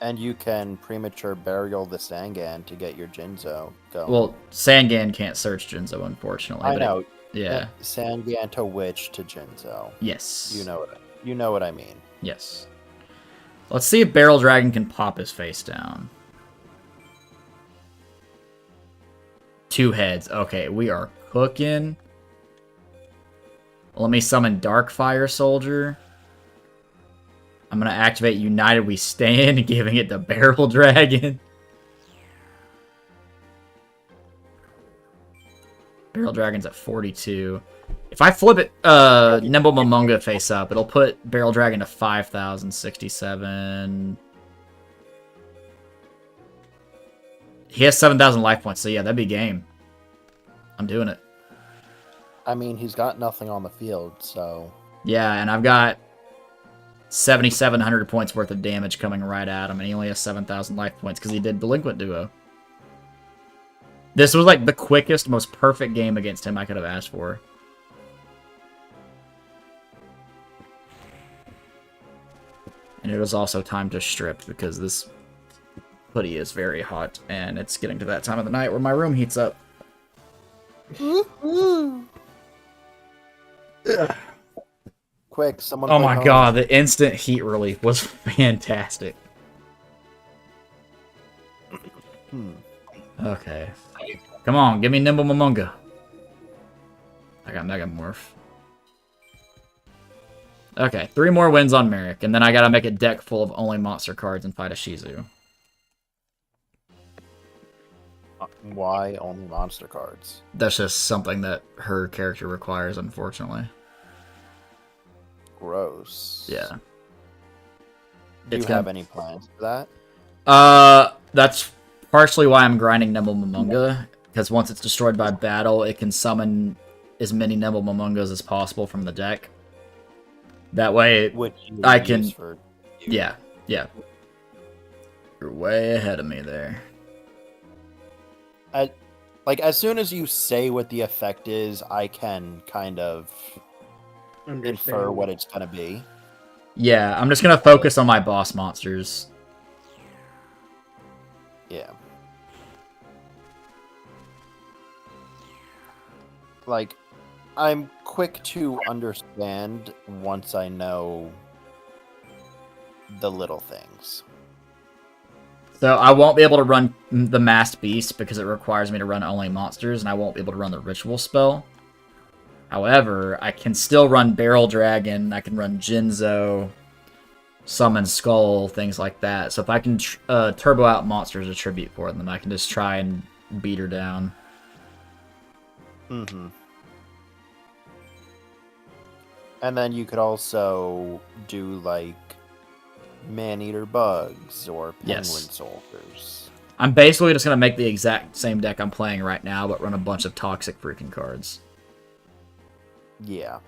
And you can premature burial the Sangan to get your Jinzo going. Well, Sangan can't search Jinzo, unfortunately. I know. Yeah. Sangan to Witch to Jinzo. Yes. You know what I mean. Yes. Let's see if Barrel Dragon can pop his face down. 2 heads. Okay, we are cooking. Let me summon Darkfire Soldier. I'm going to activate United We Stand, giving it to Barrel Dragon. Barrel Dragon's at 42. If I flip it Nimble Momonga face up, it'll put Barrel Dragon to 5,067. He has 7,000 life points, so yeah, that'd be game. I'm doing it. I mean, he's got nothing on the field, so... Yeah, and I've got 7,700 points worth of damage coming right at him, and he only has 7,000 life points because he did Delinquent Duo. This was like the quickest, most perfect game against him I could have asked for. And it was also time to strip because this hoodie is very hot, and it's getting to that time of the night where my room heats up. Quick, someone. Oh my god, the instant heat relief was fantastic. Okay. Come on, give me Nimble Momonga. I got Megamorph. Okay, 3 more wins on Merrick, and then I gotta make a deck full of only monster cards and fight a Shizu. Why only monster cards? That's just something that her character requires, unfortunately. Gross. Yeah. Do you have any plans for that? That's partially why I'm grinding Nimble Momonga, because once it's destroyed by battle, it can summon as many Nimble Momongas as possible from the deck. That way, I can... Yeah, yeah. You're way ahead of me there. Like, as soon as you say what the effect is, I can kind of infer what it's gonna be. Yeah, I'm just gonna focus on my boss monsters. Yeah. Like, I'm quick to understand once I know the little things. So I won't be able to run the Masked Beast because it requires me to run only monsters, and I won't be able to run the Ritual spell. However, I can still run Barrel Dragon, I can run Jinzo, Summon Skull, things like that. So if I can turbo out monsters a tribute for them, I can just try and beat her down. Mm-hmm. And then you could also do, like, Man-Eater Bugs or Penguin Soldiers. I'm basically just going to make the exact same deck I'm playing right now, but run a bunch of toxic freaking cards. Yeah.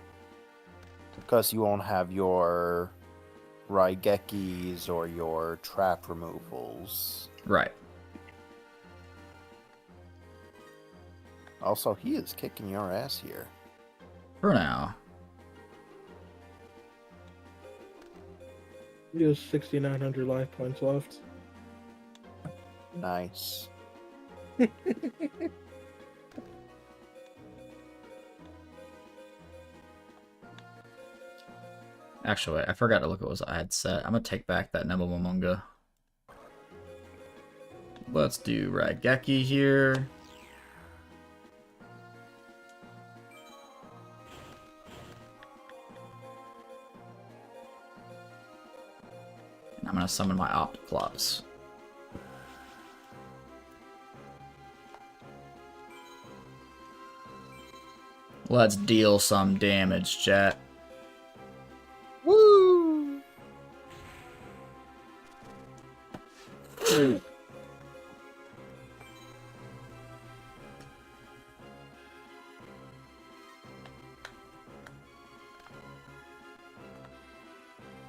Because you won't have your Raigekis or your trap removals. Right. Also, he is kicking your ass here. For now. He has 6,900 life points left. Nice. Actually, I forgot to look at what I had set. I'm going to take back that Nimble Momonga. Let's do Raigeki here. I'm going to summon my Opticlops. Let's deal some damage, chat. Woo!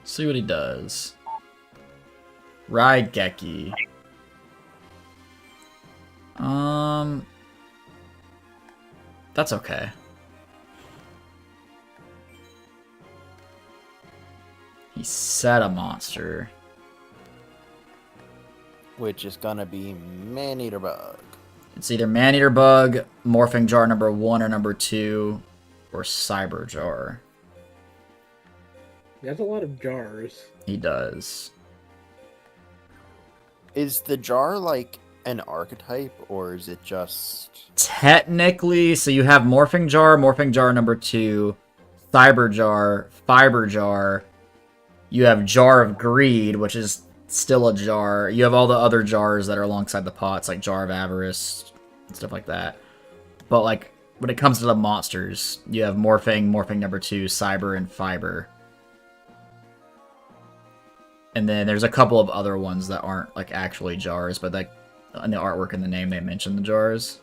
See what he does. Raigeki. That's okay. He set a monster. Which is gonna be Man-Eater Bug. It's either Man-Eater Bug, Morphing Jar number 1 or number 2, or Cyber Jar. He has a lot of jars. He does. Is the jar like an archetype, or is it just... Technically, so you have Morphing Jar number 2, Cyber Jar, Fiber Jar. You have Jar of Greed, which is still a jar. You have all the other jars that are alongside the pots, like Jar of Avarice, and stuff like that. But, like, when it comes to the monsters, you have Morphing number 2, Cyber, and Fiber. And then there's a couple of other ones that aren't, like, actually jars, but, like, in the artwork and the name, they mention the jars.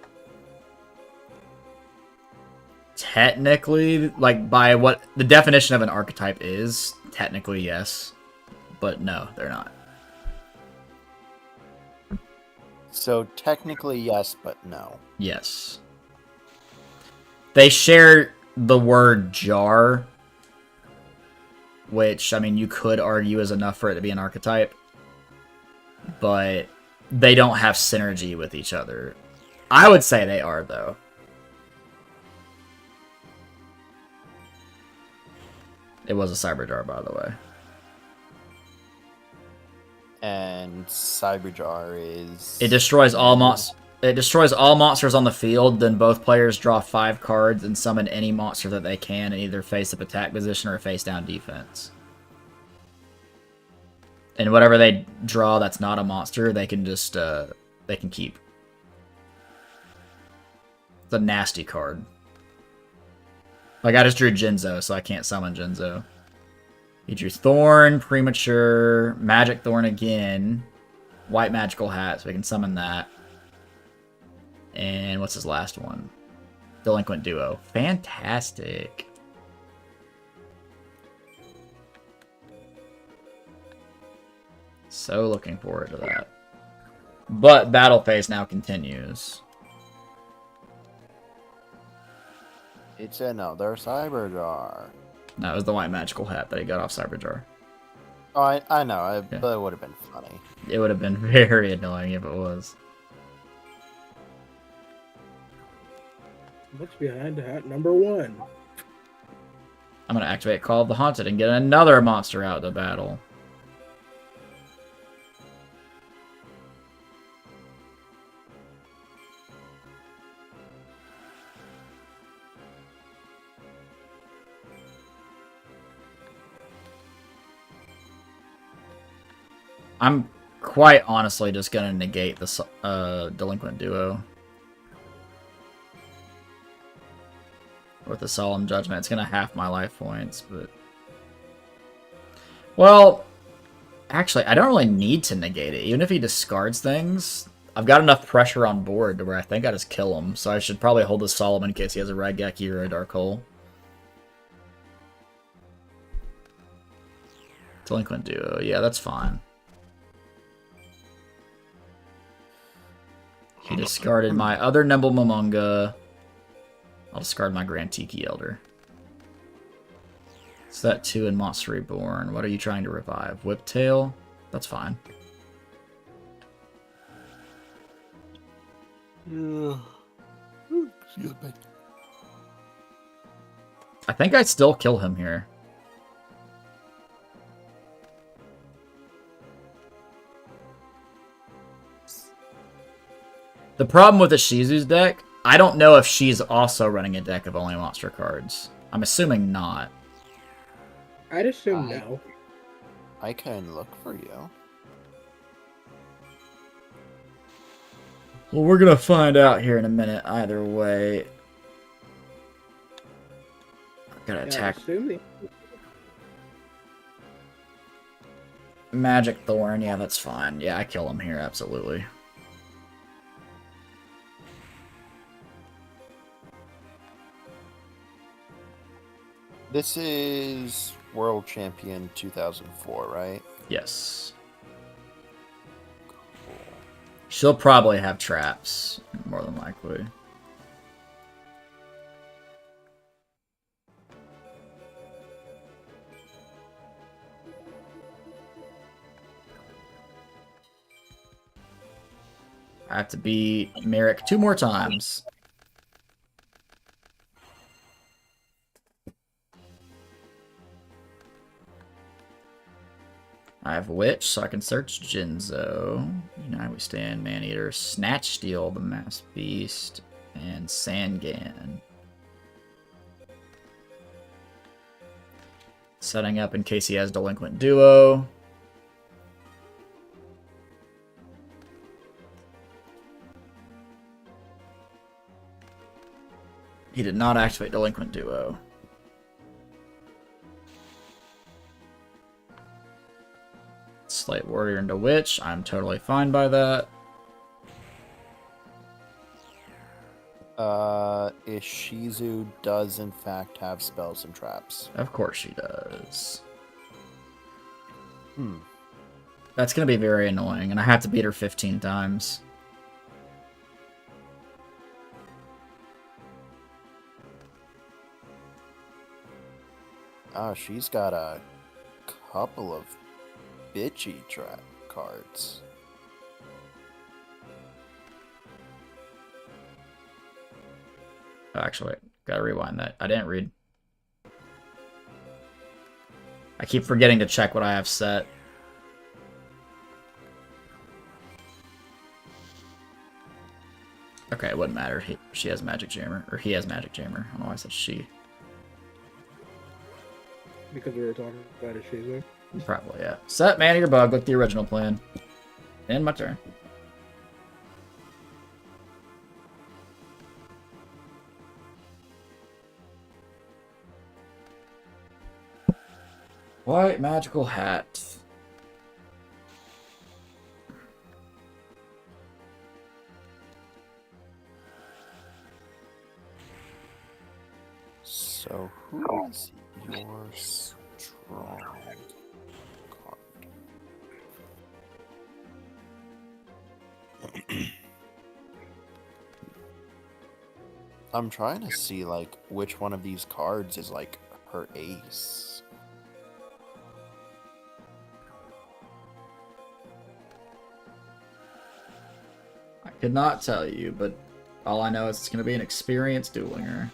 Technically, like, by what the definition of an archetype is, technically, yes. But no, they're not. So technically yes, but no. Yes. They share the word jar, which, I mean, you could argue is enough for it to be an archetype. But they don't have synergy with each other. I would say they are, though. It was a Cyber Jar, by the way. And Cyberjar is... It destroys all monsters on the field, then both players draw 5 cards and summon any monster that they can in either face-up attack position or face-down defense. And whatever they draw that's not a monster, they can just, they can keep. It's a nasty card. Like, I just drew Jinzo, so I can't summon Jinzo. He drew Thorn, Premature, Magic Thorn again, White Magical Hat, so we can summon that. And what's his last one? Delinquent Duo. Fantastic. So looking forward to that. But battle phase now continues. It's another Cyberjar. That was the White Magical Hat that he got off Cyberjar. Oh, I know, but it would have been funny. It would have been very annoying if it was. What's behind hat number 1? I'm going to activate Call of the Haunted and get another monster out of the battle. I'm quite honestly just going to negate the Delinquent Duo. With a Solemn Judgment. It's going to half my life points, but... Well, actually, I don't really need to negate it. Even if he discards things, I've got enough pressure on board to where I think I just kill him. So I should probably hold the Solemn in case he has a Raigeki or a Dark Hole. Delinquent Duo. Yeah, that's fine. He discarded my other Nimble Momonga. I'll discard my Grand Tiki Elder. Is that 2 in Monster Reborn? What are you trying to revive? Whiptail? That's fine. Excuse me. I think I still kill him here. The problem with the Shizu's deck, I don't know if she's also running a deck of only monster cards. I'm assuming not. I'd assume no. I can look for you. Well, we're gonna find out here in a minute either way. Gotta Yeah, attack assuming. Magic Thorn. Yeah, that's fine. Yeah, I kill him here, absolutely. This is World Champion 2004, right? Yes. Cool. She'll probably have traps, more than likely. I have to beat Merrick 2 more times. I have Witch, so I can search Jinzo. United We Stand, Maneater, Snatch Steal, the Mass Beast, and Sangan. Setting up in case he has Delinquent Duo. He did not activate Delinquent Duo. Slate Warrior into Witch. I'm totally fine by that. Ishizu does in fact have spells and traps. Of course she does. Hmm. That's going to be very annoying, and I have to beat her 15 times. Oh, she's got a couple of bitchy trap cards. Oh, actually, gotta rewind that. I didn't read. I keep forgetting to check what I have set. Okay, it wouldn't matter. She has Magic Jammer. Or he has Magic Jammer. I don't know why I said she. Because we were talking about a Shizu. Probably, yeah. Set Maneater Bug with the original plan. End my turn. White Magical Hat. So who is your strong card? I'm trying to see like which one of these cards is like her ace. I could not tell you, but all I know is it's going to be an experienced duelinger.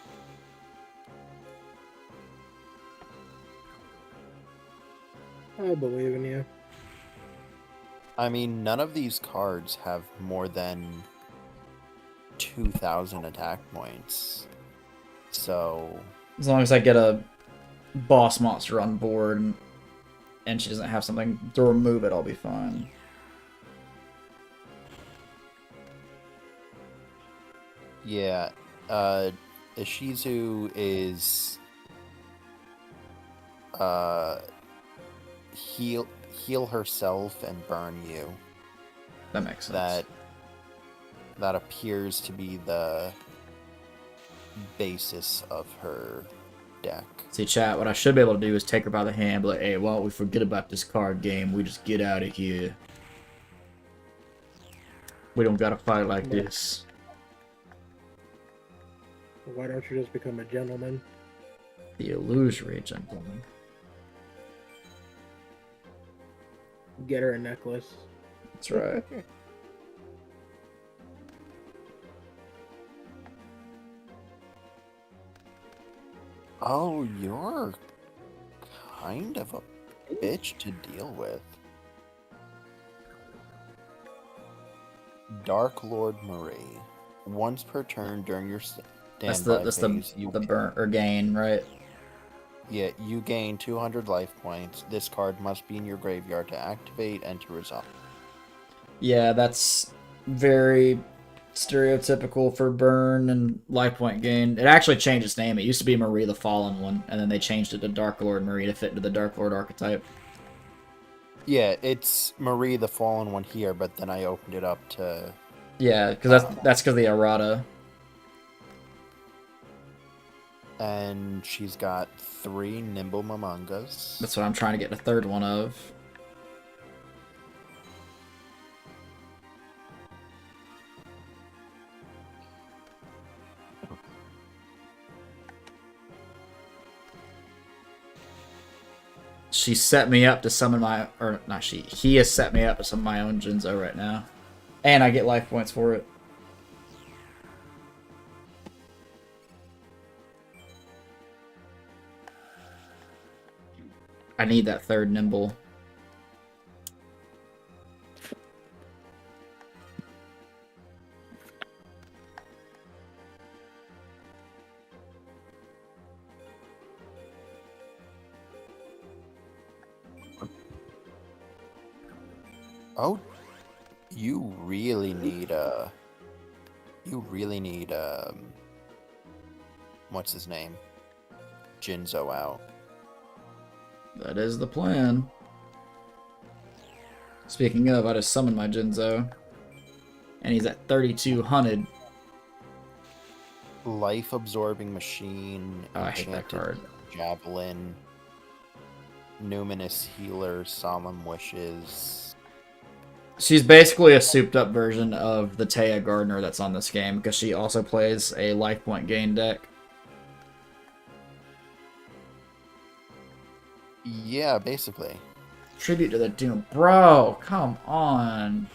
I believe in you. I mean, none of these cards have more than 2,000 attack points. So, As long as I get a boss monster on board and she doesn't have something to remove it, I'll be fine. yeah, Ishizu is heal herself and burn you. That makes sense. That appears to be the basis of her deck. See, chat, what I should be able to do is take her by the hand, be like, hey, why don't we forget about this card game? We just get out of here. We don't gotta fight like this. Why don't you just become a gentleman? The illusory gentleman. Get her a necklace. That's right. Oh, you're kind of a bitch to deal with. Dark Lord Marie. Once per turn during your standby That's phase, the burn or gain, right? Yeah, you gain 200 life points. This card must be in your graveyard to activate and to resolve. Yeah, that's very stereotypical for burn and life point gain. It actually changed its name. It used to be Marie the Fallen One, and then they changed it to Dark Lord Marie to fit into the Dark Lord archetype. Yeah, it's Marie the Fallen One here, but then I opened it up to... Yeah, because that's because of the errata. And she's got 3 Nimble Momongas. That's what I'm trying to get a third one of. She set me up to summon my... Or, not she. He has set me up to summon my own Jinzo right now. And I get life points for it. I need that third Nimble. Oh, you really need what's his name? Jinzo out. That is the plan. Speaking of, I just summoned my Jinzo. And he's at 3,200. Life absorbing machine. Oh, I hate that card. Javelin. Numinous healer. Solemn wishes. She's basically a souped up version of the Taya Gardner that's on this game, because she also plays a life point gain deck. Yeah, basically. Tribute to the Doom. Bro, come on.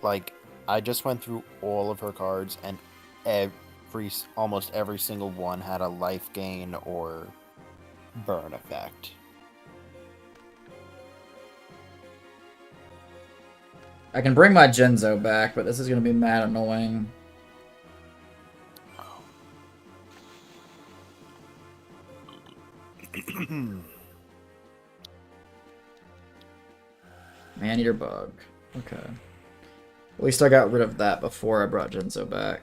Like, I just went through all of her cards, and almost every single one had a life gain or burn effect. I can bring my Jinzo back, but this is going to be mad annoying. Man-eater bug. Okay. At least I got rid of that before I brought Jinzo back.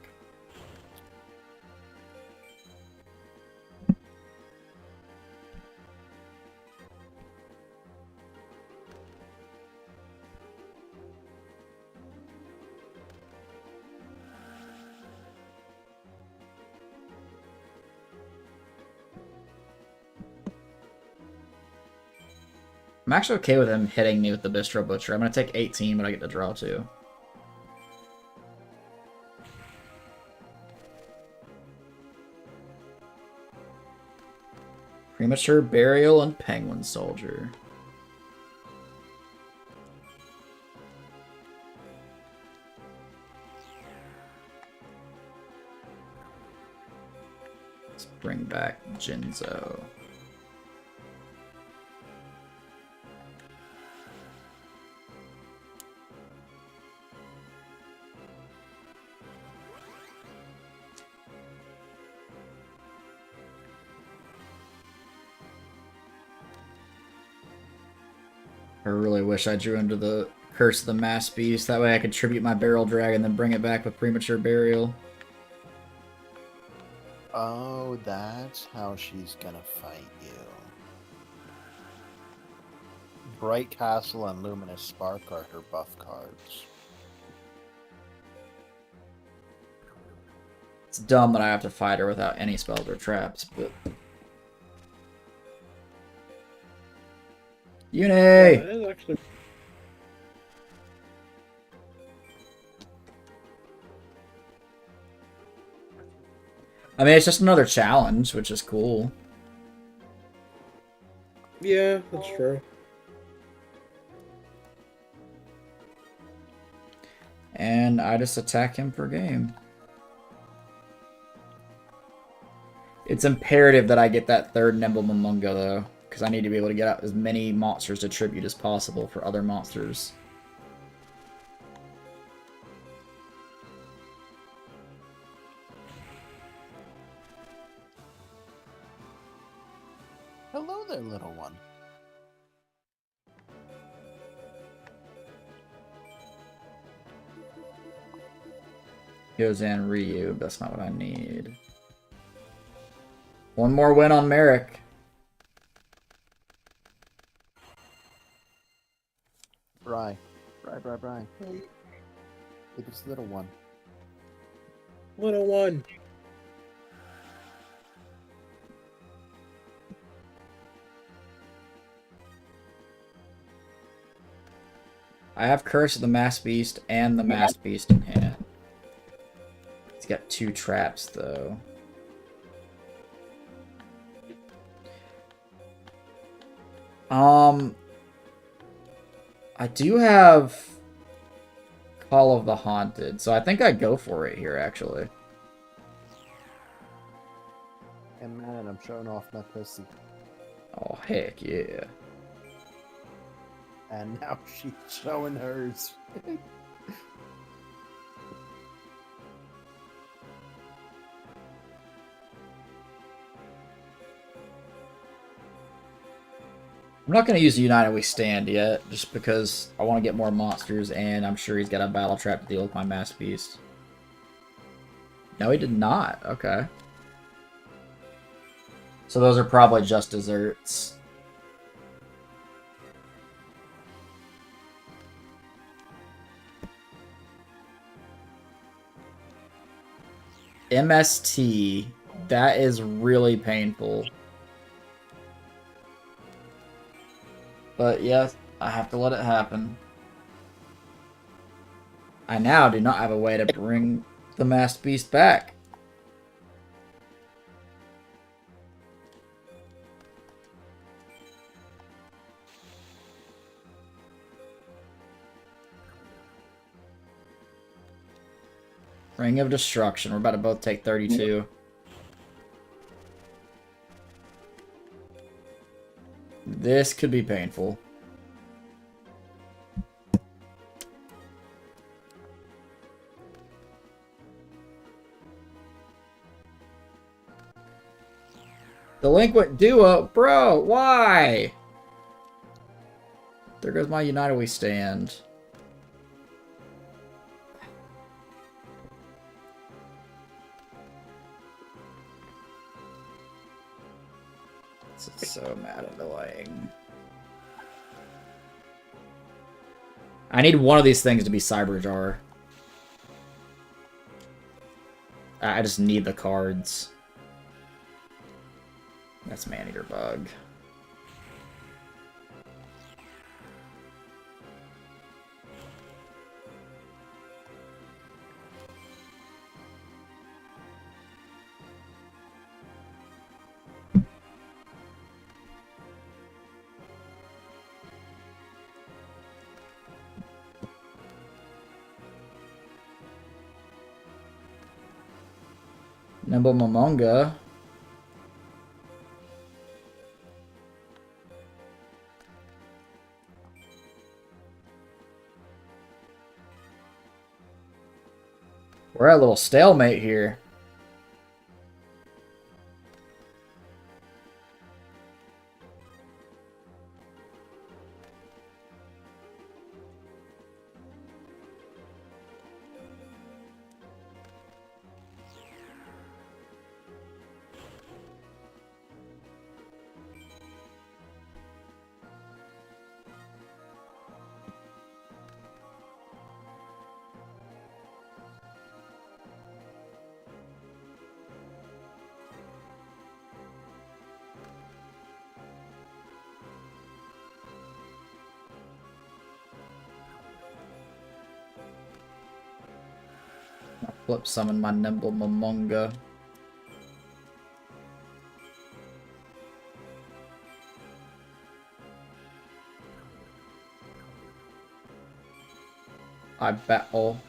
I'm actually okay with him hitting me with the Bistro Butcher. I'm going to take 18, but I get to draw 2. Premature Burial and Penguin Soldier. Let's bring back Jinzo. I really wish I drew into the Curse of the Mass Beast. That way I could tribute my Barrel Drag and then bring it back with Premature Burial. Oh, that's how she's gonna fight you. Bright Castle and Luminous Spark are her buff cards. It's dumb that I have to fight her without any spells or traps, but... Uni! Yeah, that is actually... I mean, it's just another challenge, which is cool. Yeah, that's true. And I just attack him per game. It's imperative that I get that third Nimble Momonga, though, because I need to be able to get out as many monsters to tribute as possible for other monsters. Hello there, little one. Yozan Ryu. That's not what I need. One more win on Merrick. Bry. Bry. Look, it's the little one. 101. I have Curse of the Mass Beast and the Mass Beast in hand. He's got 2 traps, though. I do have Call of the Haunted, so I think I go for it here, actually. And man, I'm showing off my pussy. Oh, heck yeah. And now she's showing hers. I'm not going to use United We Stand yet, just because I want to get more monsters, and I'm sure he's got a battle trap to deal with my Mass Beast. No, he did not. Okay. So those are probably just desserts. MST. That is really painful. But yes, I have to let it happen. I now do not have a way to bring the Masked Beast back. Ring of Destruction. We're about to both take 32. This could be painful. Delinquent Duo? Bro, why? There goes my United We Stand. This is so mad annoying. I need one of these things to be Cyberjar. I just need the cards. That's Maneater Bug. Nimble Momonga. We're at a little stalemate here. Flip summon my Nimble Momonga. I battle.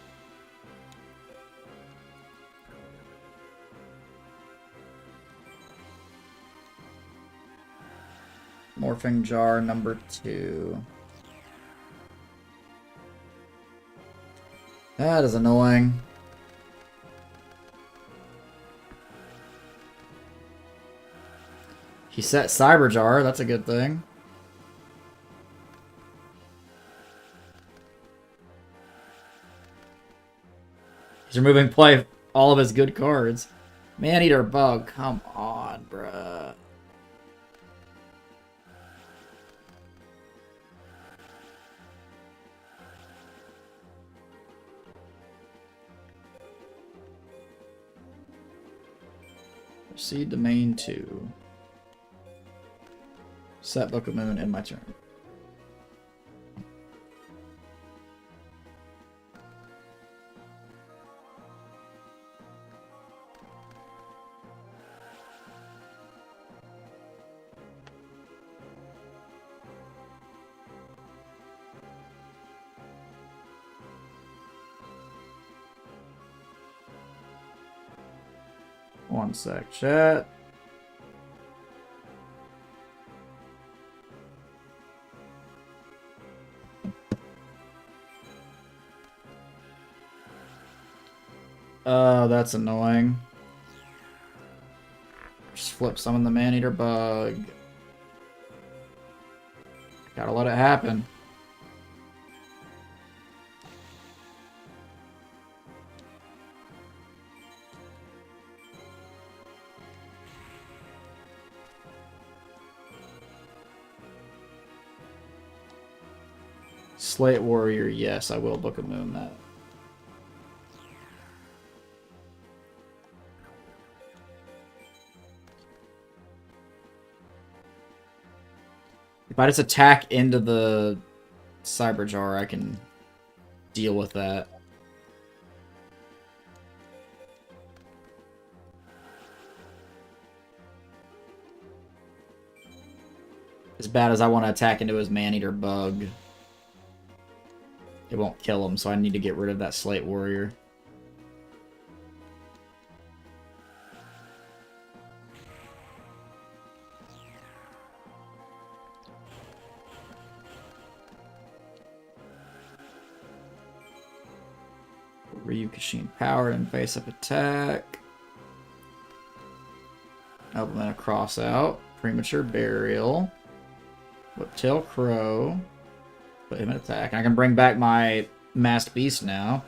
Morphing Jar number 2. That is annoying. He set Cyberjar, that's a good thing. He's removing play all of his good cards. Man-eater bug, come on, bruh. Proceed to main 2. Set Book of Moon in my turn. One sec, chat. Oh, that's annoying. Just flip summon the Man-Eater bug. Gotta let it happen. Slate Warrior, yes, I will Book of Moon that. If I just attack into the Cyberjar, I can deal with that. As bad as I want to attack into his Man-Eater bug, it won't kill him, so I need to get rid of that Slate Warrior. Ryukishin power and face up attack. Element a cross out. Premature Burial. Whiptail Crow. Put him in attack. I can bring back my Masked Beast now.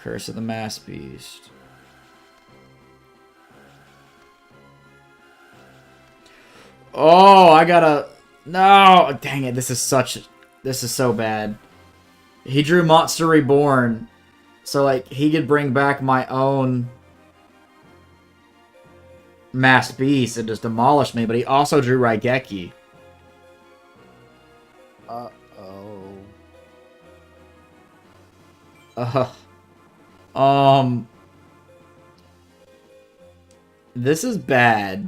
Curse of the Masked Beast. Oh, I gotta... No! Dang it, this is so bad. He drew Monster Reborn. So, like, he could bring back my own Masked Beast and just demolish me, but he also drew Raigeki. This is bad.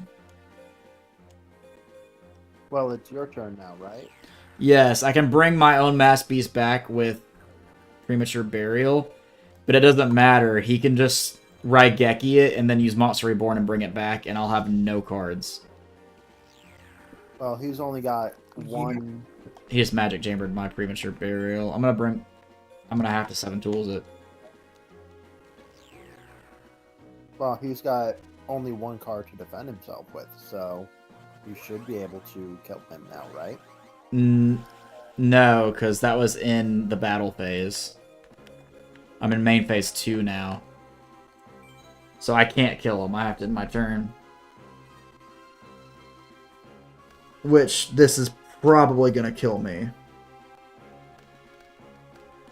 Well, it's your turn now, right? Yes, I can bring my own Masked Beast back with Premature Burial, but it doesn't matter. He can just Raigeki it and then use Monster Reborn and bring it back, and I'll have no cards. Well, he's only got one. He just Magic Chambered my Premature Burial. I'm gonna have to 7 tools it. Well, he's got only one card to defend himself with, so you should be able to kill him now, right? No, because that was in the battle phase. I'm in main phase 2 now. So I can't kill him. I have to end my turn. Which, this is probably gonna kill me.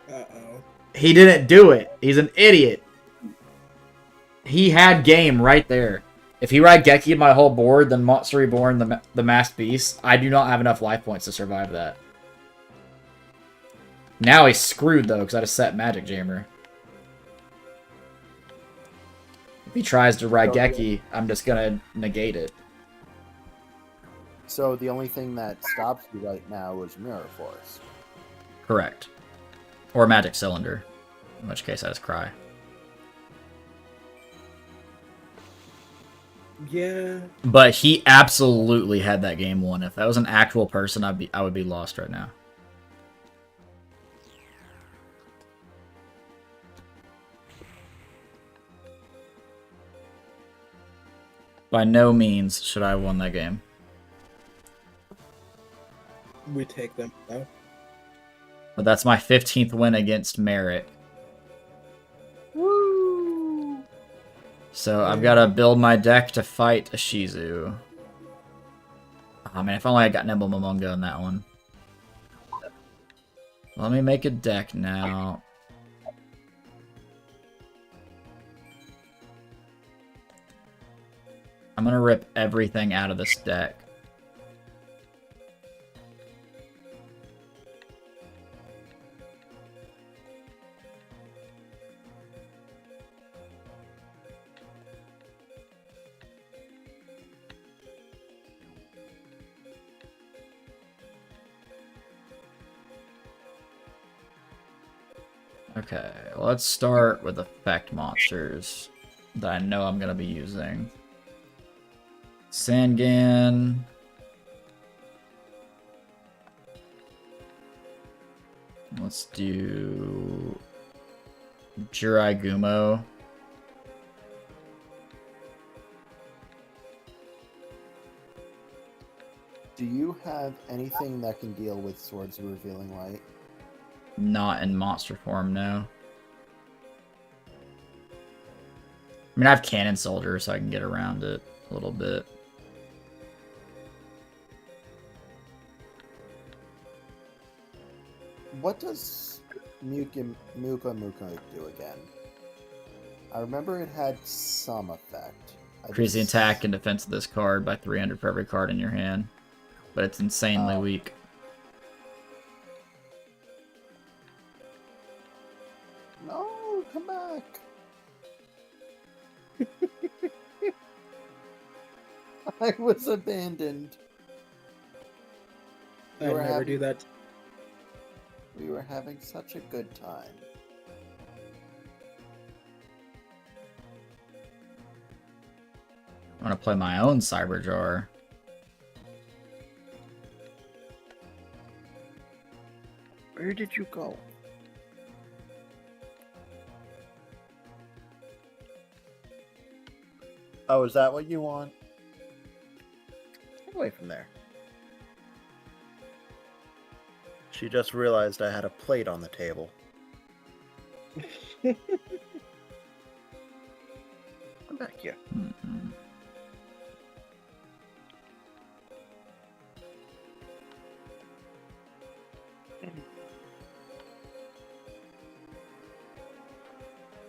Uh-oh. He didn't do it. He's an idiot. He had game right there. If he Raigeki'd my whole board, then Monster Reborn, the Masked Beast, I do not have enough life points to survive that. Now he's screwed, though, because I just set Magic Jammer. If he tries to Raigeki, I'm just going to negate it. So the only thing that stops you right now is Mirror Force. Correct. Or Magic Cylinder. In which case I just cry. Yeah. But he absolutely had that game won. If that was an actual person, I would be lost right now. By no means should I have won that game. We take them out. But that's my 15th win against Merrick. Woo! So I've got to build my deck to fight a Shizu. Oh man, if only I got Nimble Momonga in that one. Let me make a deck now. I'm gonna rip everything out of this deck. Okay, let's start with effect monsters that I know I'm gonna be using. Sangan. Let's do Jiraigumo. Do you have anything that can deal with Swords of Revealing Light? Not in monster form, no. I mean, I have Cannon Soldier, so I can get around it a little bit. What does Muka Muka do again? I remember it had some effect. Increase the attack and defense of this card by 300 for every card in your hand. But it's insanely weak. No, come back. I was abandoned. I never do that. We were having such a good time. I'm gonna play my own Cyber Jar. Where did you go? Oh, is that what you want? Get away from there. She just realized I had a plate on the table. Come back here. Mm-hmm.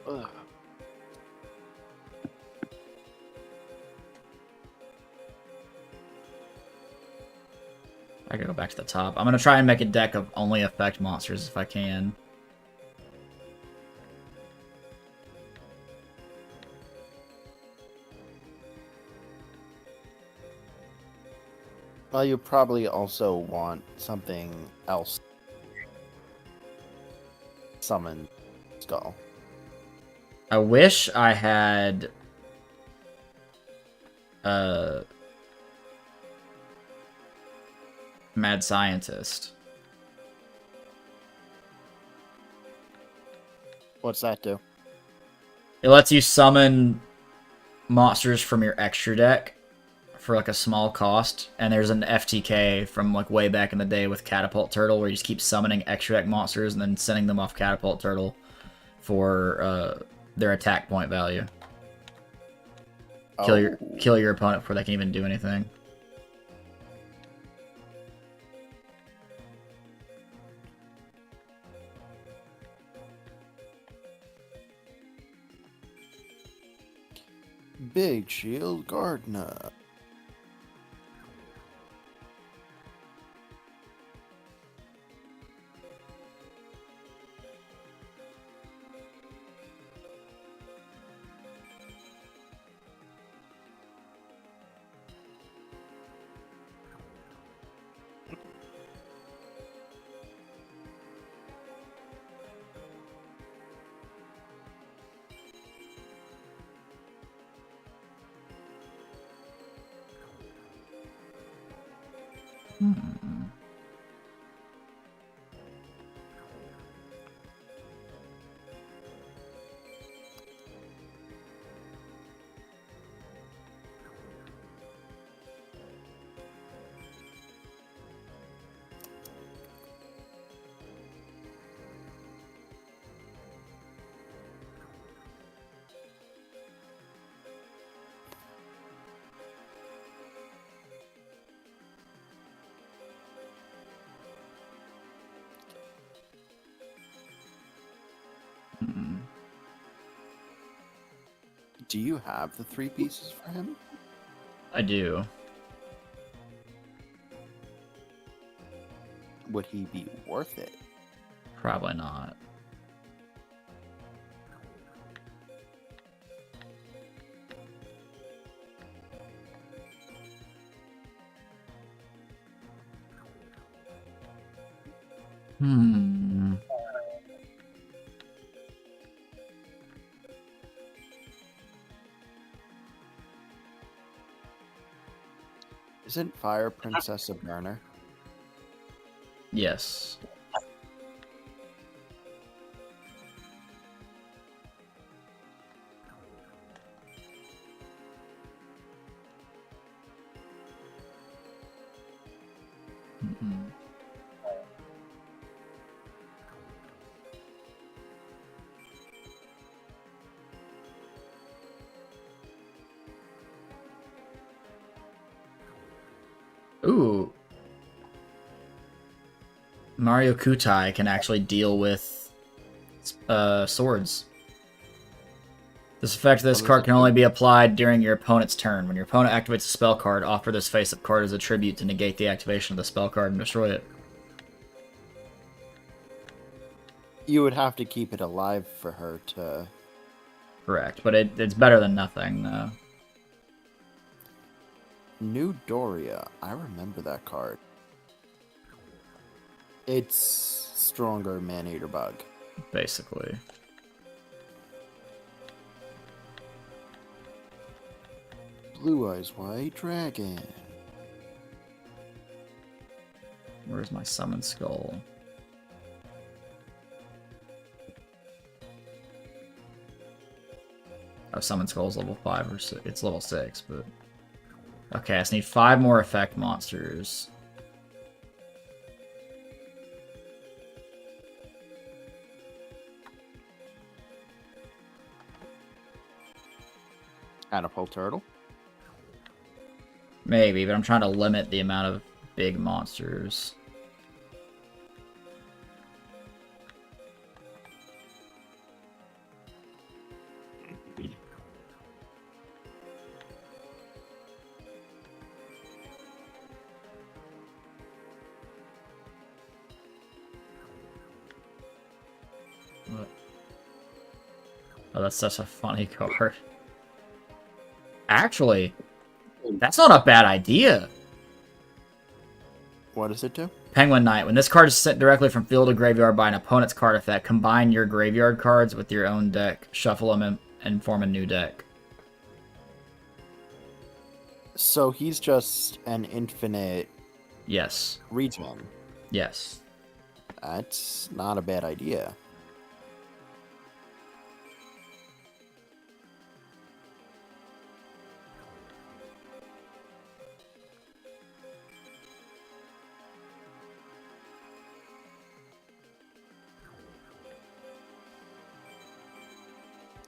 Ugh. I gotta go back to the top. I'm gonna try and make a deck of only effect monsters if I can. Well, you probably also want something else. Summon Skull. I wish I had Mad Scientist. What's that do? It lets you summon monsters from your extra deck for like a small cost, and there's an FTK from like way back in the day with Catapult Turtle where you just keep summoning extra deck monsters and then sending them off Catapult Turtle for their attack point value. Kill your opponent before they can even do anything. Big Shield Gardener. Do you have the 3 pieces for him? I do. Would he be worth it? Probably not. Hmm. Isn't Fire Princess a burner? Yes. Mhm. Ooh. Mario Kutai can actually deal with swords. This effect of this What does card it can do? only be applied during your opponent's turn. When your opponent activates a spell card, offer this face-up card as a tribute to negate the activation of the spell card and destroy it. You would have to keep it alive for her to... Correct, but it's better than nothing, though. New Doria. I remember that card. It's stronger Man-Eater Bug. Basically. Blue Eyes White Dragon. Where's my summon skull? Oh, summon skull's level 5 or 6. It's level 6, but... Okay, I just need 5 more effect monsters. Catapult Turtle. Maybe, but I'm trying to limit the amount of big monsters. What? Oh, that's such a funny card. Actually, that's not a bad idea. What does it do? Penguin Knight. When this card is sent directly from field to graveyard by an opponent's card effect, combine your graveyard cards with your own deck, shuffle them, and form a new deck. So he's just an infinite Yes. regen. Yes. That's not a bad idea.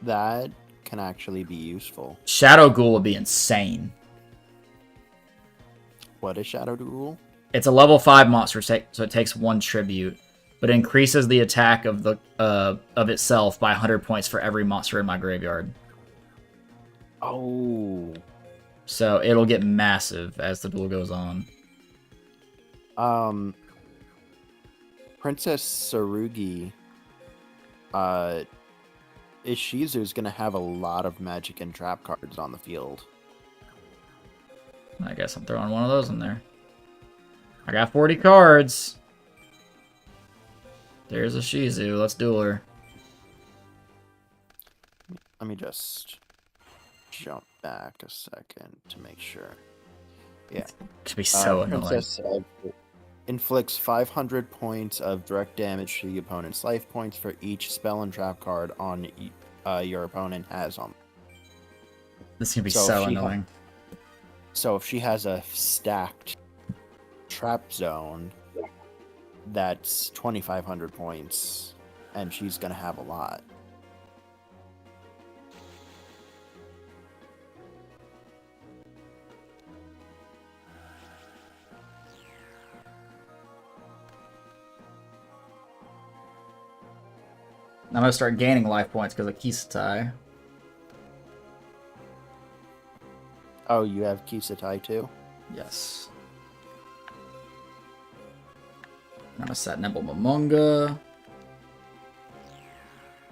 That can actually be useful. Shadow Ghoul would be insane. What is Shadow Duel? It's a level 5 monster, so it takes 1 tribute, but it increases the attack of the of itself by 100 points for every monster in my graveyard. Oh. So it'll get massive as the duel goes on. Princess Sarugi, Ishizu's gonna have a lot of magic and trap cards on the field. I guess I'm throwing one of those in there. I got 40 cards. There's a Shizu. Let's duel her. Let me just jump back a second to make sure. Yeah. Could be so annoying. Princess inflicts 500 points of direct damage to the opponent's life points for each spell and trap card on your opponent has on. This is gonna be So so if she annoying. So if she has a stacked trap zone, that's 2,500 points, and she's gonna have a lot. I'm gonna start gaining life points because of Kisatai. Oh, you have Kisatai too? Yes. I'm gonna set Nimble Momonga.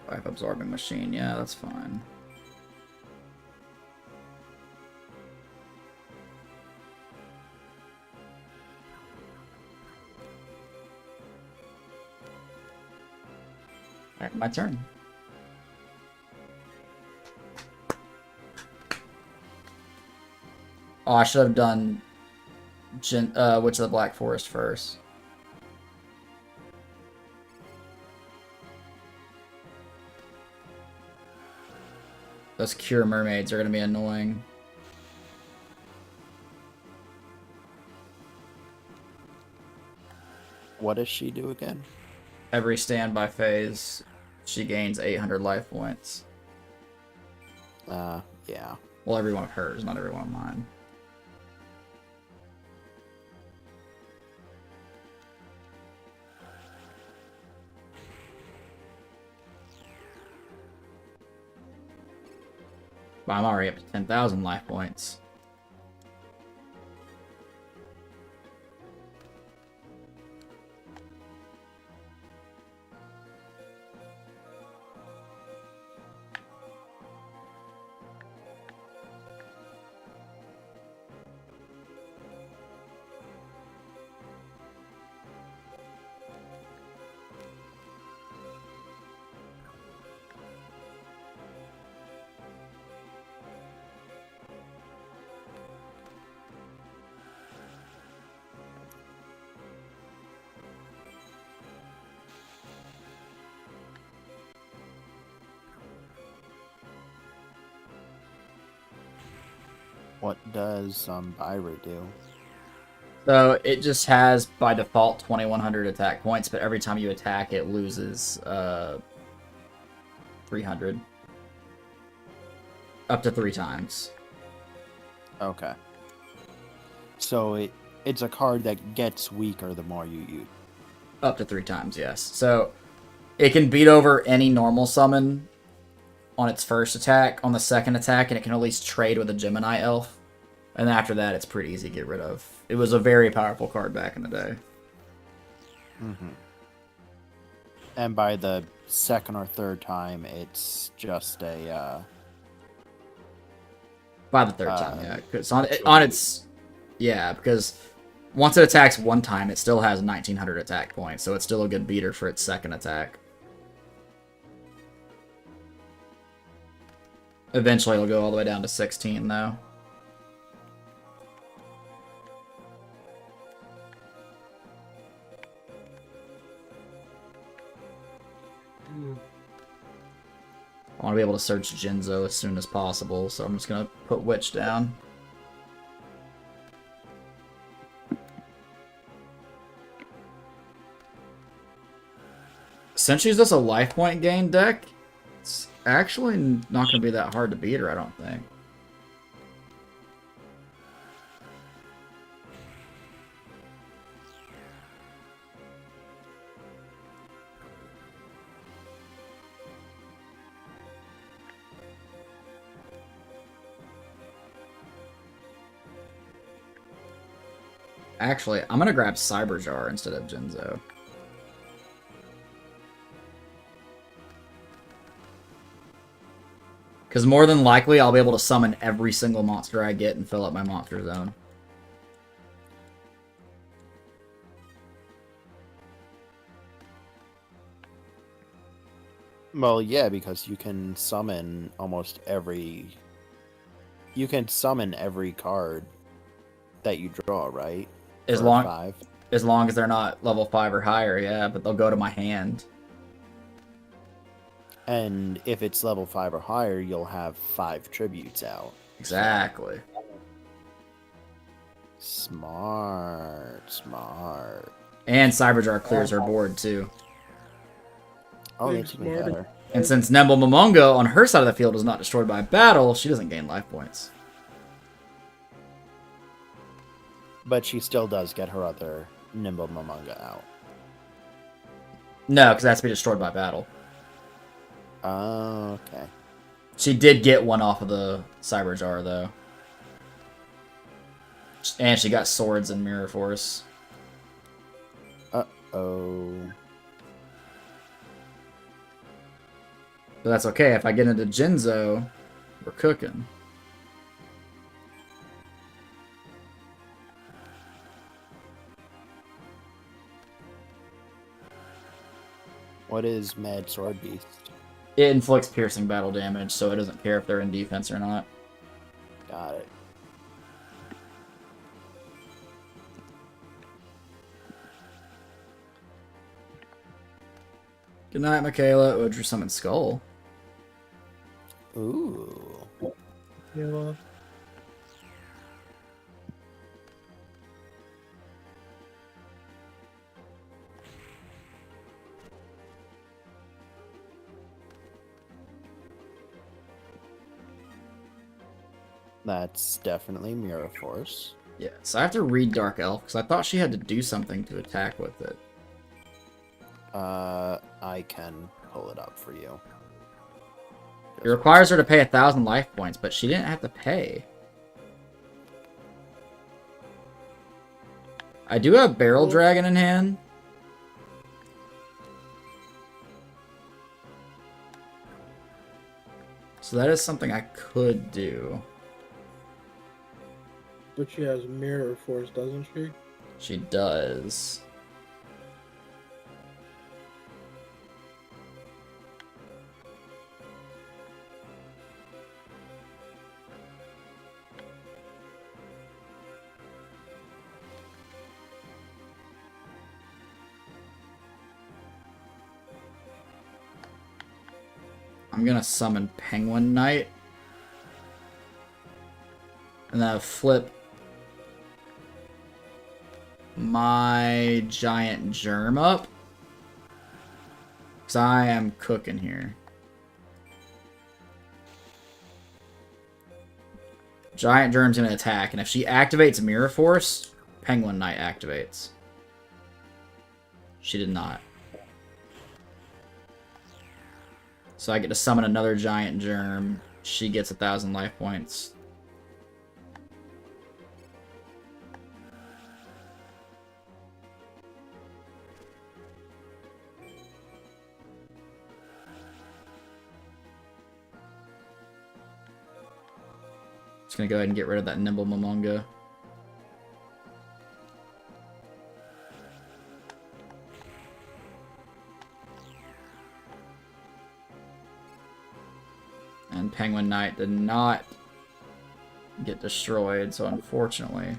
5 Absorbing Machine, yeah, that's fine. Alright, my turn. Oh, I should have done Witch of the Black Forest first. Those Cure Mermaids are going to be annoying. What does she do again? Every standby phase, she gains 800 life points. Yeah. Well, every one of hers, not every one of mine. But I'm already up to 10,000 life points. What does Byra do? So it just has, by default, 2,100 attack points, but every time you attack, it loses 300. Up to 3 times. Okay. So it's a card that gets weaker the more you use. Up to 3 times, yes. So it can beat over any normal summon on its first attack, on the second attack, and it can at least trade with a Gemini elf. And after that, it's pretty easy to get rid of. It was a very powerful card back in the day. Mm-hmm. And by the second or third time, it's just a... By the third time, yeah. Because on its... Yeah, because once it attacks one time, it still has 1,900 attack points, so it's still a good beater for its second attack. Eventually, it'll go all the way down to 16, though. I want to be able to search Jinzo as soon as possible, so I'm just going to put Witch down. Since she's just a life point gain deck, it's actually not going to be that hard to beat her, I don't think. Actually, I'm going to grab Cyberjar instead of Jinzo. Because more than likely, I'll be able to summon every single monster I get and fill up my monster zone. Well, yeah, because you can summon almost every... You can summon every card that you draw, right? As long as they're not level 5 or higher, yeah, but they'll go to my hand. And if it's level 5 or higher, you'll have 5 tributes out. Exactly. Smart. And Cyberjar clears her board, too. Oh, that's even better. And since Nimble Momonga on her side of the field is not destroyed by battle, she doesn't gain life points. But she still does get her other Nimble Momonga out. No, because it has to be destroyed by battle. Okay. She did get one off of the Cyberjar, though. And she got swords and Mirror Force. Oh. But that's okay. If I get into Jinzo, we're cooking. What is Mad Sword Beast? It inflicts piercing battle damage, so it doesn't care if they're in defense or not. Got it. Good night, Michaela. Oh, drew summon Skull. Ooh. Yeah, well, That's definitely Mirror Force. Yeah, so I have to read Dark Elf, because I thought she had to do something to attack with it. I can pull it up for you. It requires her to pay 1,000 life points, but she didn't have to pay. I do have Barrel Dragon in hand. So that is something I could do. but she has Mirror Force, doesn't she? She does. I'm gonna summon Penguin Knight. And then I'll flip my Giant Germ up. Because I am cooking here. Giant Germ's gonna attack, and if she activates Mirror Force, Penguin Knight activates. She did not. So I get to summon another Giant Germ. She gets 1,000 life points. Just gonna go ahead and get rid of that Nimble Momonga. And Penguin Knight did not get destroyed, so unfortunately,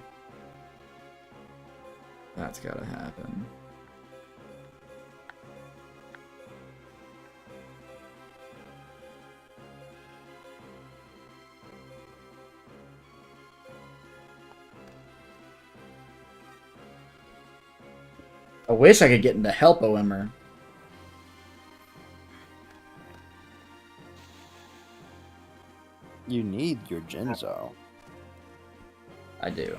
that's gotta happen. I wish I could get into Help Oimmer. You need your Jinzo. I do.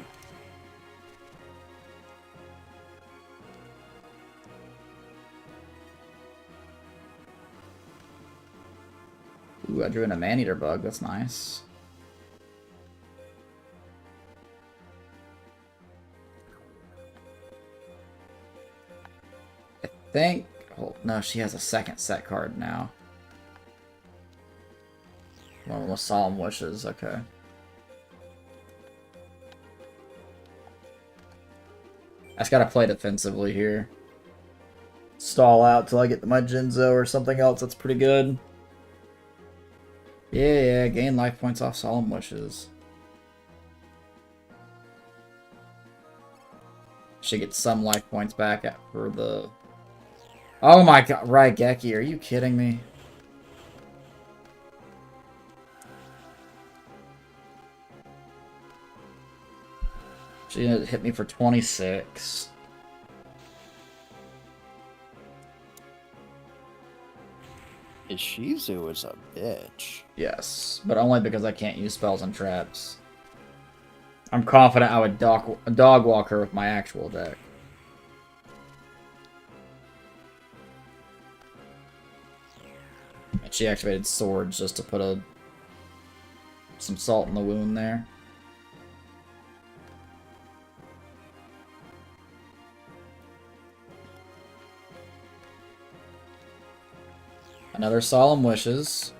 Ooh, I drew in a Maneater bug. That's nice. I think... Oh, no, she has a second set card now. One with Solemn Wishes, okay. I just gotta play defensively here. Stall out till I get my Jinzo or something else that's pretty good. Yeah, gain life points off Solemn Wishes. Should get some life points back for the... Oh my god, Raigeki, are you kidding me? She hit me for 26. Ishizu is a bitch. Yes, but only because I can't use spells and traps. I'm confident I would dog walk her with my actual deck. And she activated swords just to put some salt in the wound there. Another Solemn Wishes.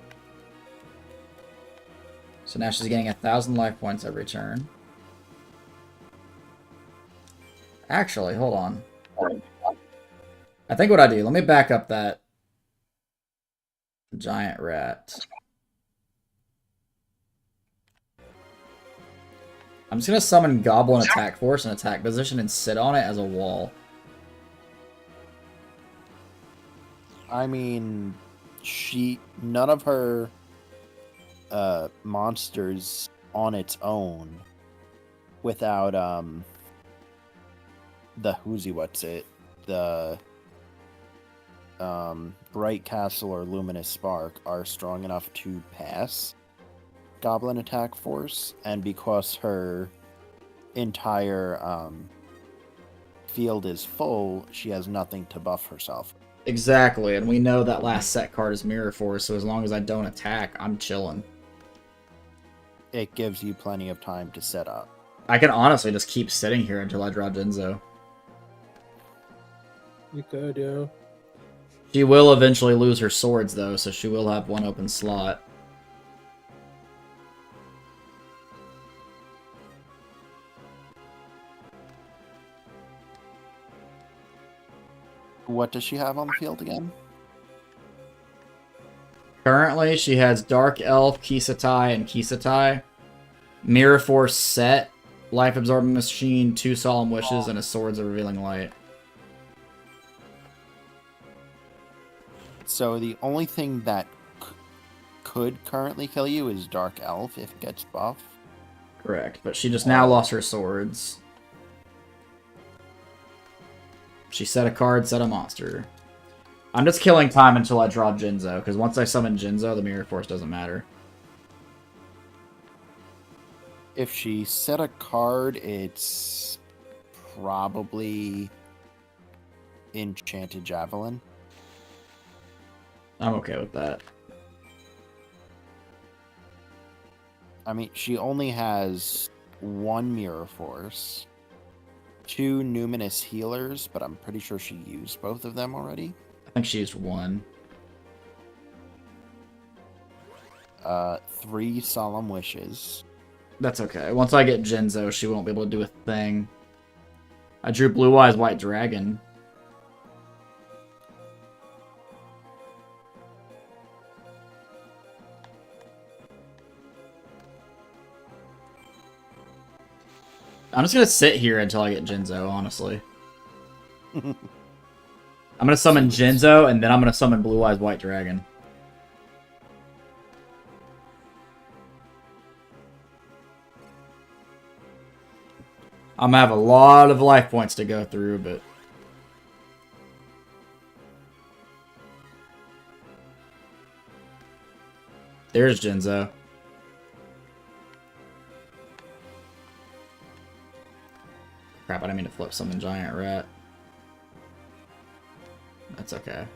So now she's getting 1,000 life points every turn. Actually, hold on. I think what I do, let me back up that giant rat. I'm just going to summon Goblin Attack Force and attack position and sit on it as a wall. I mean, none of her monsters on its own without the the Bright Castle or Luminous Spark are strong enough to pass Goblin Attack Force, and because her entire field is full, she has nothing to buff herself. Exactly, and we know that last set card is Mirror Force, so as long as I don't attack, I'm chilling. It gives you plenty of time to set up. I can honestly just keep sitting here until I draw Jinzo. You could, yeah. She will eventually lose her swords, though, so she will have one open slot. What does she have on the field again? Currently, she has Dark Elf, Kisatai, and Kisatai. Mirror Force set, Life Absorbing Machine, 2 Solemn Wishes, and a Swords of Revealing Light. So the only thing that could currently kill you is Dark Elf if it gets buff. Correct, but she just now lost her swords. She set a card, set a monster. I'm just killing time until I draw Jinzo, because once I summon Jinzo, the Mirror Force doesn't matter. If she set a card, it's probably Enchanted Javelin. I'm okay with that. I mean, she only has 1 Mirror Force, 2 Numinous Healers, but I'm pretty sure she used both of them already. I think she used 1. 3 Solemn Wishes. That's okay. Once I get Jinzo, she won't be able to do a thing. I drew Blue Eyes White Dragon. I'm just gonna sit here until I get Jinzo, honestly. I'm gonna summon Jinzo, and then I'm gonna summon Blue Eyes White Dragon. I'm gonna have a lot of life points to go through, but... There's Jinzo. Crap, I didn't mean to flip summon Giant Rat. That's okay.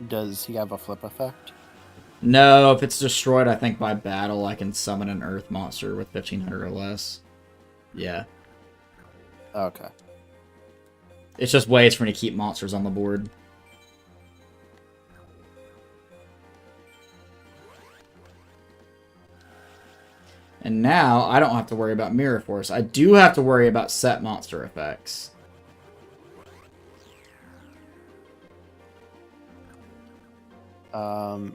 Does he have a flip effect? No, if it's destroyed, I think by battle, I can summon an Earth monster with 1,500 or less. Yeah. Okay. It's just ways for me to keep monsters on the board. And now, I don't have to worry about Mirror Force. I do have to worry about set monster effects.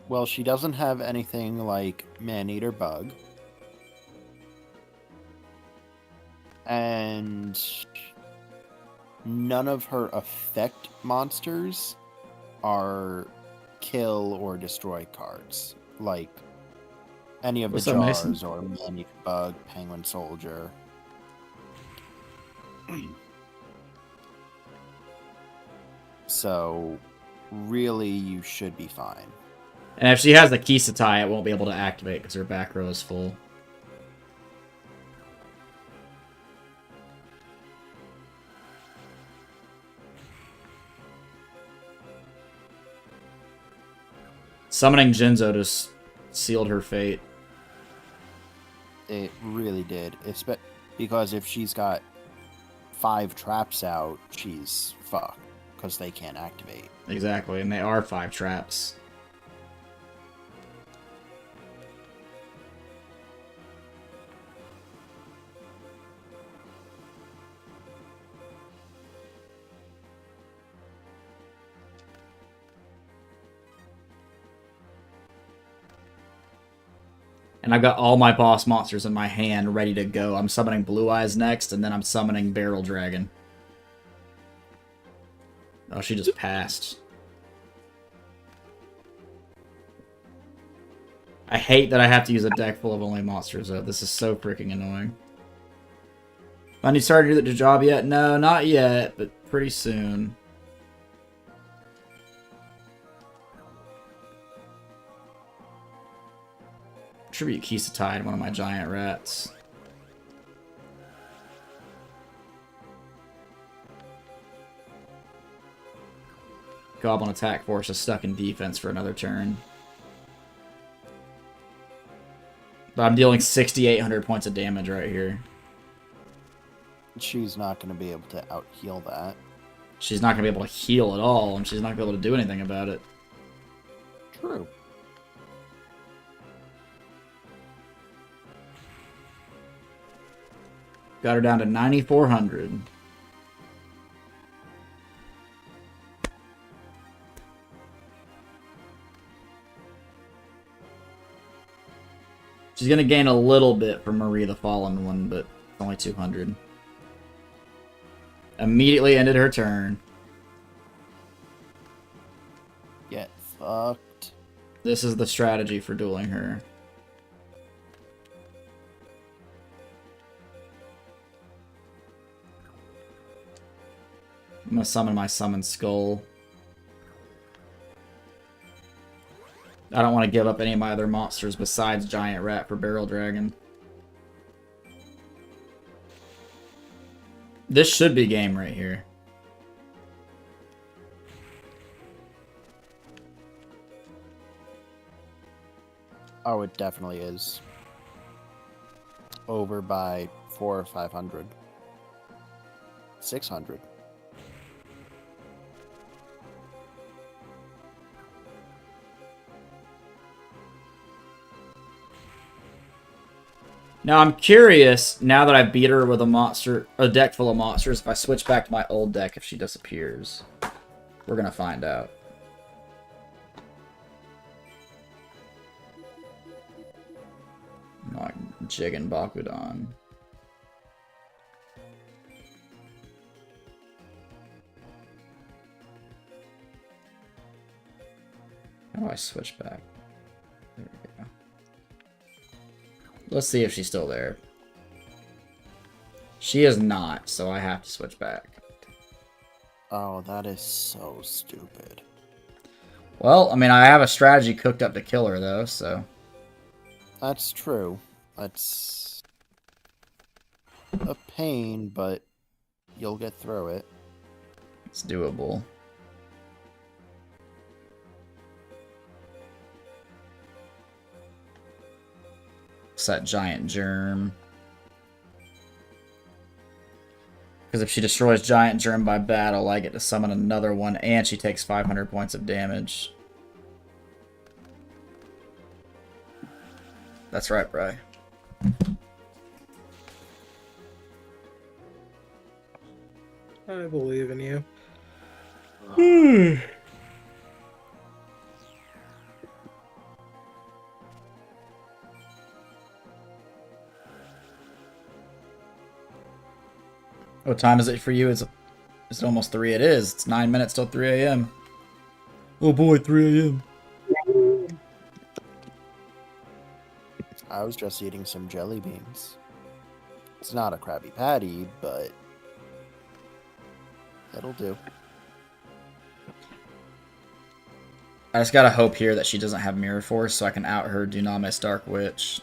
Well, she doesn't have anything like Man-Eater Bug. And none of her effect monsters are kill or destroy cards. Like any of the What's up, Mason? jars or Man-Eater Bug, Penguin Soldier. So, really, you should be fine. And if she has the Kisatai, it won't be able to activate because her back row is full. Summoning Jinzo just sealed her fate. It really did. Because if she's got 5 traps out, she's fucked because they can't activate. Exactly, and they are 5 traps. And I've got all my boss monsters in my hand ready to go. I'm summoning Blue Eyes next, and then I'm summoning Barrel Dragon. Oh, she just passed. I hate that I have to use a deck full of only monsters, though. This is so freaking annoying. Have you started to do the job yet? No, not yet, but pretty soon. Tribute Kisatai to one of my giant rats. Goblin attack force is stuck in defense for another turn. But I'm dealing 6,800 points of damage right here. She's not going to be able to out-heal that. She's not going to be able to heal at all, and she's not going to be able to do anything about it. True. Got her down to 9,400. She's going to gain a little bit from Marie the Fallen One, but only 200. Immediately ended her turn. Get fucked. This is the strategy for dueling her. I'm going to summon my Summon Skull. I don't want to give up any of my other monsters besides Giant Rat for Barrel Dragon. This should be game right here. Oh, it definitely is. Over by 400 or 500. 600. Now I'm curious, now that I beat her with a deck full of monsters, if I switch back to my old deck, if she disappears. We're gonna find out. Like Jigen Bakudan. How do I switch back? There we go. Let's see if she's still there. She is not, so I have to switch back. Oh, that is so stupid. Well, I mean, I have a strategy cooked up to kill her, though, so... That's true. That's a pain, but you'll get through it. It's doable. Set Giant Germ. Because if she destroys Giant Germ by battle, I get to summon another one, and she takes 500 points of damage. That's right, Bri. I believe in you. What time is it for you? It's almost 3. It is. It's 9 minutes till 3 a.m. Oh boy, 3 a.m. I was just eating some jelly beans. It's not a Krabby Patty, but it'll do. I just gotta hope here that she doesn't have Mirror Force so I can out her Dunamis Dark Witch.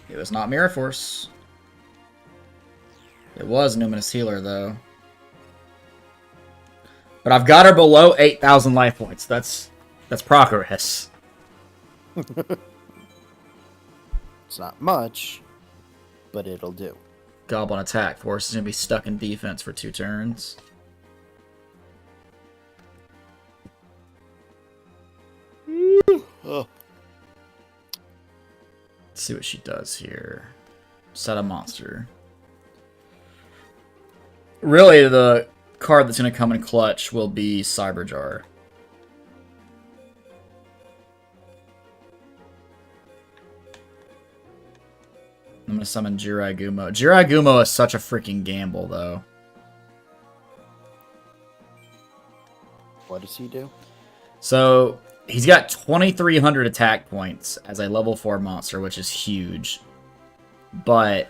It was not Mirror Force. It was Numinous Healer, though. But I've got her below 8,000 life points. That's That's progress. It's not much, but it'll do. Goblin attack force is going to be stuck in defense for 2 turns. Ugh. Let's see what she does here. Set a monster. Really, the card that's going to come in clutch will be Cyberjar. I'm going to summon Jirai Gumo. Jirai Gumo is such a freaking gamble, though. What does he do? So, he's got 2,300 attack points as a level 4 monster, which is huge. But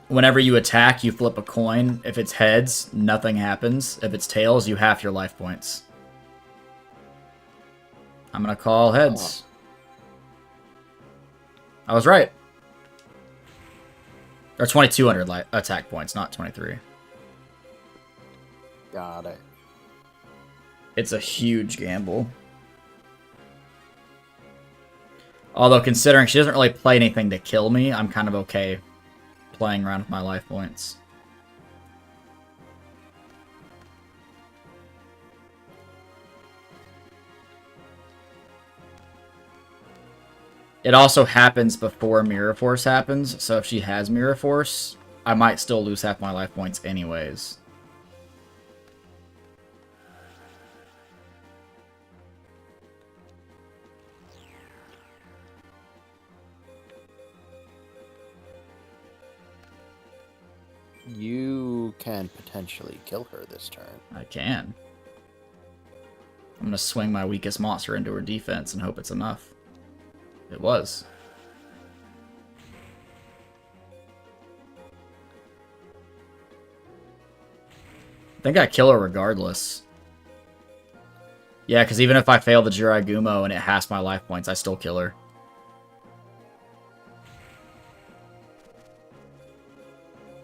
whenever you attack, you flip a coin. If it's heads, nothing happens. If it's tails, you half your life points. I'm going to call heads. I was right. Or 2,200 attack points, not 23. Got it. It's a huge gamble. Although, considering she doesn't really play anything to kill me, I'm kind of okay playing around with my life points. It also happens before Mirror Force happens, so if she has Mirror Force, I might still lose half my life points anyways. You can potentially kill her this turn. I can. I'm going to swing my weakest monster into her defense and hope it's enough. It was. I think I kill her regardless. Yeah, because even if I fail the Jirai Gumo and it has my life points, I still kill her.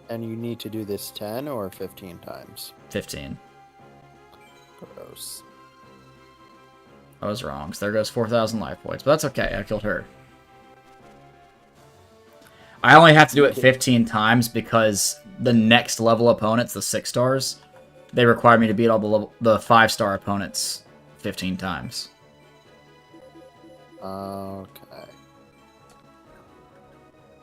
And you need to do this 10 or 15 times. 15. Gross. I was wrong, so there goes 4,000 life points. But that's okay, I killed her. I only have to do it 15 times because the next level opponents, the 6 stars, they require me to beat all the 5-star opponents 15 times. Okay.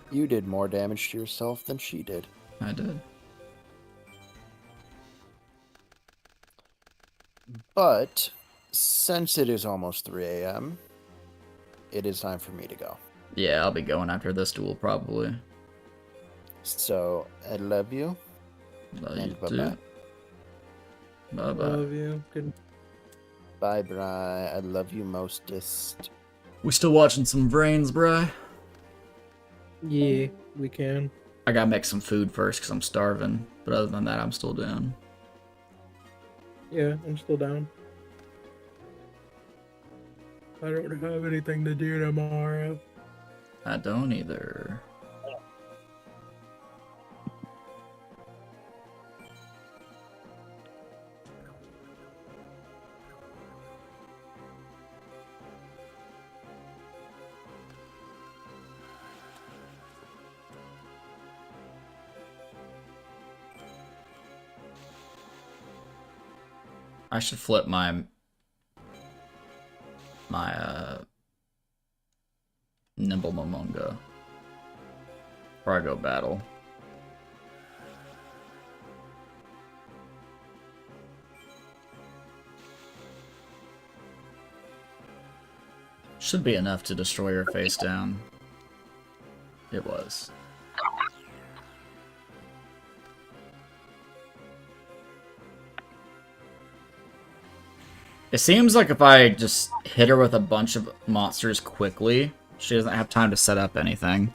You did more damage to yourself than she did. I did. But since it is almost 3 a.m., it is time for me to go. Yeah, I'll be going after this duel, probably. So, I love you. Love And you bye-bye. too. Bye-bye. Love you. Good. Bye-bye. I love you mostest. We still watching some Brains, bruh? Yeah, we can. I gotta make some food first, because I'm starving. But other than that, I'm still down. Yeah, I'm still down. I don't have anything to do tomorrow. I don't either. I should flip my Nimble Momonga before I go battle. Should be enough to destroy her face down. It was. It seems like if I just hit her with a bunch of monsters quickly, she doesn't have time to set up anything.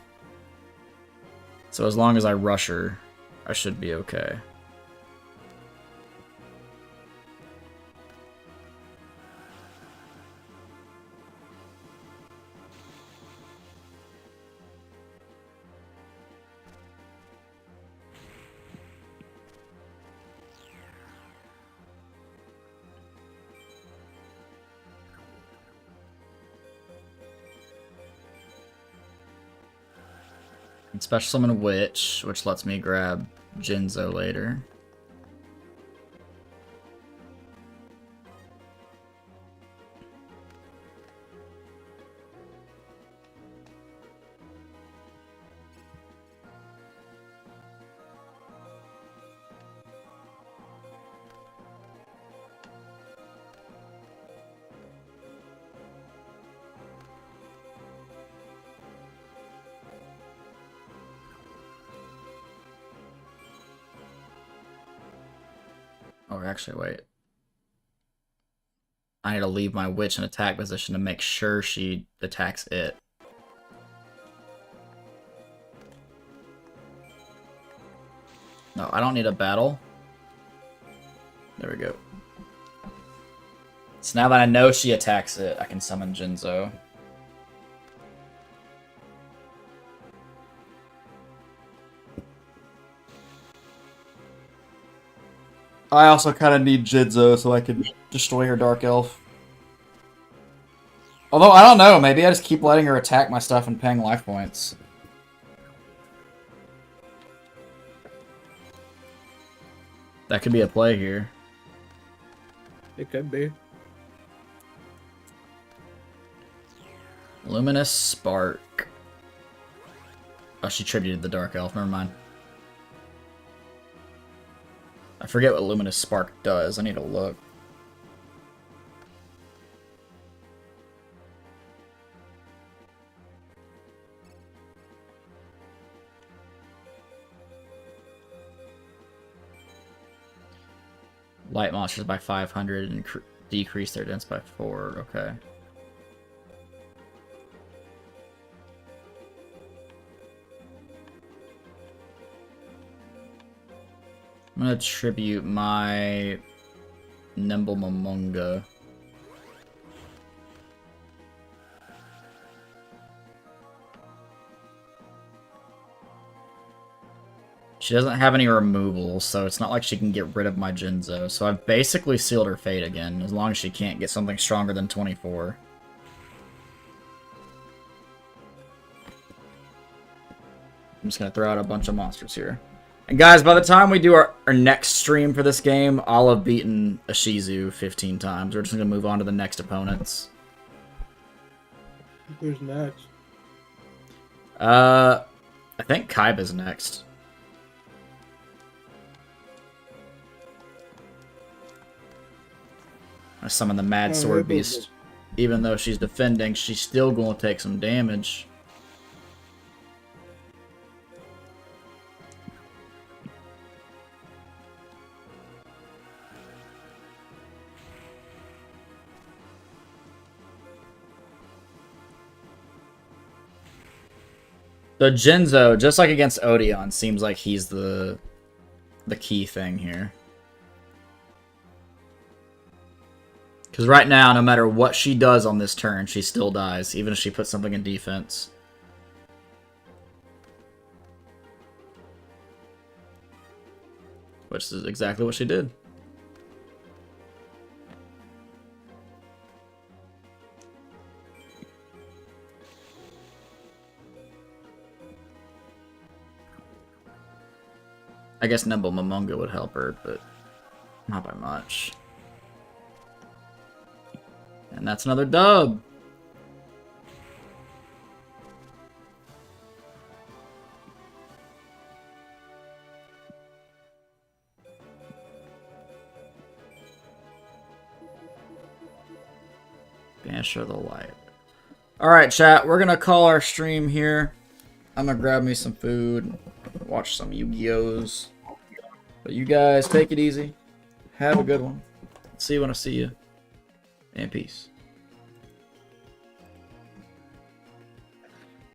So as long as I rush her, I should be okay. Special Summon Witch, which lets me grab Jinzo later. Or actually, wait. I need to leave my witch in attack position to make sure she attacks it. No, I don't need a battle. There we go. So now that I know she attacks it, I can summon Jinzo. I also kind of need Jinzo so I can destroy her Dark Elf. Although, I don't know, maybe I just keep letting her attack my stuff and paying life points. That could be a play here. It could be. Luminous Spark. Oh, she tributed the Dark Elf, never mind. I forget what Luminous Spark does. I need to look. Light monsters by 500 and decrease their defense by 4. Okay. I'm gonna tribute my Nimble Momonga. She doesn't have any removals, so it's not like she can get rid of my Jinzo. So I've basically sealed her fate again, as long as she can't get something stronger than 24. I'm just gonna throw out a bunch of monsters here. And guys, by the time we do our next stream for this game, I'll have beaten Ishizu 15 times. We're just going to move on to the next opponents. Who's next? I think Kaiba's next. I summon the Mad Sword Beast. Even though she's defending, she's still going to take some damage. The Jinzo, just like against Odeon, seems like he's the key thing here. Because right now, no matter what she does on this turn, she still dies, even if she puts something in defense. Which is exactly what she did. I guess Nimble Momonga would help her, but not by much. And that's another dub! Banisher the Light. Alright, chat, we're gonna call our stream here. I'm gonna grab me some food, watch some Yu-Gi-Ohs. But you guys, take it easy. Have a good one. See you when I see you. And peace.